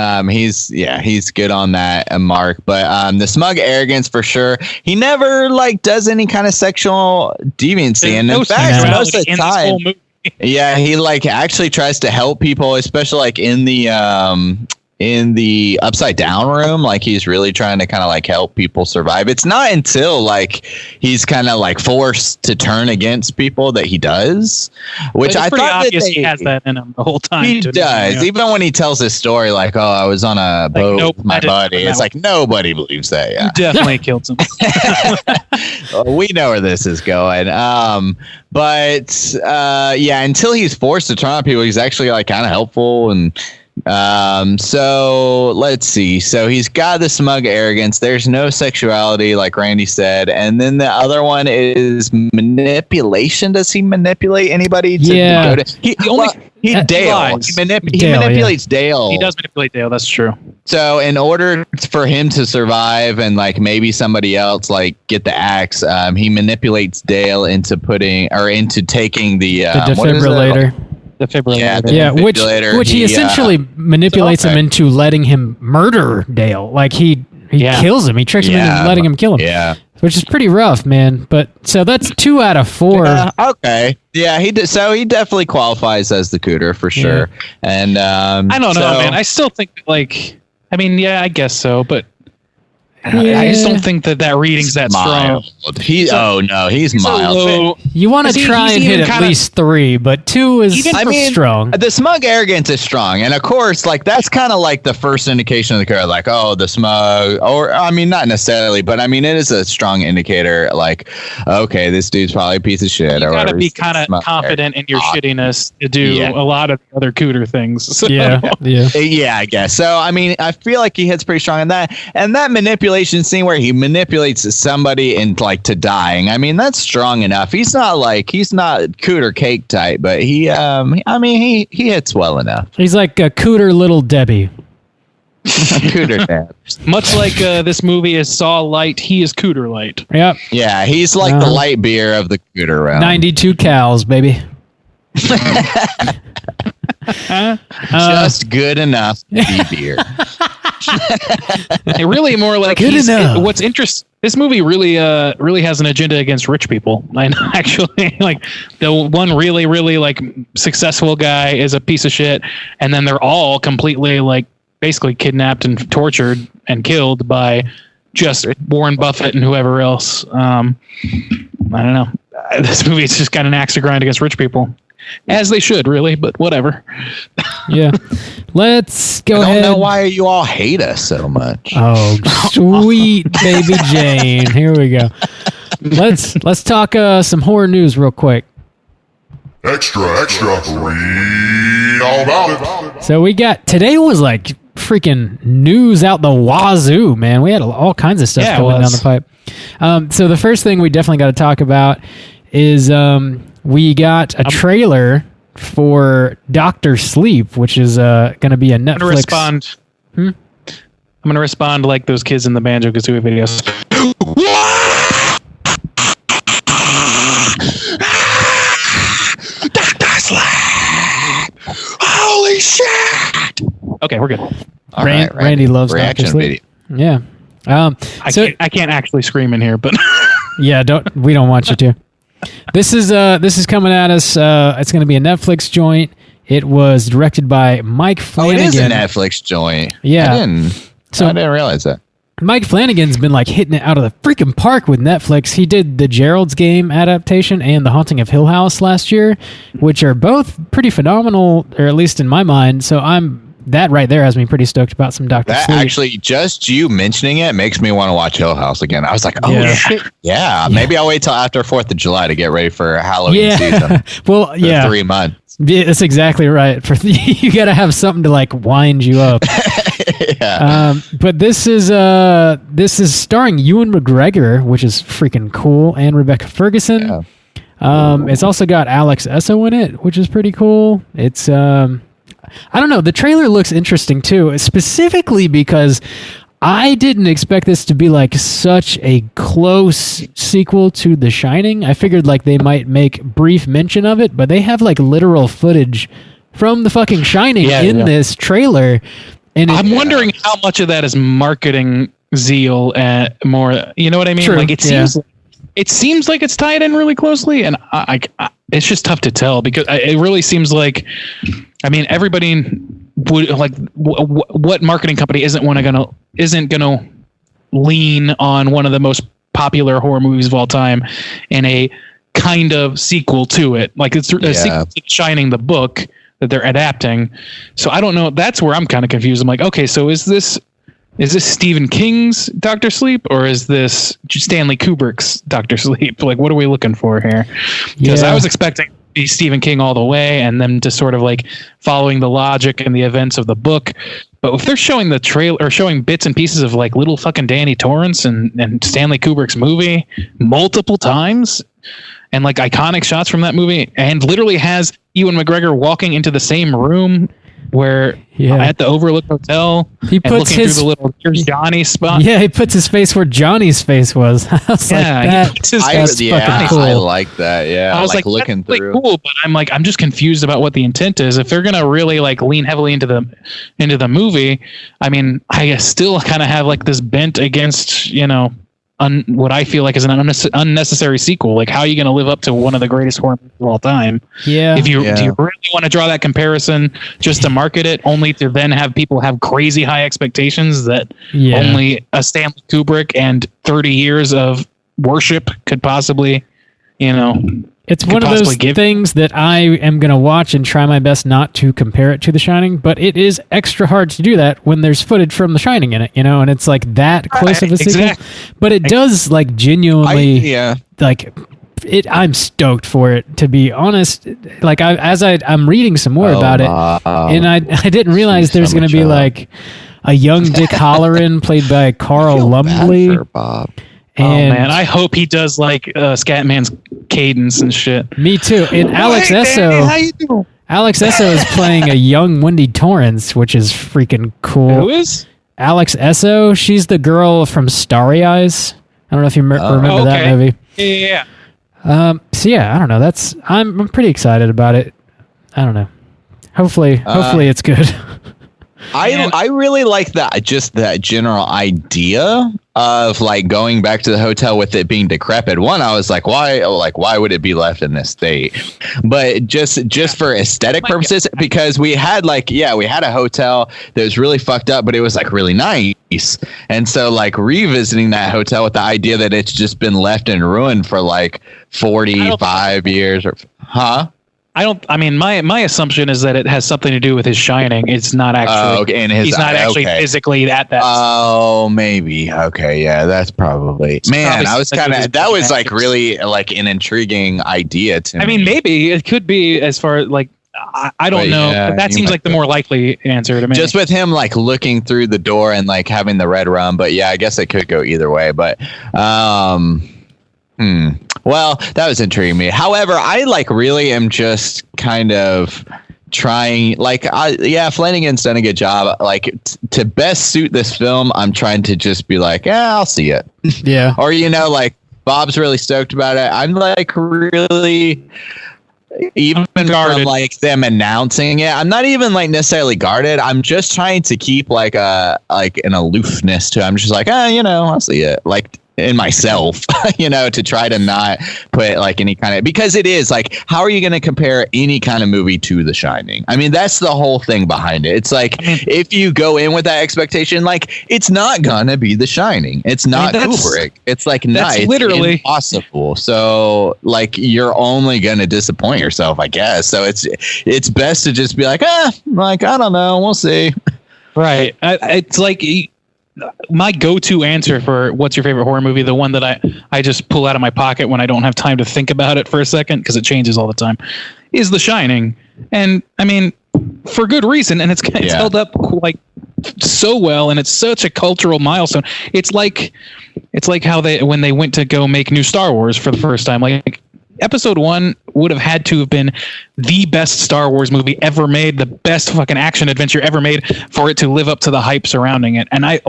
[SPEAKER 5] good on that mark, but the smug arrogance for sure. He never does any kind of sexual deviancy, and in fact, most of the time, he actually tries to help people, especially in the upside down room. He's really trying to kind of help people survive. It's not until he's kind of forced to turn against people that he does, which I thought that
[SPEAKER 4] he has that in him the whole time.
[SPEAKER 5] He does, even when he tells his story, I was on a boat with my buddy. It's nobody believes that. Yeah,
[SPEAKER 4] you definitely killed someone.
[SPEAKER 5] We know where this is going. Until he's forced to turn on people, he's actually kind of helpful and. So let's see. So he's got the smug arrogance. There's no sexuality, like Randy said. And then the other one is manipulation. Does he manipulate anybody?
[SPEAKER 3] Yeah.
[SPEAKER 5] He manipulates Dale.
[SPEAKER 4] He does manipulate Dale. That's true.
[SPEAKER 5] So in order for him to survive and maybe somebody else get the axe, he manipulates Dale into taking the
[SPEAKER 3] defibrillator. Which he essentially manipulates him into letting him murder Dale. He kills him. He tricks him into letting him kill him. Yeah, which is pretty rough, man. But so that's 2 out of 4.
[SPEAKER 5] Okay. Yeah, he did. So he definitely qualifies as the cooter for sure. And
[SPEAKER 4] I don't know, man. I still think I guess so, but I just don't think that reading's that strong.
[SPEAKER 5] He's mild.
[SPEAKER 4] So,
[SPEAKER 3] You want to try and hit at least 3, but 2 is strong.
[SPEAKER 5] The smug arrogance is strong, and of course, like that's kind of like the first indication of the character, like, oh, the smug, or I mean, not necessarily, but I mean, it is a strong indicator. Like, okay, this dude's probably a piece of shit.
[SPEAKER 4] You
[SPEAKER 5] or
[SPEAKER 4] gotta be kind of confident in your shittiness to do a lot of other cooter things. So.
[SPEAKER 3] Yeah,
[SPEAKER 5] I guess so. I mean, I feel like he hits pretty strong in that, and that manipulation scene where he manipulates somebody into like to dying. I mean, that's strong enough. He's not cooter cake type, but he hits well enough.
[SPEAKER 3] He's like a cooter little Debbie.
[SPEAKER 5] Cooter dad.
[SPEAKER 4] Much like this movie is Saw Light, he is Cooter Light.
[SPEAKER 3] Yep.
[SPEAKER 5] Yeah, he's like the light beer of the cooter realm.
[SPEAKER 3] 92 cows, baby.
[SPEAKER 5] Just good enough to be beer.
[SPEAKER 4] It really more like
[SPEAKER 3] good enough.
[SPEAKER 4] What's interesting. This movie really has an agenda against rich people. And actually, like the one really like successful guy is a piece of shit, and then they're all completely like basically kidnapped and tortured and killed by just Warren Buffett and whoever else. I don't know. This movie is just got an axe to grind against rich people. As they should, really, but whatever.
[SPEAKER 3] Yeah. Let's go ahead.
[SPEAKER 5] I don't know why you all hate us so much.
[SPEAKER 3] Oh, sweet baby Jane. Here we go. Let's talk some horror news real quick.
[SPEAKER 6] Extra, read all about it.
[SPEAKER 3] So today was like freaking news out the wazoo, man. We had all kinds of stuff coming down the pipe. So the first thing we definitely got to talk about is we got a trailer for Dr. Sleep, which is going to be a Netflix.
[SPEAKER 4] I'm going to respond like those kids in the Banjo-Kazooie videos. Dr. Sleep! Holy shit! Okay, we're good.
[SPEAKER 5] All right,
[SPEAKER 3] Randy loves
[SPEAKER 5] reaction
[SPEAKER 3] Dr. Sleep.
[SPEAKER 5] video.
[SPEAKER 3] Yeah.
[SPEAKER 4] I can't actually scream in here, but
[SPEAKER 3] yeah, we don't want you to. This is coming at us. It's going to be a Netflix joint. It was directed by Mike Flanagan.
[SPEAKER 5] Oh, it is a Netflix joint.
[SPEAKER 3] Yeah.
[SPEAKER 5] I didn't realize that.
[SPEAKER 3] Mike Flanagan's been like hitting it out of the freaking park with Netflix. He did the Gerald's Game adaptation and The Haunting of Hill House last year, which are both pretty phenomenal, or at least in my mind. So that right there has me pretty stoked about some Dr. Sleep.
[SPEAKER 5] Actually, just you mentioning it makes me want to watch Hill House again. I was like, oh shit. Yeah. Maybe I'll wait till after 4th of July to get ready for Halloween season.
[SPEAKER 3] Well, yeah.
[SPEAKER 5] 3 months.
[SPEAKER 3] Yeah, that's exactly right. You got to have something to like wind you up.
[SPEAKER 5] Yeah.
[SPEAKER 3] But this is starring Ewan McGregor, which is freaking cool, and Rebecca Ferguson. Yeah. It's also got Alex Esso in it, which is pretty cool. It's I don't know. The trailer looks interesting too, specifically because I didn't expect this to be like such a close sequel to The Shining. I figured like they might make brief mention of it, but they have like literal footage from the fucking Shining this trailer. And
[SPEAKER 4] I'm wondering how much of that is marketing zeal and more. You know what I mean?
[SPEAKER 3] True.
[SPEAKER 4] Like it seems like it's tied in really closely, and I it's just tough to tell because it really seems like. I mean, everybody would like what marketing company isn't gonna lean on one of the most popular horror movies of all time in a kind of sequel to it, like it's a sequel to Shining the book that they're adapting. So I don't know. That's where I'm kind of confused. I'm like, okay, so is this Stephen King's Dr. Sleep or is this Stanley Kubrick's Dr. Sleep? Like, what are we looking for here? Because I was expecting Stephen King all the way and them to sort of like following the logic and the events of the book. But if they're showing the trailer or showing bits and pieces of like little fucking Danny Torrance and Stanley Kubrick's movie multiple times and like iconic shots from that movie and literally has Ewan McGregor walking into the same room where at the Overlook Hotel
[SPEAKER 3] he puts
[SPEAKER 4] looking through the little here's Johnny spot.
[SPEAKER 3] Yeah, he puts his face where Johnny's face was. I was
[SPEAKER 5] fucking cool. I like that. Yeah,
[SPEAKER 4] I was like
[SPEAKER 5] looking
[SPEAKER 4] that's
[SPEAKER 5] through.
[SPEAKER 4] Really cool, but I'm just confused about what the intent is. If they're gonna really like lean heavily into the movie, I mean, I still kind of have like this bent against what I feel like is an unnecessary sequel. Like, how are you going to live up to one of the greatest horror movies of all time?
[SPEAKER 3] Yeah.
[SPEAKER 4] Do you really want to draw that comparison just to market it, only to then have people have crazy high expectations that only a Stanley Kubrick and 30 years of worship could possibly,
[SPEAKER 3] it's one of those things that I am going to watch and try my best not to compare it to The Shining, but it is extra hard to do that when there's footage from The Shining in it, and it's like that close of a sequel. But it does like genuinely, I'm stoked for it, to be honest. Like I'm reading some more about it, and I didn't realize there's going to be like a young Dick Halloran played by Carl Lumbly.
[SPEAKER 5] Bob.
[SPEAKER 3] And
[SPEAKER 4] man, I hope he does like Scatman's cadence and shit.
[SPEAKER 3] Me too. And Alex Esso.
[SPEAKER 4] How you doing?
[SPEAKER 3] Alex Esso is playing a young Wendy Torrance, which is freaking cool.
[SPEAKER 4] Who is?
[SPEAKER 3] Alex Esso. She's the girl from Starry Eyes. I don't know if you remember that movie.
[SPEAKER 4] Yeah.
[SPEAKER 3] So yeah, I don't know. I'm pretty excited about it. I don't know. Hopefully it's good.
[SPEAKER 5] I really like that general idea of like going back to the hotel with it being decrepit. One, I was like, why would it be left in this state? But just for aesthetic purposes, because we had a hotel that was really fucked up, but it was like really nice. And so like revisiting that hotel with the idea that it's just been left in ruin for like 45 years my assumption is that it has something to do with his shining. It's not actually. He's not actually physically at that. Oh, maybe. Okay, yeah, that's probably. I was kind of. That was like really like an intriguing idea to me.
[SPEAKER 4] I mean, maybe it could be as far like I don't know.
[SPEAKER 5] Yeah,
[SPEAKER 4] but that seems like the more likely answer to me.
[SPEAKER 5] Just with him like looking through the door and like having the red rum, but yeah, I guess it could go either way. But well, that was intriguing me. However, I like really am just kind of trying Flanagan's done a good job. Like to best suit this film, I'm trying to just be like, I'll see it.
[SPEAKER 3] Yeah.
[SPEAKER 5] Or, like Bob's really stoked about it. I'm like really even from like them announcing it. I'm not even like necessarily guarded. I'm just trying to keep like an aloofness to it. I'm just like, I'll see it. Like in myself, to try to not put like any kind of, because it is like, how are you going to compare any kind of movie to The Shining? I mean, that's the whole thing behind it. It's like, if you go in with that expectation, like it's not gonna be The Shining. It's not Kubrick. It's like nice, literally impossible. So like, you're only going to disappoint yourself, I guess. So it's best to just be like, I don't know. We'll see.
[SPEAKER 4] Right. It's like, my go-to answer for what's your favorite horror movie, the one that I just pull out of my pocket when I don't have time to think about it for a second, because it changes all the time, is The Shining. And I mean, for good reason. And it's held up like so well, and it's such a cultural milestone. It's like how when they went to go make new Star Wars for the first time, like Episode 1 would have had to have been the best Star Wars movie ever made, the best fucking action adventure ever made, for it to live up to the hype surrounding it. And I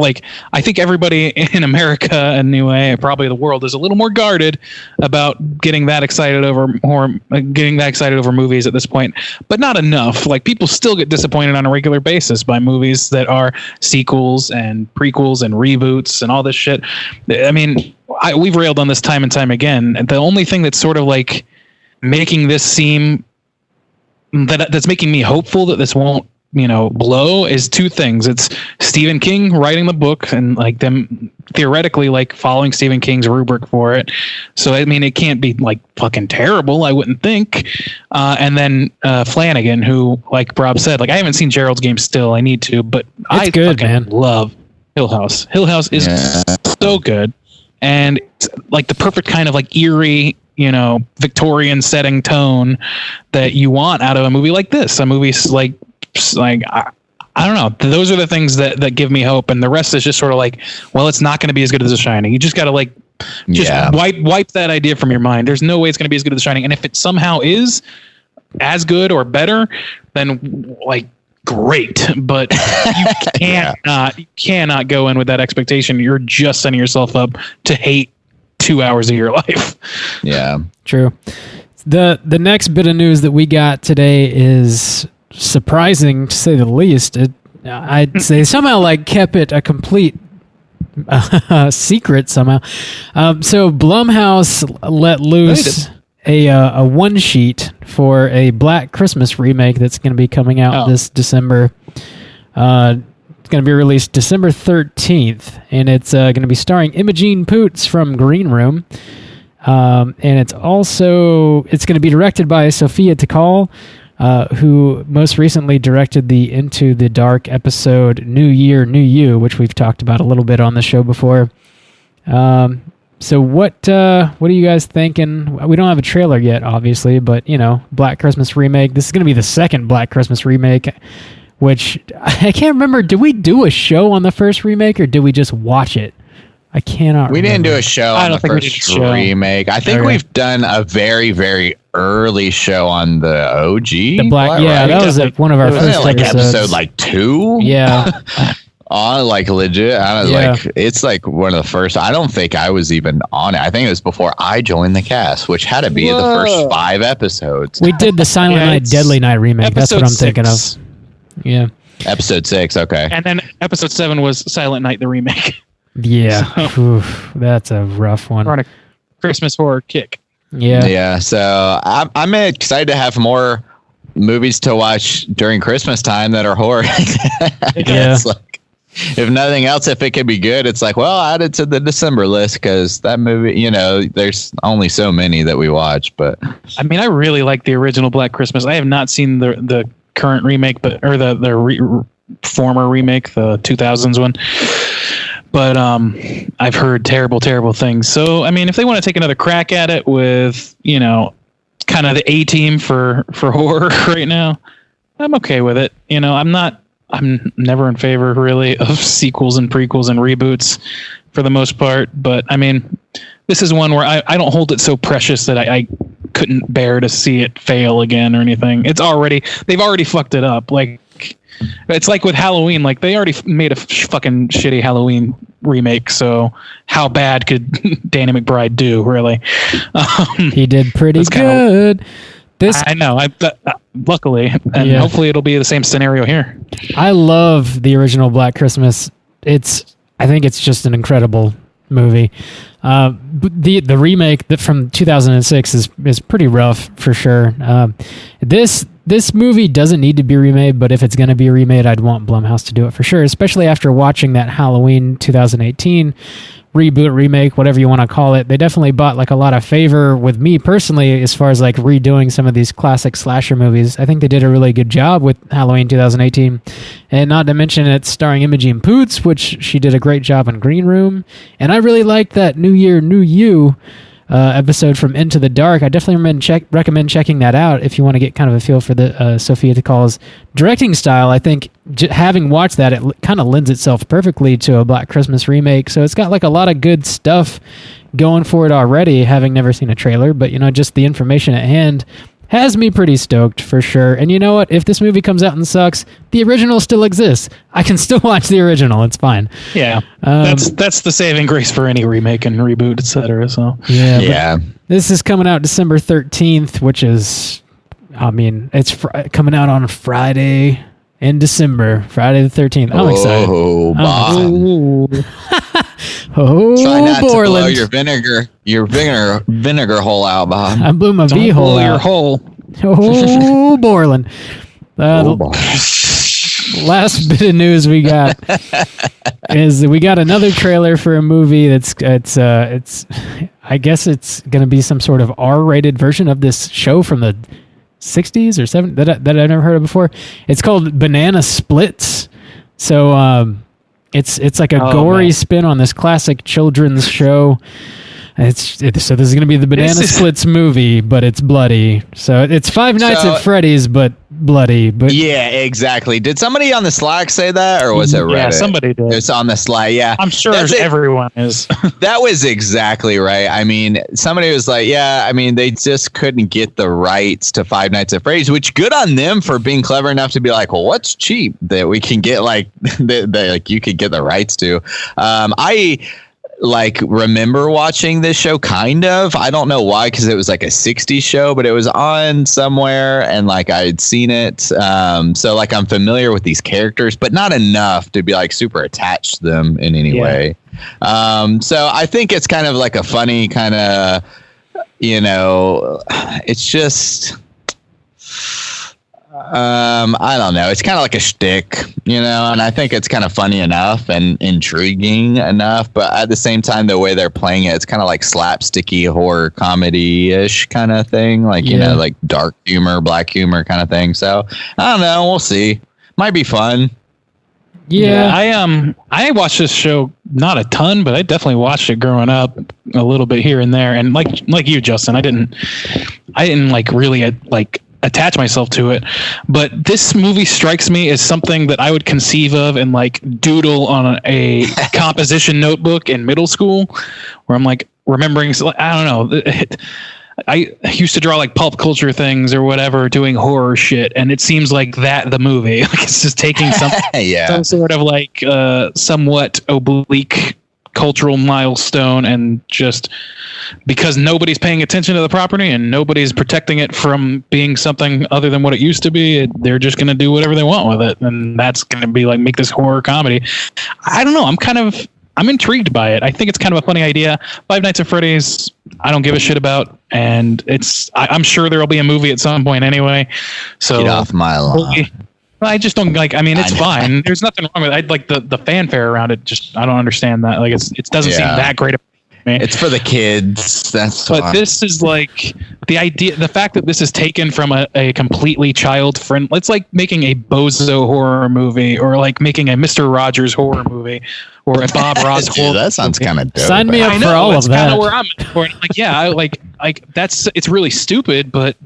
[SPEAKER 4] think everybody in America, anyway, probably the world, is a little more guarded about getting that excited over movies at this point, but not enough. Like, people still get disappointed on a regular basis by movies that are sequels and prequels and reboots and all this shit. I mean, we've railed on this time and time again. The only thing that's sort of like making this seem that's making me hopeful that this won't, blow is two things. It's Stephen King writing the book and like them theoretically like following Stephen King's rubric for it. So, I mean, it can't be like fucking terrible, I wouldn't think. And then Flanagan, who, like Rob said, like I haven't seen Gerald's Game still. I need to, but I love Hill House. Hill House is so good. And it's like the perfect kind of like eerie, Victorian setting tone that you want out of a movie like this. A movie like I don't know. Those are the things that give me hope. And the rest is just sort of like, well, it's not going to be as good as The Shining. You just got to like, wipe that idea from your mind. There's no way it's going to be as good as The Shining. And if it somehow is as good or better, then like, great, but you cannot go in with that expectation. You're just setting yourself up to hate 2 hours of your life.
[SPEAKER 5] Yeah,
[SPEAKER 3] true. The next bit of news that we got today is surprising, to say the least. I'd say somehow like kept it a complete secret somehow. So Blumhouse let loose a one sheet for a Black Christmas remake that's going to be coming out this December. It's going to be released December 13th, and it's going to be starring Imogen Poots from Green Room. And it's going to be directed by Sophia Takal, who most recently directed the Into the Dark episode New Year, New You, which we've talked about a little bit on the show before. So what are you guys thinking? We don't have a trailer yet, obviously, but, Black Christmas remake. This is going to be the second Black Christmas remake, which I can't remember. Did we do a show on the first remake, or did we just watch it? I cannot
[SPEAKER 5] We
[SPEAKER 3] remember.
[SPEAKER 5] didn't do a show on the first remake. I think we've done a very, very early show on the OG.
[SPEAKER 3] The Black, yeah, that was one of our first episodes.
[SPEAKER 5] Episode like 2?
[SPEAKER 3] Yeah.
[SPEAKER 5] On like legit, I was like, it's like one of the first. I don't think I was even on it. I think it was before I joined the cast, which had to be the first 5 episodes.
[SPEAKER 3] We did the Silent Night, Deadly Night remake. That's what I'm thinking of. Yeah.
[SPEAKER 5] Episode 6, okay.
[SPEAKER 4] And then episode 7 was Silent Night, the remake.
[SPEAKER 3] Yeah.
[SPEAKER 4] So,
[SPEAKER 3] oof, that's a rough one.
[SPEAKER 4] We're on a Christmas horror kick.
[SPEAKER 3] Yeah.
[SPEAKER 5] Yeah. So I'm excited to have more movies to watch during Christmas time that are horror. It's like, if nothing else, if it could be good, it's like, well, add it to the December list, because that movie, there's only so many that we watch. But
[SPEAKER 4] I mean, I really like the original Black Christmas. I have not seen the current remake, former remake, the 2000s one. But I've heard terrible, terrible things. So, I mean, if they want to take another crack at it with, kind of the A-team for horror right now, I'm okay with it. I'm never in favor, really, of sequels and prequels and reboots for the most part. But, I mean, this is one where I don't hold it so precious that I couldn't bear to see it fail again or anything. They've already fucked it up. Like, it's like with Halloween. Like, they already made a fucking shitty Halloween remake. So how bad could Danny McBride do, really?
[SPEAKER 3] He did pretty good.
[SPEAKER 4] I know. Luckily, and hopefully it'll be the same scenario here.
[SPEAKER 3] I love the original Black Christmas. I think it's just an incredible movie. The remake from 2006 is pretty rough for sure. This movie doesn't need to be remade, but if it's going to be remade, I'd want Blumhouse to do it for sure, especially after watching that Halloween 2018 reboot, remake, whatever you want to call it. They definitely bought like a lot of favor with me personally as far as like redoing some of these classic slasher movies. I think they did a really good job with Halloween 2018, and not to mention it's starring Imogen Poots, which she did a great job in Green Room. And I really liked that New Year, New You episode from Into the Dark. I definitely recommend checking that out if you want to get kind of a feel for the Sophia Takal's directing style. I think having watched that, it kind of lends itself perfectly to a Black Christmas remake. So it's got like a lot of good stuff going for it already, having never seen a trailer. But, just the information at hand has me pretty stoked for sure. And you know what? If this movie comes out and sucks, the original still exists. I can still watch the original. It's fine.
[SPEAKER 4] Yeah. That's the saving grace for any remake and reboot, etc. So
[SPEAKER 3] yeah. This is coming out December 13th, which is, it's coming out on Friday in December, Friday the 13th. I'm excited.
[SPEAKER 5] Oh, Bob. Try not to blow your vinegar hole out, Bob.
[SPEAKER 3] I blew my V hole out.
[SPEAKER 4] Your hole.
[SPEAKER 3] Oh, Borland. Last bit of news we got is that we got another trailer for a movie it's I guess it's going to be some sort of R-rated version of this show from the 60s or 70s that I've never heard of before. It's called Banana Splits. So it's like a gory spin on this classic children's show. So this is going to be the Banana Splits movie, but it's bloody. So it's Five Nights at Freddy's, but bloody. But
[SPEAKER 5] yeah, exactly. Did somebody on the Slack say that, or was it Reddit?
[SPEAKER 4] Yeah, somebody did.
[SPEAKER 5] It's on the Slack. Yeah,
[SPEAKER 4] I'm sure everyone is.
[SPEAKER 5] That was exactly right. I mean, somebody was like, "Yeah, I mean, they just couldn't get the rights to Five Nights at Freddy's," which good on them for being clever enough to be like, "Well, what's cheap that we can get like that you could get the rights to?" like remember watching this show kind of. I don't know why, because it was like a 60s show, but it was on somewhere and like I had seen it. So like I'm familiar with these characters, but not enough to be like super attached to them in any way. So I think it's kind of like a funny kind of, it's just I don't know. It's kind of like a shtick, and I think it's kind of funny enough and intriguing enough. But at the same time, the way they're playing it, it's kind of like slapsticky horror comedy-ish kind of thing. Like, like dark humor, black humor kind of thing. So I don't know. We'll see. Might be fun.
[SPEAKER 4] Yeah, I watched this show not a ton, but I definitely watched it growing up a little bit here and there. And like you, Justin, I didn't like really like attach myself to it. But this movie strikes me as something that I would conceive of and like doodle on a composition notebook in middle school, where I'm like remembering. I don't know. I used to draw like pulp culture things or whatever, doing horror shit, and it seems like the movie, like it's just taking some sort of like somewhat oblique cultural milestone, and just because nobody's paying attention to the property and nobody's protecting it from being something other than what it used to be, they're just going to do whatever they want with it, and that's going to be like make this horror comedy. I don't know. I'm intrigued by it. I think it's kind of a funny idea. Five Nights at Freddy's, I don't give a shit about, and I'm sure there'll be a movie at some point anyway. So
[SPEAKER 5] get off my lawn.
[SPEAKER 4] I just don't like. I mean, it's fine. There's nothing wrong with it. I like the fanfare around it. Just I don't understand that. Like it doesn't seem that great.
[SPEAKER 5] It's for the kids. But
[SPEAKER 4] this is like the idea, the fact that this is taken from a completely child friendly. It's like making a Bozo horror movie, or like making a Mr. Rogers horror movie, or a Bob Ross horror.
[SPEAKER 5] That sounds kind of dope.
[SPEAKER 3] Sign me up for all of that.
[SPEAKER 4] Kind of where I'm at for it. Like, yeah, like it's really stupid, but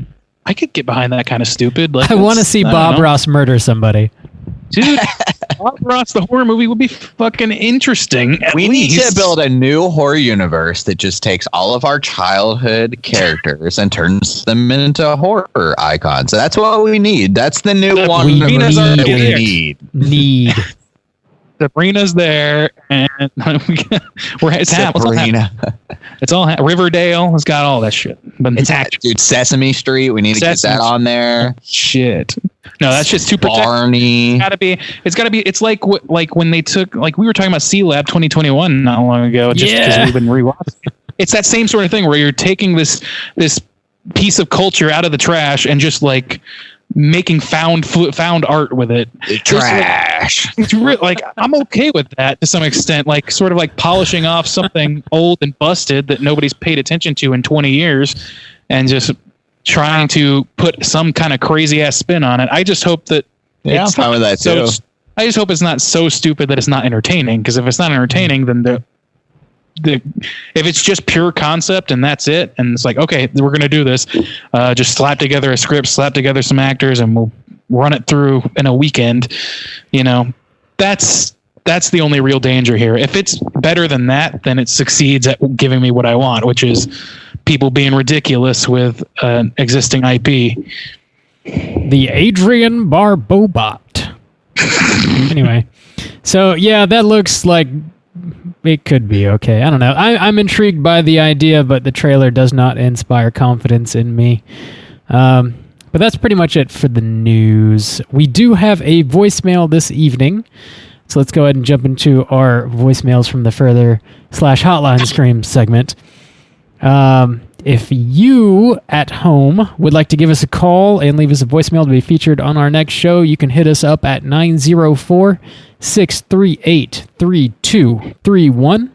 [SPEAKER 4] I could get behind that kind of stupid. Like,
[SPEAKER 3] I want to see Bob Ross murder somebody.
[SPEAKER 4] Dude, Bob Ross, the horror movie, would be fucking interesting.
[SPEAKER 5] We need to build a new horror universe that just takes all of our childhood characters and turns them into horror icons. So that's what we need. That's the new one we need.
[SPEAKER 4] Sabrina's there, and it's all Riverdale has got all that shit. But
[SPEAKER 5] dude, Sesame Street, we need to get that on there.
[SPEAKER 4] Shit. No, that's just too
[SPEAKER 5] Barney.
[SPEAKER 4] It's gotta be. It's like when they took, like we were talking about C-Lab 2021 not long ago, just because we've been rewatching it. It's that same sort of thing where you're taking this piece of culture out of the trash and just like making found art with it.
[SPEAKER 5] Trash.
[SPEAKER 4] It's like I'm okay with that to some extent, like sort of like polishing off something old and busted that nobody's paid attention to in 20 years and just trying to put some kind of crazy ass spin on it. I just hope that
[SPEAKER 5] I'm fine with that too.
[SPEAKER 4] I just hope it's not so stupid that it's not entertaining, because if it's not entertaining, then if it's just pure concept and that's it, and it's like, okay, we're going to do this, just slap together a script, slap together some actors, and we'll run it through in a weekend, that's the only real danger here. If it's better than that, then it succeeds at giving me what I want, which is people being ridiculous with an existing IP.
[SPEAKER 3] The Adrian Barbobot. Anyway, so yeah, that looks like it could be okay. I don't know. I'm intrigued by the idea, but the trailer does not inspire confidence in me. But that's pretty much it for the news. We do have a voicemail this evening, so let's go ahead and jump into our voicemails from the further/hotline scream segment. If you at home would like to give us a call and leave us a voicemail to be featured on our next show, you can hit us up at 904-638-3231.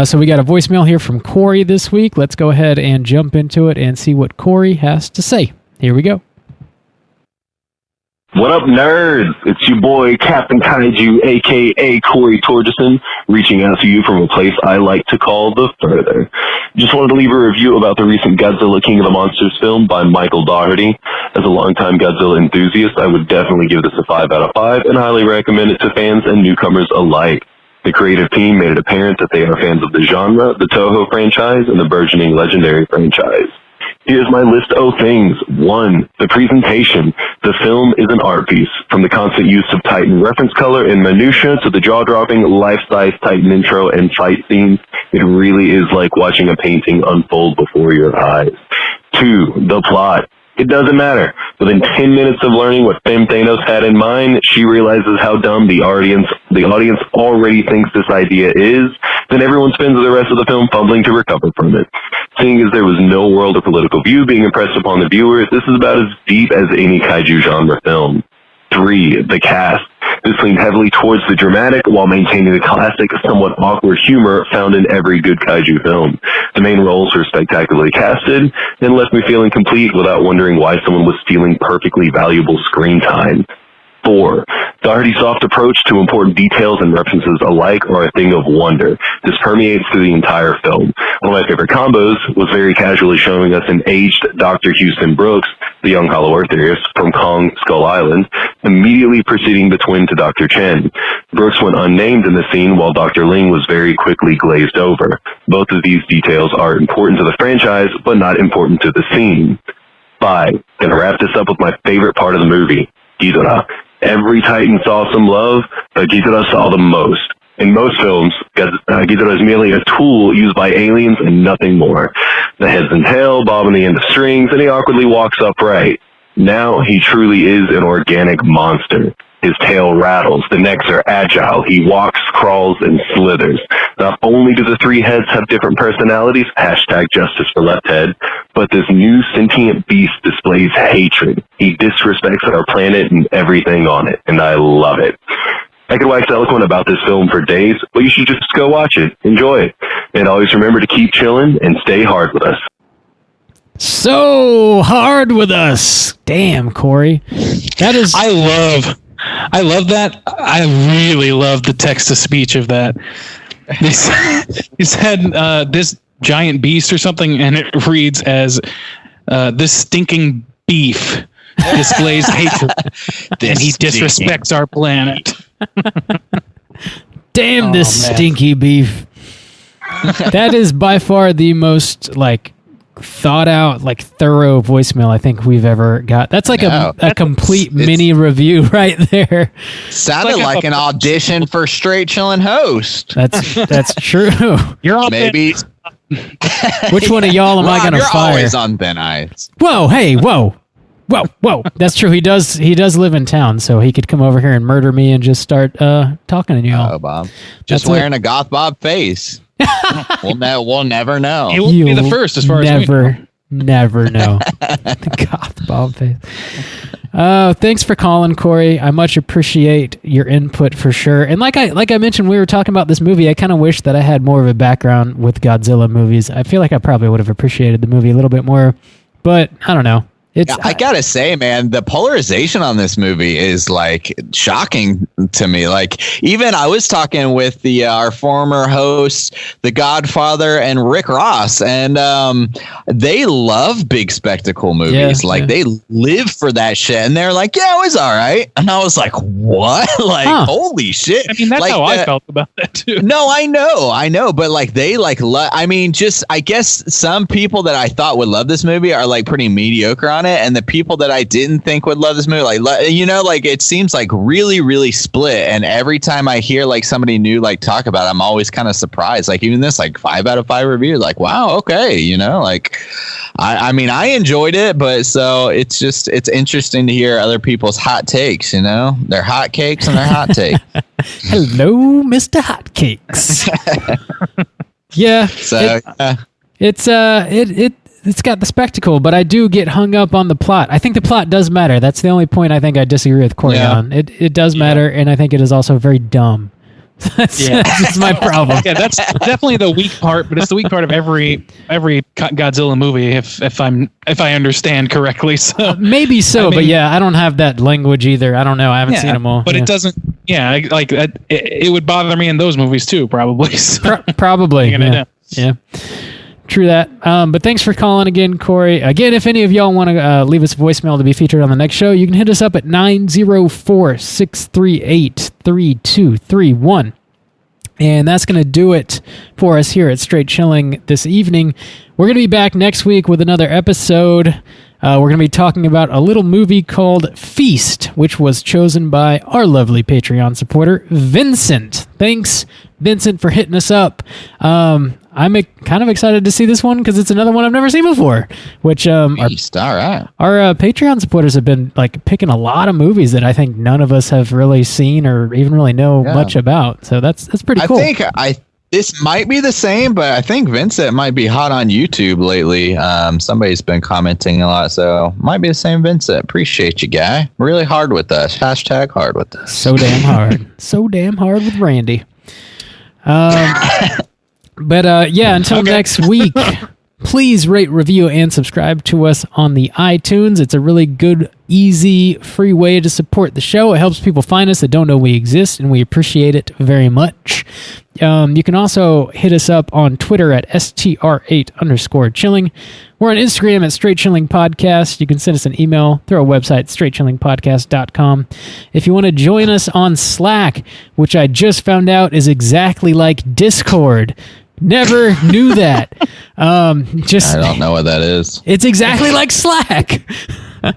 [SPEAKER 3] So we got a voicemail here from Corey this week. Let's go ahead and jump into it and see what Corey has to say. Here we go.
[SPEAKER 7] What up, nerds? It's your boy, Captain Kaiju, a.k.a. Corey Torgerson, reaching out to you from a place I like to call the Further. Just wanted to leave a review about the recent Godzilla King of the Monsters film by Michael Dougherty. As a longtime Godzilla enthusiast, I would definitely give this a 5 out of 5 and highly recommend it to fans and newcomers alike. The creative team made it apparent that they are fans of the genre, the Toho franchise, and the burgeoning Legendary franchise. Here's my list of things. 1. The presentation. The film is an art piece. From the constant use of Titan reference color and minutia to the jaw-dropping, life-size Titan intro and fight scenes, it really is like watching a painting unfold before your eyes. 2. The plot. It doesn't matter. Within 10 minutes of learning what Femme Thanos had in mind, she realizes how dumb the audience already thinks this idea is. Then everyone spends the rest of the film fumbling to recover from it. Seeing as there was no world or political view being impressed upon the viewer, this is about as deep as any kaiju genre film. 3. The cast. This leaned heavily towards the dramatic while maintaining the classic, somewhat awkward humor found in every good kaiju film. The main roles were spectacularly casted and left me feeling complete without wondering why someone was stealing perfectly valuable screen time. 4. The already soft approach to important details and references alike are a thing of wonder. This permeates through the entire film. One of my favorite combos was very casually showing us an aged Dr. Houston Brooks, the young Hollow Earthers from Kong Skull Island, immediately preceding the twin to Dr. Chen. Brooks went unnamed in the scene while Dr. Ling was very quickly glazed over. Both of these details are important to the franchise, but not important to the scene. 5. Gonna wrap this up with my favorite part of the movie, Ghidorah. Every Titan saw some love, but Ghidorah saw the most. In most films, Ghidorah is merely a tool used by aliens and nothing more. The heads and tail bob on the end of strings, and he awkwardly walks upright. Now he truly is an organic monster. His tail rattles, the necks are agile, he walks, crawls, and slithers. Not only do the 3 heads have different personalities, #justice for left head, but this new sentient beast displays hatred. He disrespects our planet and everything on it, and I love it. I could wax eloquent about this film for days, but you should just go watch it, enjoy it, and always remember to keep chilling and stay hard with us.
[SPEAKER 3] So hard with us. Damn, Corey. That is...
[SPEAKER 4] I love that. I really love the text-to-speech of that. He said this giant beast or something, and it reads as this stinking beef displays hatred, and he disrespects our planet.
[SPEAKER 3] Damn this stinky beef. That is by far the most thought out, thorough voicemail I think we've ever got. That's a complete mini review right there.
[SPEAKER 5] Sounded like an audition for Straight Chillin' Host.
[SPEAKER 3] That's true.
[SPEAKER 4] You're on
[SPEAKER 5] maybe.
[SPEAKER 3] Which one of y'all am I going to fire?
[SPEAKER 5] You're always on thin ice.
[SPEAKER 3] Whoa! Hey! Whoa! That's true. He does live in town, so he could come over here and murder me and just start talking to you all.
[SPEAKER 5] Oh, Bob! Just wearing a goth Bob face. We'll never know.
[SPEAKER 4] He will be the first, as far as we know.
[SPEAKER 3] Never know. The goth Bob face. Thanks for calling, Corey. I much appreciate your input for sure. And like I mentioned, we were talking about this movie. I kind of wish that I had more of a background with Godzilla movies. I feel like I probably would have appreciated the movie a little bit more, but I don't know.
[SPEAKER 5] I gotta say, man, the polarization on this movie is shocking to me. Even I was talking with our former hosts, The Godfather and Rick Ross, and they love big spectacle movies. They live for that shit, and they're like, "Yeah, it was all right." And I was like, "What? Holy shit!"
[SPEAKER 4] I mean, that's how I felt about that too.
[SPEAKER 5] No, I know, but they I guess some people that I thought would love this movie are pretty mediocre on it, and the people that I didn't think would love this movie, it seems really, really split. And every time I hear somebody new talk about it, I'm always kind of surprised. Even this 5 out of 5 review, wow, okay, I mean, I enjoyed it, but so it's interesting to hear other people's hot takes. Their hot cakes and their hot take.
[SPEAKER 3] Hello, Mr. Hotcakes. Yeah,
[SPEAKER 5] so
[SPEAKER 3] it's got the spectacle, but I do get hung up on the plot. I think the plot does matter. That's the only point I think I disagree with Corey on. It does matter, and I think it is also very dumb. That's my problem.
[SPEAKER 4] Yeah, that's definitely the weak part, but it's the weak part of every Godzilla movie, if I understand correctly. So
[SPEAKER 3] maybe so, but I don't have that language either. I don't know. I haven't seen them all.
[SPEAKER 4] But it doesn't. Yeah, it would bother me in those movies too, probably. So.
[SPEAKER 3] Probably. Yeah. True that. But thanks for calling again, Corey. Again, if any of y'all want to leave us a voicemail to be featured on the next show, you can hit us up at 904-638-3231. And that's going to do it for us here at Straight Chilling this evening. We're going to be back next week with another episode. We're going to be talking about a little movie called Feast, which was chosen by our lovely Patreon supporter, Vincent. Thanks, Vincent, for hitting us up. I'm kind of excited to see this one because it's another one I've never seen before. Which
[SPEAKER 5] Feast, all right.
[SPEAKER 3] Our Patreon supporters have been like picking a lot of movies that I think none of us have really seen or even really know much about. So that's pretty cool.
[SPEAKER 5] I think this might be the same, but I think Vincent might be hot on YouTube lately. Somebody's been commenting a lot, so might be the same Vincent. Appreciate you, guy. Really hard with us. Hashtag hard with us.
[SPEAKER 3] So damn hard. So damn hard with Randy. But until next week, please rate, review, and subscribe to us on the iTunes. It's a really good, easy, free way to support the show. It helps people find us that don't know we exist, and we appreciate it very much. You can also hit us up on Twitter at STR8_chilling. We're on Instagram at Straight Chilling Podcast. You can send us an email through our website, straightchillingpodcast.com. If you want to join us on Slack, which I just found out is exactly like Discord. Never knew that. I
[SPEAKER 5] don't know what that is.
[SPEAKER 3] It's exactly like Slack.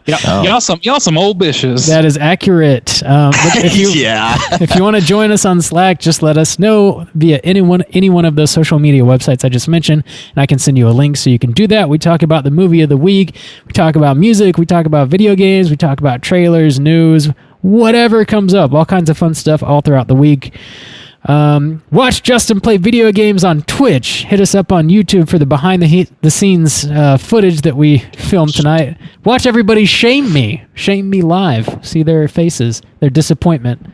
[SPEAKER 4] Y'all some old bitches.
[SPEAKER 3] That is accurate. If you want to join us on Slack, just let us know via any one of those social media websites I just mentioned, and I can send you a link so you can do that. We talk about the movie of the week. We talk about music. We talk about video games. We talk about trailers, news, whatever comes up. All kinds of fun stuff all throughout the week. Watch Justin play video games on Twitch. Hit us up on YouTube for the behind the scenes footage that we filmed tonight. Watch everybody shame me live. See their faces, their disappointment.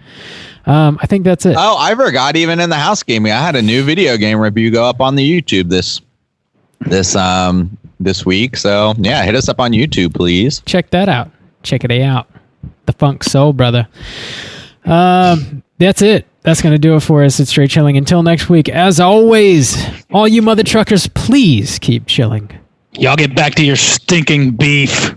[SPEAKER 3] I think that's it.
[SPEAKER 5] Oh, I forgot. Even in the house gaming, I had a new video game review go up on the YouTube this week. So yeah, hit us up on YouTube, please.
[SPEAKER 3] Check that out. Check it out. The Funk Soul Brother. That's it. That's going to do it for us at Straight Chilling. Until next week, as always, all you mother truckers, please keep chilling.
[SPEAKER 4] Y'all get back to your stinking beef.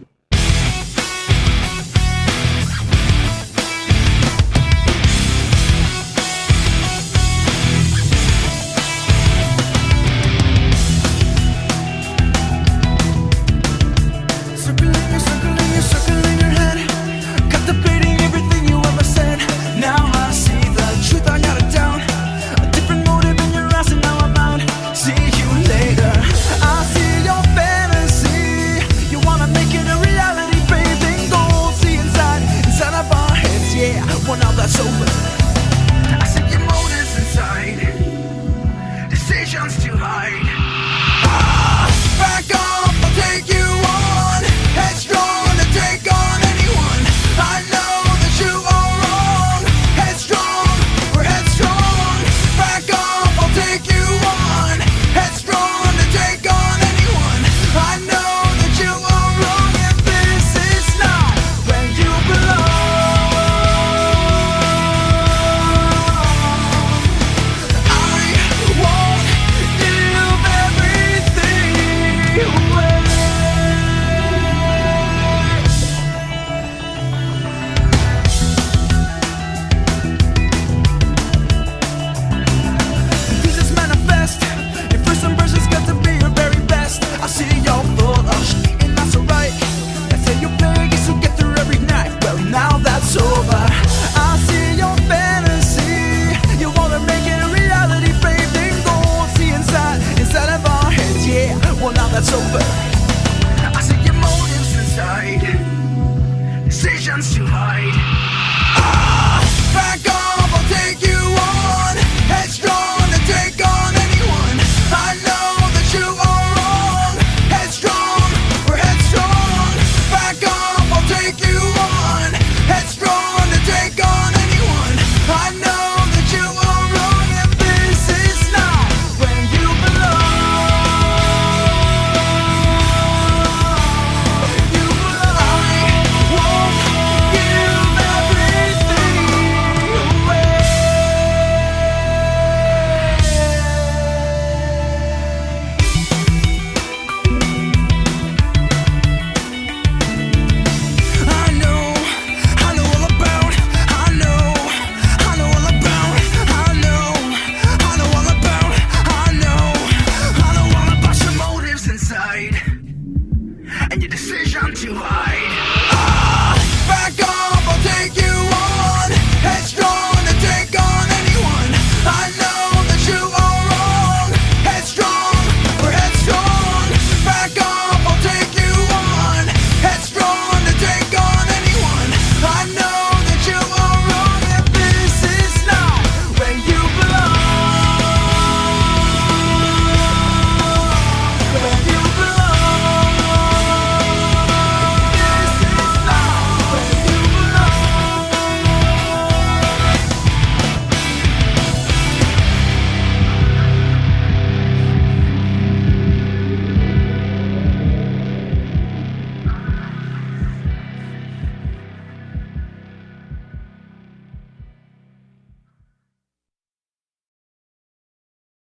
[SPEAKER 2] I'm too hot.